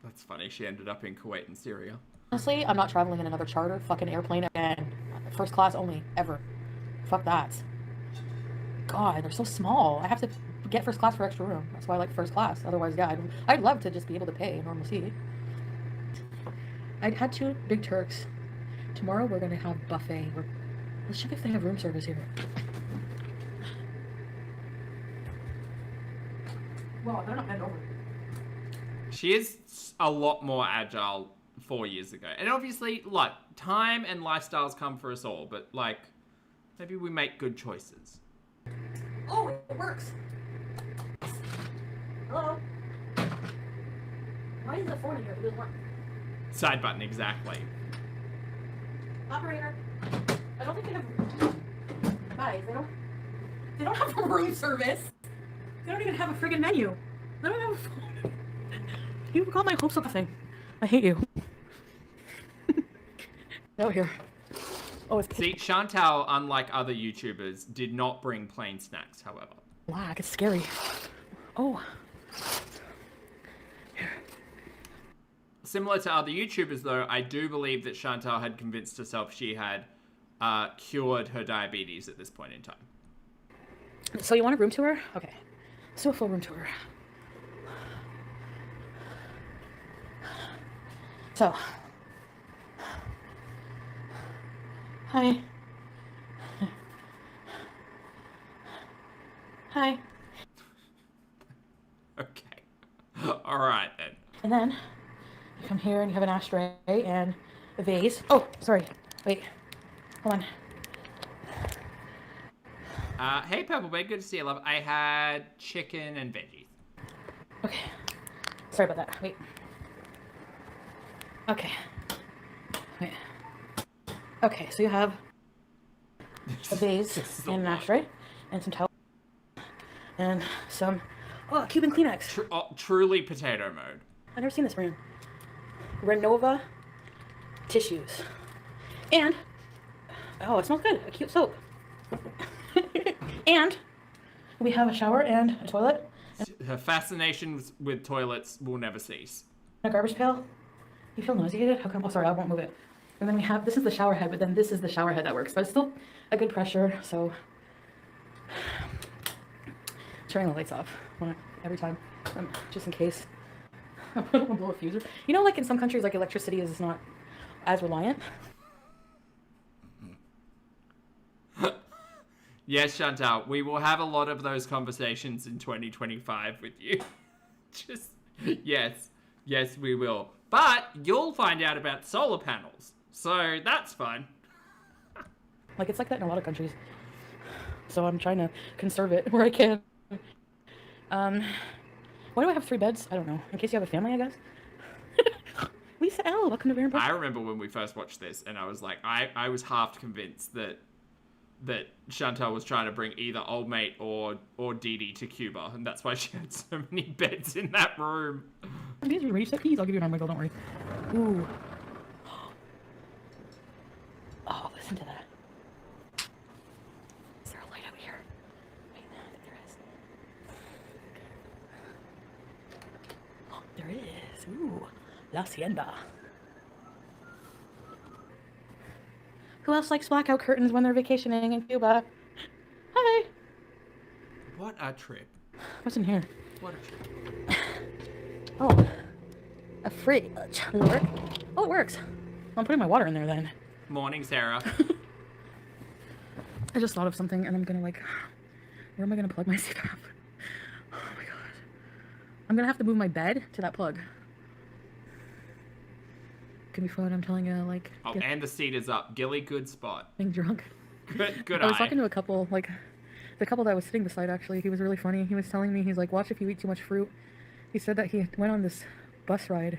that's funny. She ended up in Kuwait and Syria. Honestly, I'm not traveling in another charter fucking airplane again. First class only, ever. Fuck that. God, they're so small. I have to get first class for extra room. That's why I like first class. Otherwise, yeah, I'd love to just be able to pay a normal seat. I'd had 2 Big Turks. Tomorrow we're gonna have buffet. Let's check if they have room service here. Well, they're not bent over. She is a lot more agile 4 years ago. And obviously, like, time and lifestyles come for us all, but, like, maybe we make good choices. Oh, it works. Hello? Why is the phone in here if it doesn't work? Side button, exactly. Operator. I don't think they have... Guys, they don't have a room service. They don't even have a friggin' menu. They don't have a phone. You got my hopes up thing. I hate you. Out here. Oh, it's... See, Chantal, unlike other YouTubers, did not bring plain snacks, however. Black, it's scary. Oh. similar to other YouTubers, though, I do believe that Chantal had convinced herself she had cured her diabetes at this point in time. So you want a room tour? Okay. Let's do a full room tour. So. Hi. Hi. Okay. All right, then. And then you come here and you have an ashtray and a vase. Oh, sorry. Wait. Hold on. Hey, Purple Bear, good to see you, love. I had chicken and veggies. Okay. Sorry about that. Wait. Okay. Wait. Okay, so you have a vase and an ashtray and some towels and some Cuban Kleenex. Truly potato mode. I've never seen this brand. Renova tissues. And oh, it smells good. A cute soap. And we have a shower and a toilet. Her fascinations with toilets will never cease. A garbage pail. You feel nauseated? How come? Oh, sorry, I won't move it. And then we have, this is the shower head, but then this is the shower head that works. But it's still a good pressure, so. Turning the lights off every time, just in case. I don't want to blow a fuse. You know, like in some countries, like electricity is not as reliant. Yes, Chantal, we will have a lot of those conversations in 2025 with you. Just, yes, we will. But you'll find out about solar panels, so that's fun. Like, it's like that in a lot of countries. So I'm trying to conserve it where I can. Why do I have 3 beds? I don't know. In case you have a family, I guess. Lisa L, welcome to Bear. I remember when we first watched this, and I was like, I was half convinced that Chantal was trying to bring either old mate or Dee Dee to Cuba, and that's why she had so many beds in that room. These are ready set keys. I'll give you an arm wiggle, don't worry. Ooh. Oh, listen to that. Is there a light out here? Wait, no, I think there is. Oh, there is. Ooh. La Hacienda. Who else likes blackout curtains when they're vacationing in Cuba? Hi. What a trip. What's in here? What a trip. Oh. A fridge. Does it work? Oh, it works. I'm putting my water in there then. Morning, Sarah. I just thought of something and I'm gonna like, where am I gonna plug my CPAP? Oh my god. I'm gonna have to move my bed to that plug. Could be fun, I'm telling you, like... Oh, and the seat is up. Gilly, good spot. Being drunk. Good I was talking to a couple, like, the couple that I was sitting beside, actually. He was really funny. He was telling me, he's like, watch if you eat too much fruit. He said that he went on this bus ride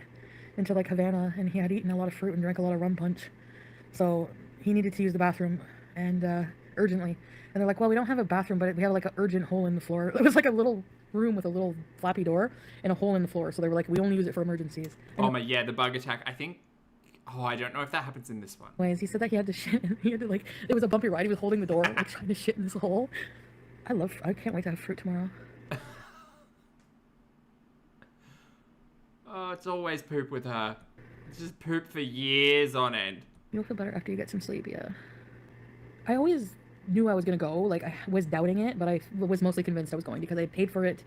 into, like, Havana, and he had eaten a lot of fruit and drank a lot of rum punch. So, he needed to use the bathroom, and, urgently. And they're like, well, we don't have a bathroom, but we have, like, an urgent hole in the floor. It was, like, a little room with a little flappy door and a hole in the floor. So they were like, we only use it for emergencies. And oh my, yeah, the bug attack. I think... Oh, I don't know if that happens in this one. Anyways, he said that he had to shit, and he had to, like, it was a bumpy ride, he was holding the door, like, trying to shit in this hole. I can't wait to have fruit tomorrow. Oh, it's always poop with her. It's just poop for years on end. You'll feel better after you get some sleep, yeah. I always knew I was gonna go, like, I was doubting it, but I was mostly convinced I was going, because I paid for it,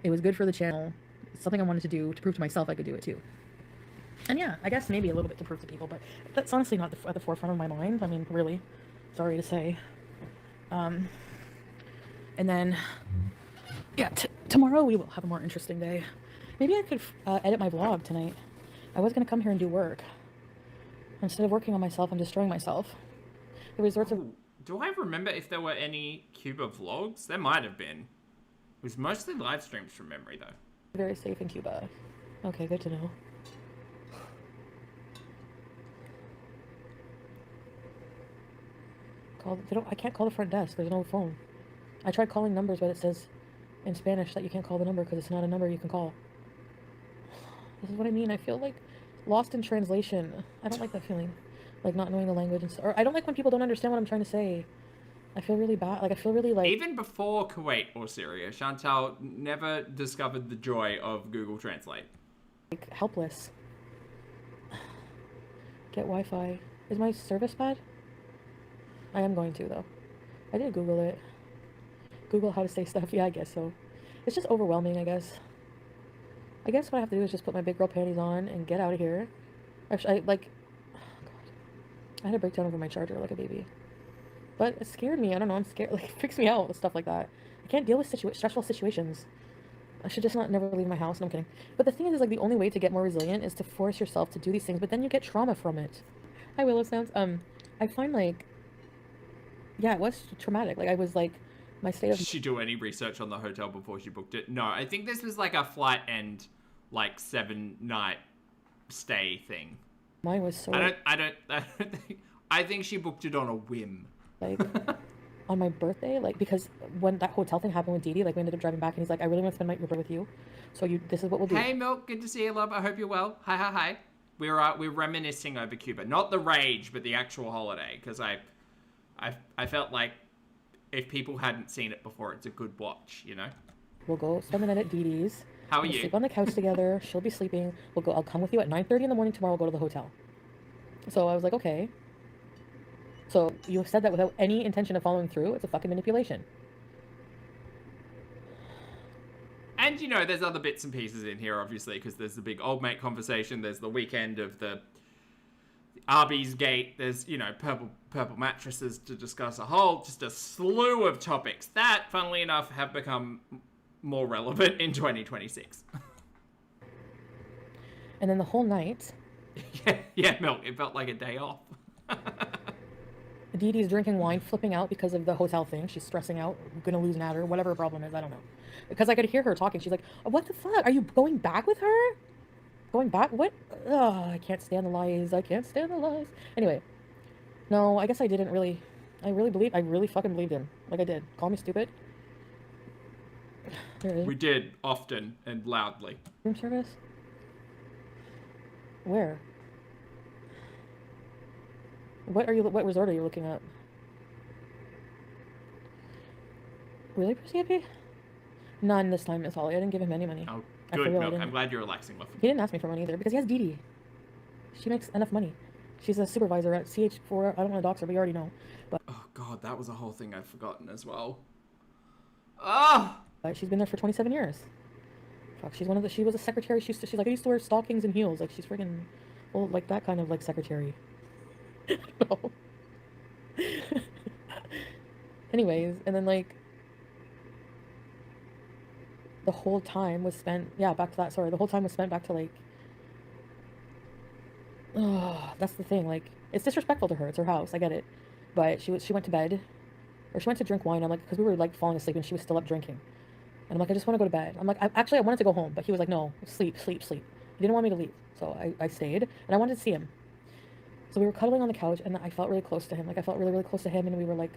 it was good for the channel, it's something I wanted to do, to prove to myself I could do it too. And yeah, I guess maybe a little bit to prove to people, but that's honestly not at the forefront of my mind. I mean, really, sorry to say. And then, yeah, tomorrow we will have a more interesting day. Maybe I could edit my vlog tonight. I was going to come here and do work. Instead of working on myself, I'm destroying myself. The resorts are... Do I remember if there were any Cuba vlogs? There might have been. It was mostly live streams from memory, though. Very safe in Cuba. Okay, good to know. I can't call the front desk. There's no phone. I tried calling numbers, but it says in Spanish that you can't call the number because it's not a number you can call. This is what I mean. I feel like lost in translation. I don't like that feeling. Like not knowing the language. Or I don't like when people don't understand what I'm trying to say. I feel really bad. Like I feel really like... Even before Kuwait or Syria, Chantal never discovered the joy of Google Translate. Like helpless. Get Wi-Fi. Is my service bad? I am going to, though. I did Google it. Google how to say stuff. Yeah, I guess so. It's just overwhelming, I guess. I guess what I have to do is just put my big girl panties on and get out of here. Actually, oh, God. I had a breakdown over my charger like a baby. But it scared me. I don't know. I'm scared. Like, it freaks me out with stuff like that. I can't deal with stressful situations. I should just never leave my house. No, I'm kidding. But the thing is, like, the only way to get more resilient is to force yourself to do these things, but then you get trauma from it. Hi, Willow Sounds. I find, like, yeah, it was traumatic. Like, I was, like, my state of... Did she do any research on the hotel before she booked it? No, I think this was, like, a flight and, like, 7-night stay thing. Mine was so... I think she booked it on a whim. Like... on my birthday, like, because when that hotel thing happened with Dee Dee, like, we ended up driving back, and he's like, I really want to spend my birthday with you, so this is what we'll do. Hey, Milk, good to see you, love. I hope you're well. Hi. We're reminiscing over Cuba, not the rage, but the actual holiday, because I felt like if people hadn't seen it before, it's a good watch, you know. We'll go spend the night at Dee Dee's. How are we'll you? Sleep on the couch together. She'll be sleeping. I'll come with you at 9:30 in the morning tomorrow. We'll go to the hotel. So I was like, okay. So you said that without any intention of following through. It's a fucking manipulation. And, you know, there's other bits and pieces in here, obviously, because there's the big old mate conversation. There's the weekend of the Arby's gate. There's, you know, purple mattresses to discuss just a slew of topics that, funnily enough, have become more relevant in 2026. And then the whole night... yeah, Milk, it felt like a day off. Dee Dee's drinking wine, flipping out because of the hotel thing. She's stressing out, gonna lose Natter, whatever her problem is, I don't know. Because I could hear her talking. She's like, oh, what the fuck? Are you going back with her? Going back? What? Ugh, I can't stand the lies. I can't stand the lies. Anyway. No, I guess I didn't really... I really fucking believed him. Like I did. Call me stupid. We did, often and loudly. Room service? Where? What resort are you looking at? Really, Percy Hippie? None this time, Miss Holly. I didn't give him any money. Oh, good, Milk. I'm glad you're relaxing with him. He didn't ask me for money either, because he has Dee Dee. She makes enough money. She's a supervisor at CH4. I don't want to dox her, but you already know. But oh, God, that was a whole thing I'd forgotten as well. Oh! She's been there for 27 years. Fuck, she was a secretary. She's like, I used to wear stockings and heels. Like, she's freaking, well, like that kind of, like, secretary. No. Anyways, and then, like, the whole time was spent, back to that, sorry, the whole time was spent back to, like, oh, that's the thing, like, it's disrespectful to her, it's her house, I get it, but she went to bed, or she went to drink wine, I'm like, because we were, like, falling asleep, and she was still up drinking, and I'm like, I just want to go to bed, I'm like, I wanted to go home, but he was like, no, sleep, he didn't want me to leave, so I stayed, and I wanted to see him, so we were cuddling on the couch, and I felt really close to him, like, I felt really, really close to him, and we were, like,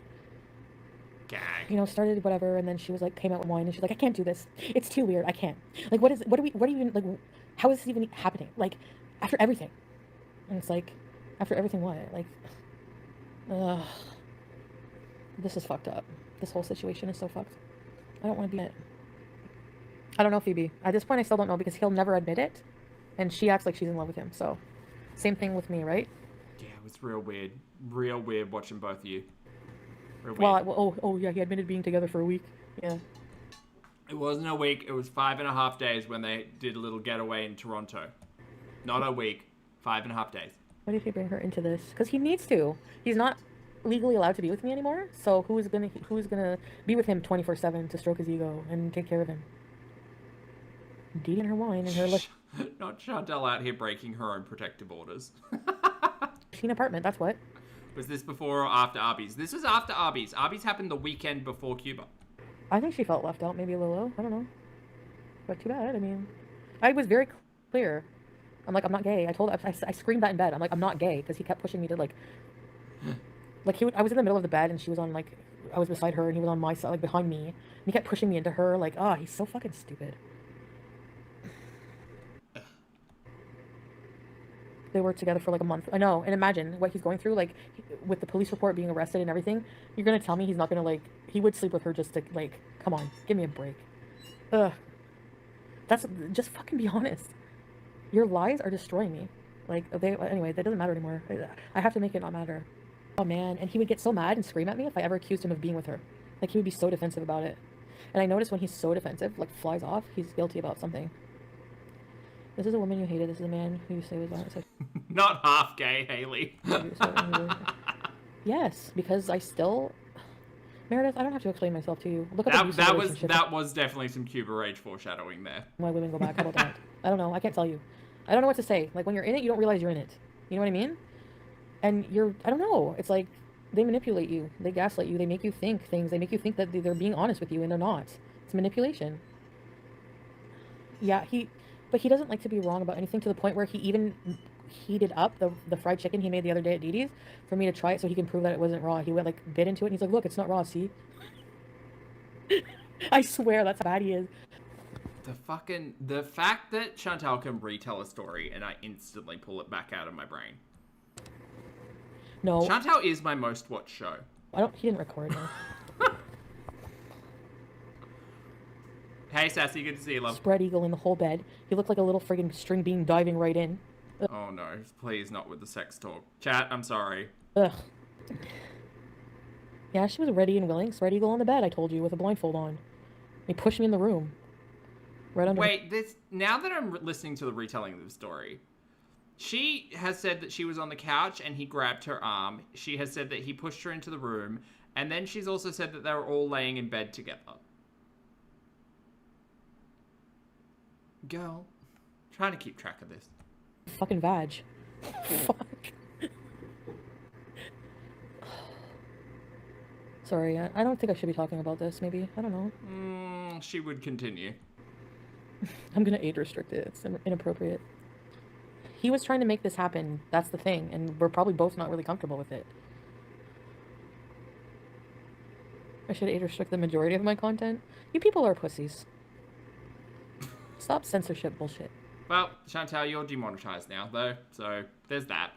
gag. You know, started whatever, and then she was like, came out with wine, and she's like, I can't do this. It's too weird. I can't. Like, what are we even, like, how is this even happening? Like, after everything. And it's like, after everything what? Like, ugh. This is fucked up. This whole situation is so fucked. I don't want to be in it. I don't know, Phoebe. At this point, I still don't know, because he'll never admit it, and she acts like she's in love with him, so. Same thing with me, right? Yeah, it was real weird. Real weird watching both of you. Well, yeah, he admitted being together for a week. Yeah. It wasn't a week. It was 5.5 days when they did a little getaway in Toronto. Not a week. 5.5 days. Why did he bring her into this? Because he needs to. He's not legally allowed to be with me anymore. So who's gonna be with him 24/7 to stroke his ego and take care of him? Dee Dee and her wine and her Not Chantel out here breaking her own protective orders. Teen apartment. That's what. Was this before or after Arby's? This was after Arby's. Arby's happened the weekend before Cuba. I think she felt left out, maybe a little low. I don't know. But too bad. I mean, I was very clear. I'm like, I'm not gay. I screamed that in bed. I'm like, I'm not gay, because he kept pushing me to, like, I was in the middle of the bed, and she was on, like, I was beside her, and he was on my side, like, behind me. And he kept pushing me into her, like, oh, he's so fucking stupid. They were together for like a month. I know, and imagine what he's going through, like, with the police report, being arrested and everything. You're gonna tell me he's not gonna, like, he would sleep with her just to, like, come on, give me a break. Ugh. Just fucking be honest. Your lies are destroying me. Like, anyway, that doesn't matter anymore. I have to make it not matter. Oh man, and he would get so mad and scream at me if I ever accused him of being with her. Like, he would be so defensive about it. And I noticed when he's so defensive, like flies off, he's guilty about something. This is a woman you hated. This is a man who you say was on. Not half gay, Haley. Yes, because I still... Meredith, I don't have to explain myself to you. Look at that was definitely some Cuba rage foreshadowing there. Why women go back? How about that? I don't know. I can't tell you. I don't know what to say. Like, when you're in it, you don't realize you're in it. You know what I mean? And I don't know. It's like, they manipulate you. They gaslight you. They make you think things. They make you think that they're being honest with you, and they're not. It's manipulation. Yeah, but he doesn't like to be wrong about anything, to the point where he even heated up the fried chicken he made the other day at Dee Dee's for me to try it so he can prove that it wasn't raw. He went, like, bit into it, and he's like, look, it's not raw, see? I swear, that's how bad he is. The fact that Chantal can retell a story and I instantly pull it back out of my brain. No. Chantal is my most watched show. He didn't record it. Hey, Sassy, good to see you, love. Spread eagle in the whole bed. He looked like a little friggin' string bean diving right in. Ugh. Oh no, please not with the sex talk. Chat, I'm sorry. Ugh. Yeah, she was ready and willing. Spread eagle on the bed, I told you, with a blindfold on. He pushed me in the room. Right under. Wait, now that I'm listening to the retelling of the story, she has said that she was on the couch and he grabbed her arm. She has said that he pushed her into the room. And then she's also said that they were all laying in bed together. Girl, trying to keep track of this. Fucking vag. Fuck. Sorry, I don't think I should be talking about this, maybe. I don't know. She would continue. I'm gonna age restrict it. It's inappropriate. He was trying to make this happen. That's the thing. And we're probably both not really comfortable with it. I should age restrict the majority of my content. You people are pussies. Stop censorship bullshit. Well, Chantal, you're demonetized now, though. So, there's that.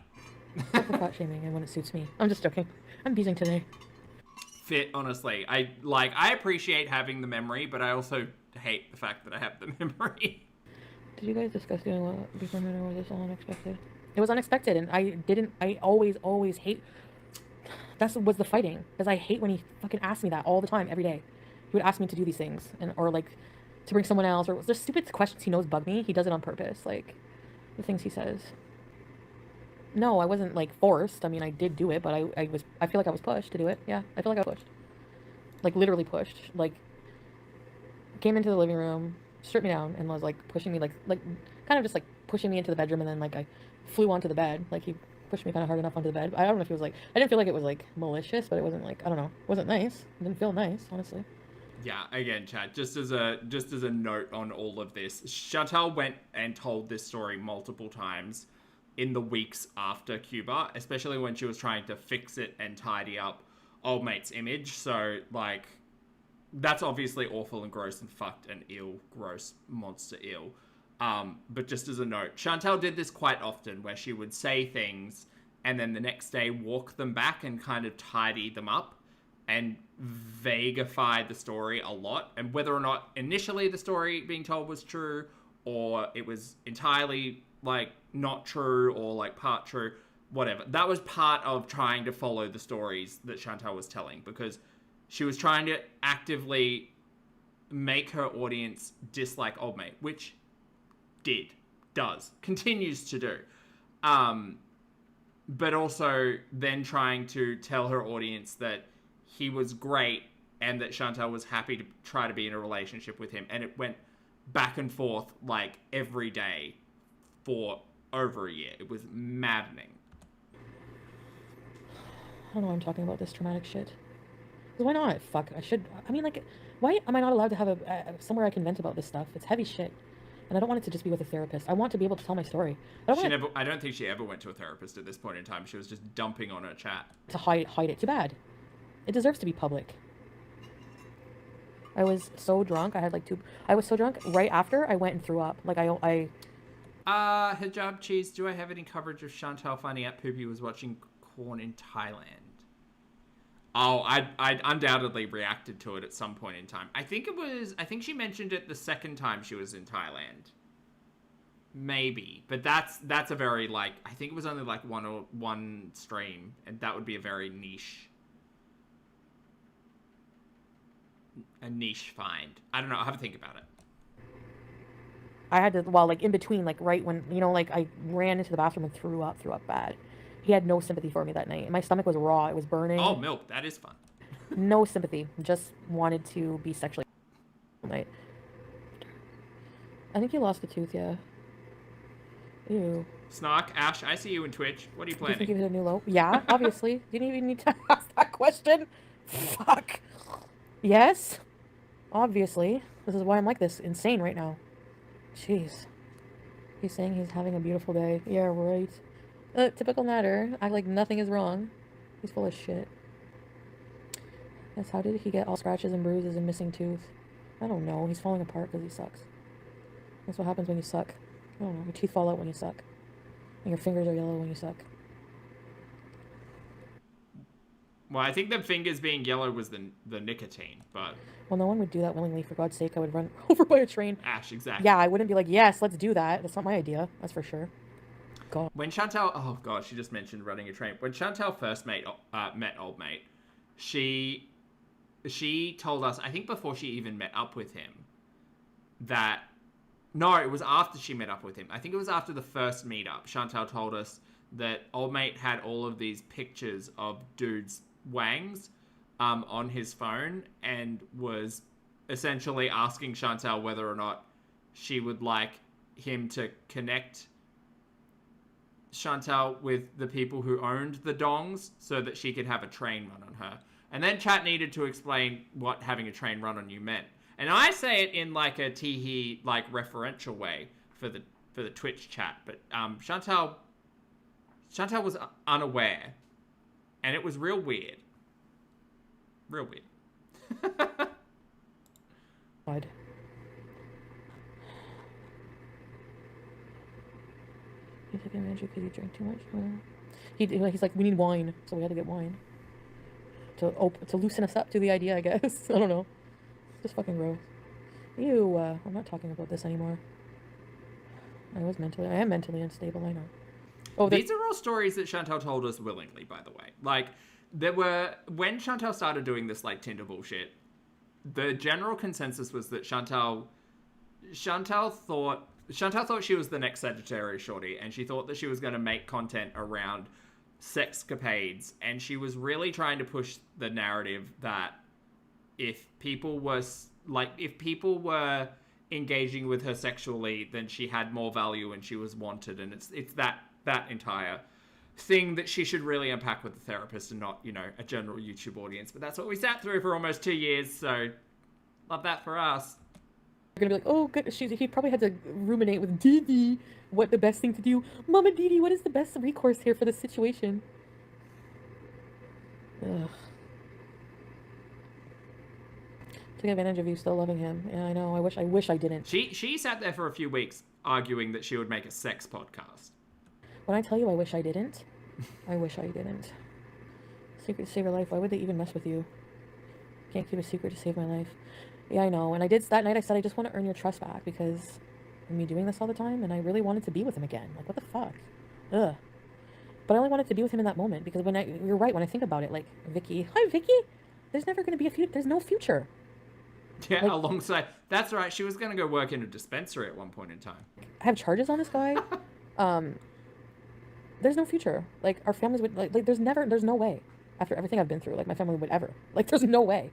Stop the fat shaming and when it suits me. I'm just joking. I'm beezing today. Fit, honestly. I appreciate having the memory, but I also hate the fact that I have the memory. Did you guys discuss doing what before dinner, or was this all unexpected? It was unexpected, and I always hate... That was the fighting, because I hate when he fucking asks me that all the time, every day. He would ask me to do these things, or like, to bring someone else, or just stupid questions he knows bug me. He does it on purpose, like, the things he says. No, I wasn't, like, forced. I mean, I did do it, but I feel like I was pushed to do it. Yeah, I feel like I was pushed. Like, literally pushed. Like, came into the living room, stripped me down, and was, like, pushing me, like, kind of just, like, pushing me into the bedroom, and then, like, I flew onto the bed. Like, he pushed me kind of hard enough onto the bed. I don't know if he was, like, I didn't feel like it was, like, malicious, but it wasn't, like, I don't know. It wasn't nice. It didn't feel nice, honestly. Yeah, again, Chad, just as a note on all of this, Chantal went and told this story multiple times in the weeks after Cuba, especially when she was trying to fix it and tidy up old mate's image. So, like, that's obviously awful and gross and fucked and ill, gross, monster ill. But just as a note, Chantal did this quite often, where she would say things and then the next day walk them back and kind of tidy them up and vagify the story a lot. And whether or not initially the story being told was true, or it was entirely, like, not true, or, like, part true, whatever. That was part of trying to follow the stories that Chantal was telling, because she was trying to actively make her audience dislike old mate, which does, continues to do. But also then trying to tell her audience that he was great and that Chantal was happy to try to be in a relationship with him. And it went back and forth, like, every day for over a year. It was maddening. I don't know why I'm talking about this traumatic shit. Why not? Fuck, I mean, like, why am I not allowed to have somewhere I can vent about this stuff? It's heavy shit. And I don't want it to just be with a therapist. I want to be able to tell my story. I don't think she ever went to a therapist at this point in time. She was just dumping on her chat. To hide it. Too bad. It deserves to be public. I was so drunk. I was so drunk right after I went and threw up. Like, Hijab Cheese, do I have any coverage of Chantal finding out Poopy was watching porn in Thailand? Oh, I undoubtedly reacted to it at some point in time. I think she mentioned it the second time she was in Thailand. Maybe, but that's a very like, I think it was only like one stream, and that would be a very niche find. I don't know. I'll have to think about it. I had to, well, like in between, like right when, you know, like I ran into the bathroom and threw up bad. He had no sympathy for me that night. My stomach was raw. It was burning. Oh, milk. That is fun. No sympathy. Just wanted to be sexually all night. I think he lost a tooth, yeah. Ew. Snark, Ash, I see you in Twitch. What are you Do you think planning? he hit a new low? Yeah, obviously. Didn't even need to ask that question. Fuck. Yes. Obviously. This is why I'm like this. Insane right now. Jeez. He's saying he's having a beautiful day. Yeah, right. Typical Natter. Act like nothing is wrong. He's full of shit. Yes, how did he get all scratches and bruises and missing tooth? I don't know. He's falling apart because he sucks. That's what happens when you suck. I don't know. Your teeth fall out when you suck. And your fingers are yellow when you suck. Well, I think the fingers being yellow was the nicotine, but... Well, no one would do that willingly. For God's sake, I would run over by a train. Ash, exactly. Yeah, I wouldn't be like, yes, let's do that. That's not my idea. That's for sure. God. When Chantal... Oh, God, she just mentioned running a train. When Chantal first met Old Mate, she told us, I think before she even met up with him, that... No, it was after she met up with him. I think it was after the first meetup. Chantal told us that Old Mate had all of these pictures of dudes' wangs on his phone and was essentially asking Chantal whether or not she would like him to connect Chantal with the people who owned the dongs so that she could have a train run on her. And then Chat needed to explain what having a train run on you meant. And I say it in like a teehee, like referential way for the Twitch chat, but Chantal was unaware, and it was real weird. Real weird. God. He's like, I imagine because you drink too much. He's like, we need wine, so we had to get wine to loosen us up to the idea, I guess. I don't know. Just fucking gross. Ew, I'm not talking about this anymore. I am mentally unstable, I know. Oh, these are all stories that Chantal told us willingly, by the way. Like, when Chantal started doing this, like, Tinder bullshit, the general consensus was that Chantal thought she was the next Sagittarius shorty, and she thought that she was going to make content around sexcapades, and she was really trying to push the narrative that if people were engaging with her sexually, then she had more value and she was wanted. And it's that entire thing that she should really unpack with a therapist and not, you know, a general YouTube audience. But that's what we sat through for almost 2 years. So love that for us. You're gonna be like, oh, good. He probably had to ruminate with Didi what the best thing to do. Mama Didi, what is the best recourse here for this situation? Ugh. Took advantage of you still loving him. Yeah, I know. I wish I didn't. She sat there for a few weeks arguing that she would make a sex podcast. When I tell you I wish I didn't, I wish I didn't. Secret to save your life. Why would they even mess with you? Can't keep a secret to save my life. Yeah, I know. And I did that night. I said I just want to earn your trust back because of me doing this all the time, and I really wanted to be with him again. Like, what the fuck? Ugh. But I only wanted to be with him in that moment because you're right. When I think about it, like Vicky, hi Vicky. There's never going to be a future. There's no future. Yeah, like, alongside... That's right, she was going to go work in a dispensary at one point in time. I have charges on this guy. There's no future. Like, our families would... Like there's no way. After everything I've been through, like, my family would ever. Like, there's no way.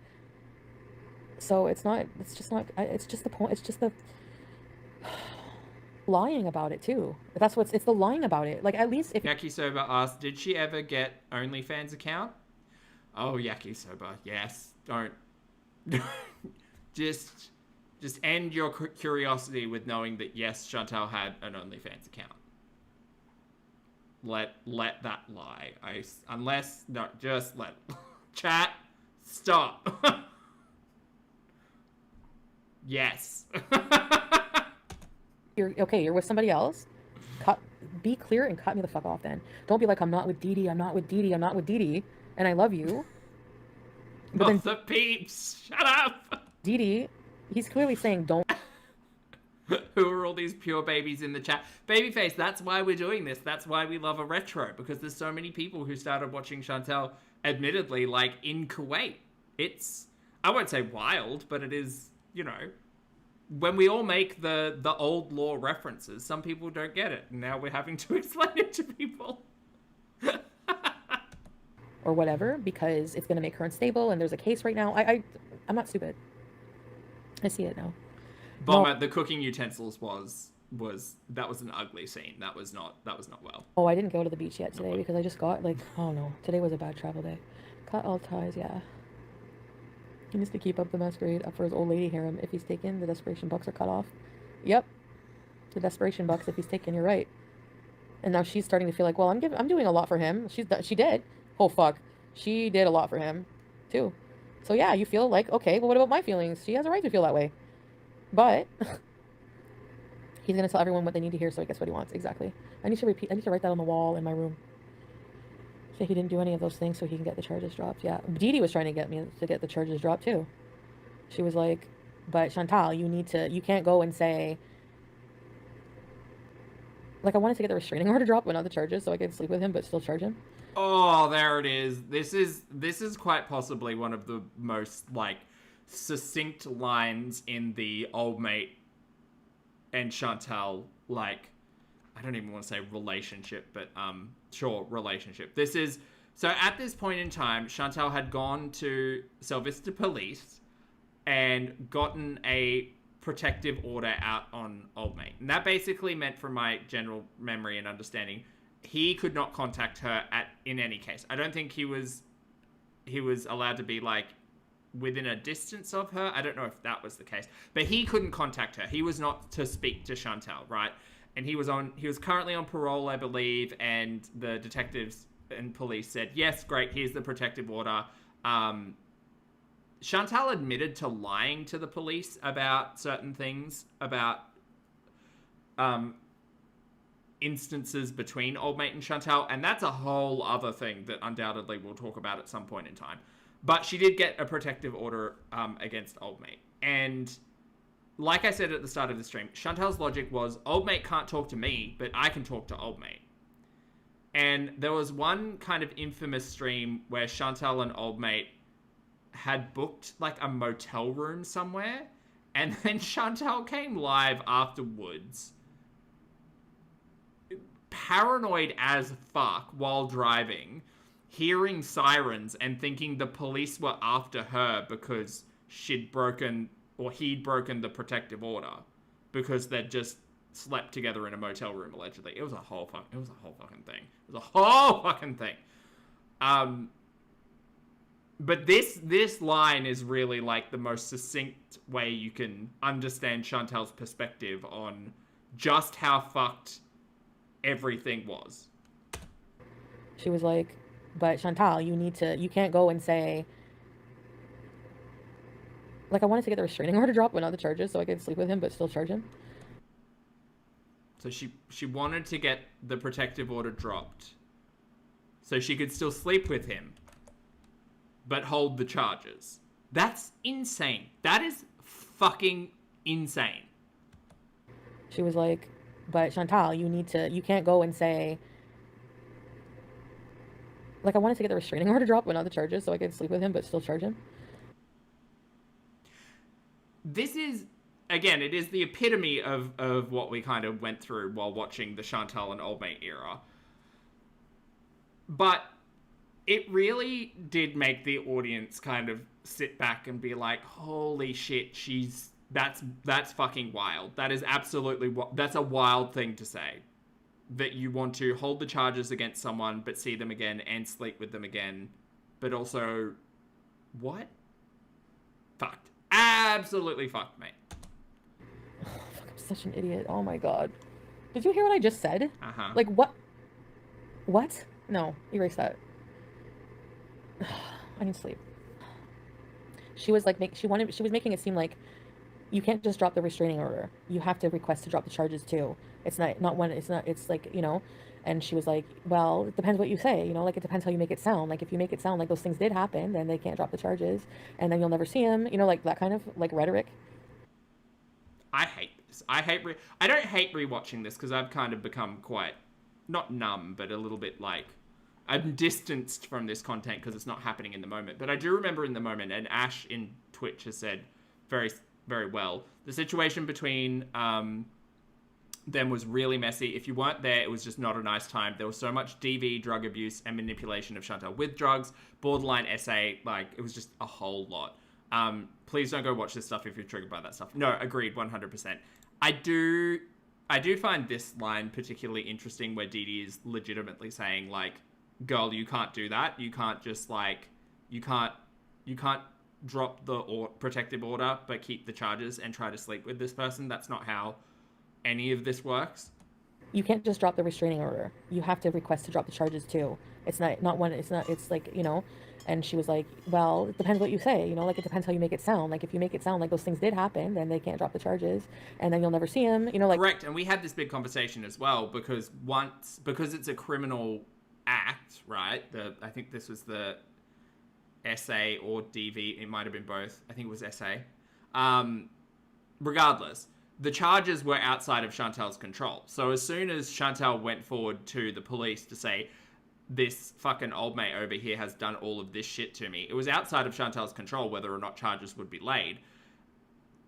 So, it's just the point... It's just the... lying about it, too. It's the lying about it. Like, at least if... Yakisoba asked, did she ever get OnlyFans account? Oh, Yakisoba, yes. Don't... Just end your curiosity with knowing that yes, Chantal had an OnlyFans account. Let that lie. Just let chat stop. Yes. You're with somebody else. Be clear and cut me the fuck off. Then don't be like, I'm not with Didi. I'm not with Didi. I'm not with Didi. And I love you. But then, the peeps. Shut up. Didi, he's clearly saying don't. Who are all these pure babies in the chat? Babyface, that's why we're doing this. That's why we love a retro, because there's so many people who started watching Chantel, admittedly, like, in Kuwait. It's, I won't say wild, but it is, you know, when we all make the old law references, some people don't get it. And now we're having to explain it to people. Or whatever, because it's going to make her unstable, and there's a case right now. I'm not stupid. I see it now. Bomber, No. the cooking utensils was that was an ugly scene. That was not well. Oh, I didn't go to the beach yet today because I just got, like, oh no, today was a bad travel day. Cut all ties, yeah. He needs to keep up the masquerade up for his old lady harem. If he's taken, the desperation bucks are cut off. Yep. The desperation bucks, if he's taken, you're right. And now she's starting to feel like, well, I'm doing a lot for him. She did. Oh, fuck. She did a lot for him, too. So, yeah, you feel like, okay, well, what about my feelings? She has a right to feel that way. But he's going to tell everyone what they need to hear, so he gets what he wants. Exactly. I need to write that on the wall in my room. Say he didn't do any of those things so he can get the charges dropped. Yeah. Dee Dee was trying to get me to get the charges dropped, too. She was like, but Chantal, you can't go and say, like, I wanted to get the restraining order dropped, but not the charges, so I could sleep with him, but still charge him. Oh, there it is. This is quite possibly one of the most, like, succinct lines in the old mate and Chantal, like, I don't even want to say relationship, but sure, relationship. This is, so at this point in time, Chantal had gone to Selvista Police and gotten a protective order out on old mate. And that basically meant, from my general memory and understanding, he could not contact her in any case. I don't think he was allowed to be, like, within a distance of her. I don't know if that was the case, but he couldn't contact her. He was not to speak to Chantal, right? And he was currently on parole, I believe, and the detectives and police said, yes, great, here's the protective order. Chantal admitted to lying to the police about certain things, about instances between old mate and Chantal, and that's a whole other thing that undoubtedly we'll talk about at some point in time. But she did get a protective order against old mate. And like I said at the start of the stream, Chantal's logic was, old mate can't talk to me, but I can talk to old mate. And there was one kind of infamous stream where Chantal and old mate had booked, like, a motel room somewhere, and then Chantal came live afterwards, paranoid as fuck while driving, hearing sirens and thinking the police were after her because he'd broken the protective order because they'd just slept together in a motel room, allegedly. It was a whole fucking thing. But this line is really, like, the most succinct way you can understand Chantal's perspective on just how fucked everything was. She was like, but Chantal, you can't go and say, like, I wanted to get the restraining order dropped, but not the charges, so I could sleep with him, but still charge him. So she wanted to get the protective order dropped so she could still sleep with him, but hold the charges. That's insane. That is fucking insane. She was like, but Chantal, you can't go and say, like, I wanted to get the restraining order dropped, but not the charges, so I could sleep with him, but still charge him. This is, again, it is the epitome of what we kind of went through while watching the Chantal and old mate era. But it really did make the audience kind of sit back and be like, holy shit, that's fucking wild. That is absolutely, that's a wild thing to say. That you want to hold the charges against someone, but see them again and sleep with them again. But also, what? Fucked. Absolutely fucked, mate. Oh, fuck, I'm such an idiot. Oh my god. Did you hear what I just said? Uh-huh. Like, what? What? No, erase that. I need sleep. She was like, she was making it seem like you can't just drop the restraining order. You have to request to drop the charges too. It's like, you know, and she was like, well, it depends what you say, you know, like, it depends how you make it sound. Like, if you make it sound like those things did happen, then they can't drop the charges, and then you'll never see him, you know, like, that kind of, like, rhetoric. I hate this. I don't hate rewatching this because I've kind of become quite, not numb, but a little bit like, I'm distanced from this content because it's not happening in the moment. But I do remember in the moment, and Ash in Twitch has said very, very well, the situation between them was really messy. If you weren't there, it was just not a nice time. There was so much DV, drug abuse, and manipulation of Chantal with drugs, borderline SA, like, it was just a whole lot. Please don't go watch this stuff if you're triggered by that stuff. No, agreed, 100%. I do find this line particularly interesting where Dee Dee is legitimately saying, like, girl, you can't do that. You can't just, like, you can't drop the protective order but keep the charges and try to sleep with this person. That's not how any of this works. You can't just drop the restraining order. You have to request to drop the charges too. It's like, you know, and she was like, well, it depends what you say, you know, like, it depends how you make it sound. Like, if you make it sound like those things did happen, then they can't drop the charges, and then you'll never see him, you know, like. Correct, and we had this big conversation as well, because it's a criminal act, right? I think this was the SA or DV, it might have been both. I think it was SA. Regardless, the charges were outside of Chantal's control. So as soon as Chantal went forward to the police to say, this fucking old mate over here has done all of this shit to me, it was outside of Chantal's control whether or not charges would be laid.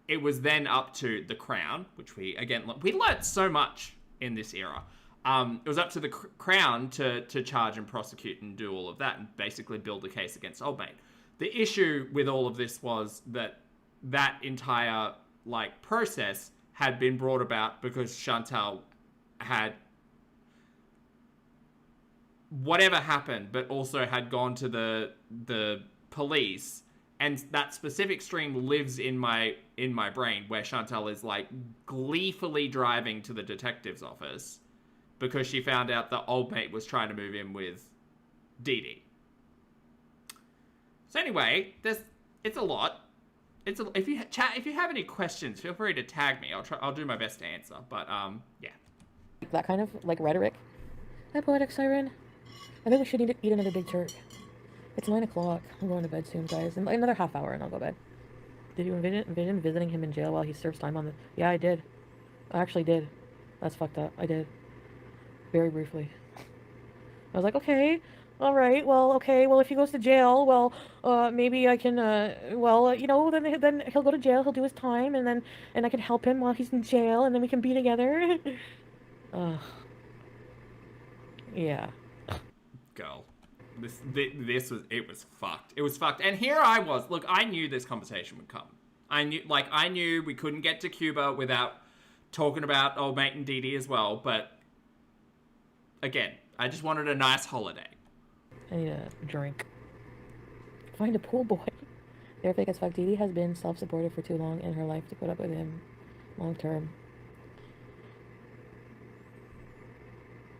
It was then up to the Crown, which we learnt so much in this era. It was up to the Crown to charge and prosecute and do all of that and basically build a case against old mate. The issue with all of this was that entire, like, process had been brought about because Chantal had whatever happened, but also had gone to the police, and that specific stream lives in my brain where Chantal is, like, gleefully driving to the detective's office because she found out the old mate was trying to move in with Dee Dee. So anyway, it's a lot. If you have any questions, feel free to tag me. I'll do my best to answer. But yeah. That kind of, like, rhetoric. Hi, Poetic Siren. I think we should eat another big turk. It's 9 o'clock. I'm going to bed soon, guys. In another half hour and I'll go to bed. Did you envision visiting him in jail while he serves time on the... Yeah, I did. I actually did. That's fucked up. I did. Very briefly. I was like, okay, all right, well, okay, well, if he goes to jail, well, maybe I can, you know, then he'll go to jail, he'll do his time, and I can help him while he's in jail, and then we can be together. Yeah. Girl. This was fucked. It was fucked. And here I was. Look, I knew this conversation would come. I knew we couldn't get to Cuba without talking about old mate and Dee Dee as well, but again, I just wanted a nice holiday. I need a drink. Find a pool boy. They're fake as fuck. Dee Dee has been self-supportive for too long in her life to put up with him long term.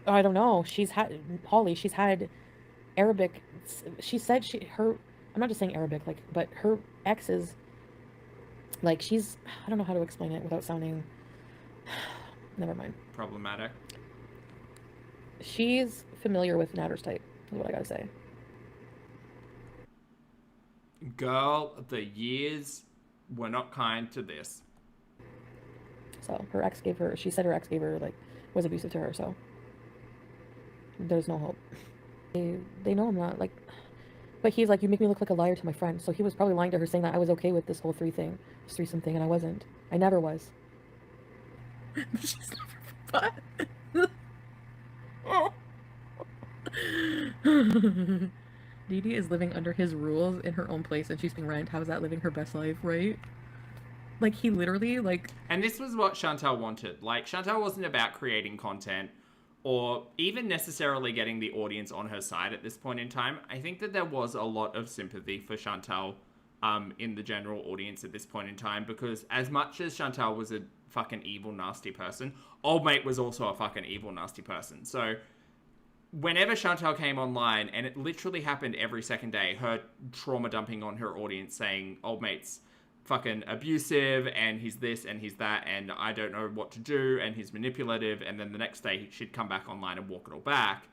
I don't know. She's had Arabic. She said I'm not just saying Arabic, like, but her ex is, like, I don't know how to explain it without sounding, never mind. Problematic. She's familiar with Natter's type, is what I gotta say. Girl, the years were not kind to this. So she said her ex gave her, like, was abusive to her, so there's no hope. They know I'm not, like, but he's like, you make me look like a liar to my friend, so he was probably lying to her saying that I was okay with this whole threesome thing, and I wasn't. I never was. She's never fun. Dee Dee is living under his rules in her own place, and she's paying rent. How is that living her best life, right? Like, he literally, like... And this was what Chantal wanted. Like, Chantal wasn't about creating content or even necessarily getting the audience on her side at this point in time. I think that there was a lot of sympathy for Chantal in the general audience at this point in time, because as much as Chantal was a fucking evil, nasty person, old mate was also a fucking evil, nasty person. So whenever Chantal came online, and it literally happened every second day, her trauma dumping on her audience saying old mate's fucking abusive, and he's this and he's that, and I don't know what to do, and he's manipulative, and then the next day she'd come back online and walk it all back.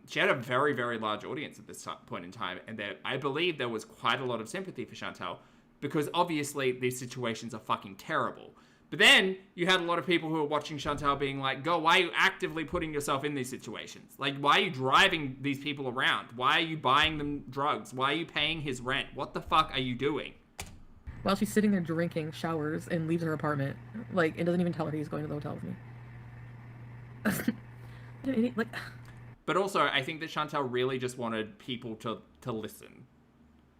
She had a very, very large audience at this point in time, and I believe there was quite a lot of sympathy for Chantal, because obviously these situations are fucking terrible. But then you had a lot of people who were watching Chantal being like, "Go, why are you actively putting yourself in these situations? Like, why are you driving these people around? Why are you buying them drugs? Why are you paying his rent? What the fuck are you doing?" While she's sitting there drinking, showers, and leaves her apartment. Like, and doesn't even tell her he's going to the hotel with me. Like... But also, I think that Chantal really just wanted people to listen.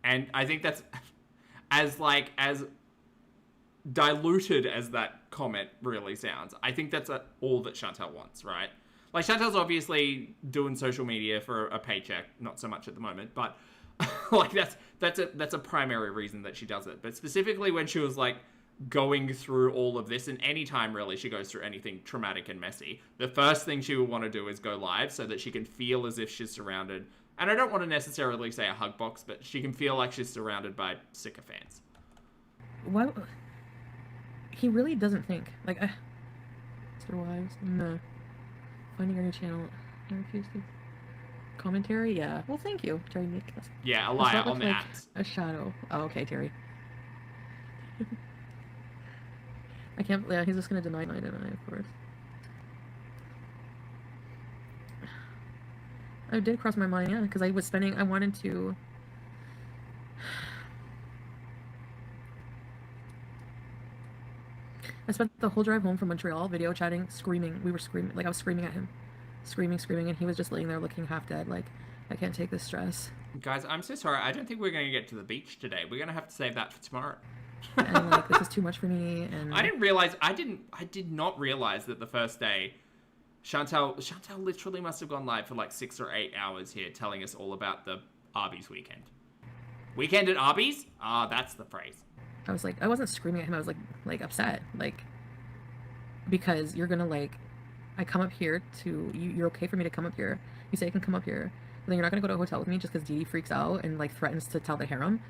And I think that's as diluted as that comment really sounds. I think that's all that Chantal wants, right? Like, Chantal's obviously doing social media for a paycheck, not so much at the moment, but like that's a primary reason that she does it. But specifically when she was like going through all of this, and anytime really she goes through anything traumatic and messy, the first thing she will want to do is go live so that she can feel as if she's surrounded. And I don't want to necessarily say a hug box, but she can feel like she's surrounded by sycophants. Why? He really doesn't think. Like, Mr. Wives? No. Finding our new channel. I refuse to. Commentary? Yeah. Well, thank you, Terry Nick. Yeah, Elia on the like apps. A shadow. Oh, okay, Terry. I can't. Yeah, he's just gonna deny, of course. I did cross my mind, yeah, because I wanted to. I spent the whole drive home from Montreal video chatting, screaming. We were screaming, like I was screaming at him. Screaming, and he was just laying there looking half dead, like, I can't take this stress. Guys, I'm so sorry. I don't think we're going to get to the beach today. We're going to have to save that for tomorrow. And, like, this is too much for me, and... I did not realize that the first day, Chantal literally must have gone live for like 6 or 8 hours here telling us all about the Arby's weekend. Weekend at Arby's? Ah, that's the phrase. I was like, I wasn't screaming at him, I was like upset, like, because you're gonna, like, I come up here to, you're okay for me to come up here, you say I can come up here, but then you're not gonna go to a hotel with me just because Dee freaks out and, like, threatens to tell the harem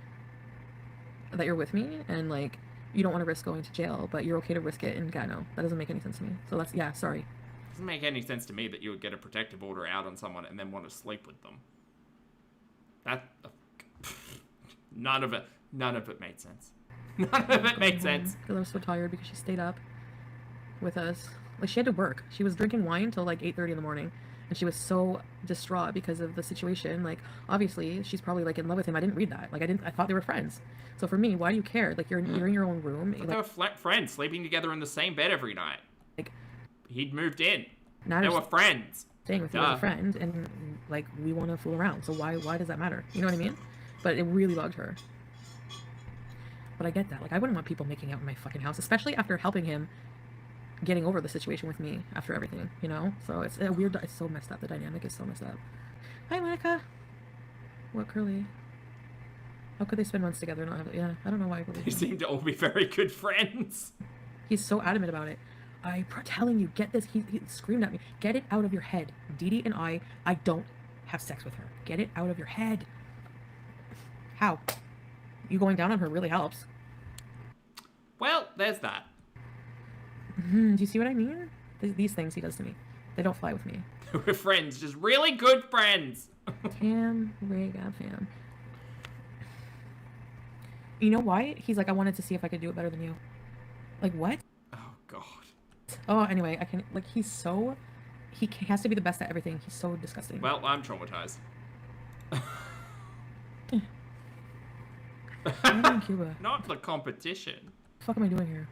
that you're with me, and, like, you don't want to risk going to jail, but you're okay to risk it, and God, no, that doesn't make any sense to me, so that's, yeah, sorry. It doesn't make any sense to me that you would get a protective order out on someone and then want to sleep with them. None of it made sense. None of it made sense. Because I was so tired because she stayed up with us. Like, she had to work. She was drinking wine till like 8:30 in the morning, and she was so distraught because of the situation. Like, obviously, she's probably like in love with him. I didn't read that. Like, I thought they were friends. So for me, why do you care? Like, you're in your own room. But they were friends, sleeping together in the same bed every night. Like, he'd moved in. Now they were friends. Staying with you as a friend, and like, we want to fool around. So why does that matter? You know what I mean? But it really bugged her. But I get that. Like, I wouldn't want people making out in my fucking house, especially after helping him getting over the situation with me after everything, you know? So it's a weird, it's so messed up. The dynamic is so messed up. Hi, Monica. What, Curly? How could they spend months together and not have it? Yeah, I don't know why. They seem to all be very good friends. He's so adamant about it. I'm telling you, get this. He screamed at me. Get it out of your head. Dee Dee and I don't have sex with her. Get it out of your head. How? You going down on her really helps. Well, there's that. Do you see what I mean? These things he does to me. They don't fly with me. We're friends. Just really good friends. Tam, Rega, fam. You know why? He's like, I wanted to see if I could do it better than you. Like, what? Oh, God. Oh, anyway, I can, like, he has to be the best at everything. He's so disgusting. Well, I'm traumatized. I'm in Cuba. Not the competition. What the fuck am I doing here?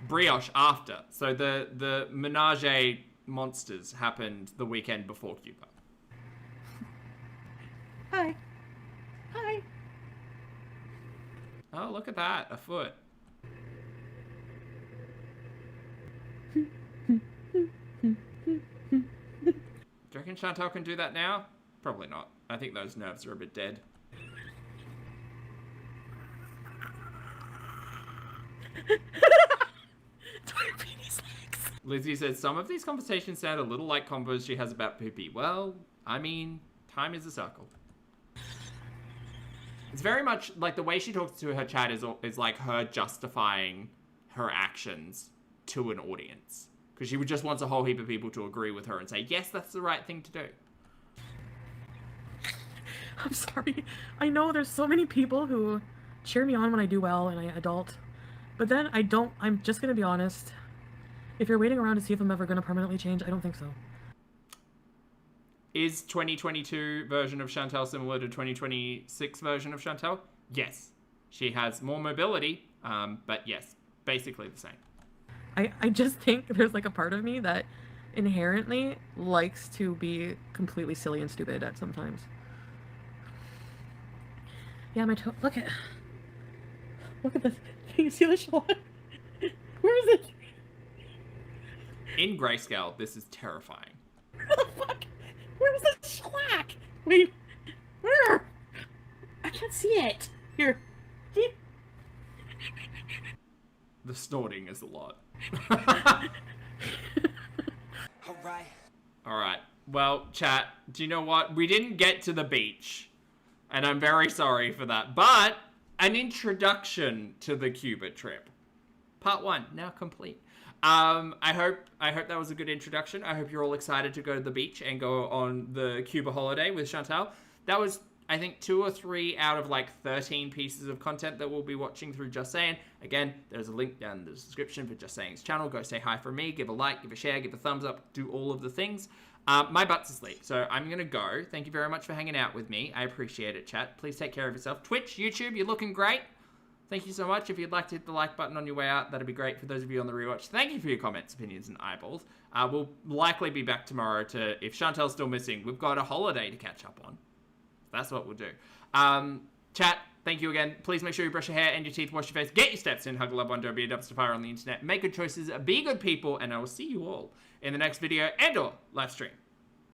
Brioche after. So the Menage monsters happened the weekend before Cuba. Hi. Hi. Oh, look at that. A foot. Do you reckon Chantal can do that now? Probably not. I think those nerves are a bit dead. Lizzie says, some of these conversations sound a little like combos she has about Poopy. Well, I mean, time is a circle. It's very much like the way she talks to her chat is like her justifying her actions to an audience. Because she just wants a whole heap of people to agree with her and say, yes, that's the right thing to do. I'm sorry. I know there's so many people who cheer me on when I do well and I adult But then I'm just gonna be honest. If you're waiting around to see if I'm ever gonna permanently change, I don't think so. Is 2022 version of Chantel similar to 2026 version of Chantel? Yes. She has more mobility, but yes, basically the same. I just think there's like a part of me that inherently likes to be completely silly and stupid at sometimes. Yeah, my toe. Look at this. Can you see the shot? Where is it? In grayscale, this is terrifying. Where the fuck? Where's the slack? Wait, where? I can't see it. Here. See? The snorting is a lot. Alright. Well, chat, do you know what? We didn't get to the beach. And I'm very sorry for that. But an introduction to the Cuba trip. Part 1, now complete. I hope that was a good introduction. I hope you're all excited to go to the beach and go on the Cuba holiday with Chantal. That was, I think, 2 or 3 out of like 13 pieces of content that we'll be watching through Just Saying. Again, there's a link down in the description for Just Saying's channel. Go say hi from me, give a like, give a share, give a thumbs up, do all of the things. My butt's asleep, so I'm gonna go. Thank you very much for hanging out with me. I appreciate it, chat. Please take care of yourself. Twitch, YouTube, you're looking great. Thank you so much. If you'd like to hit the like button on your way out, that'd be great. For those of you on the rewatch, thank you for your comments, opinions, and eyeballs. We'll likely be back tomorrow to, if Chantel's still missing, we've got a holiday to catch up on. That's what we'll do. Chat, thank you again. Please make sure you brush your hair and your teeth, wash your face, get your steps in, hug a loved one, don't be a dumpster fire on the internet, make good choices, be good people, and I will see you all in the next video and or live stream.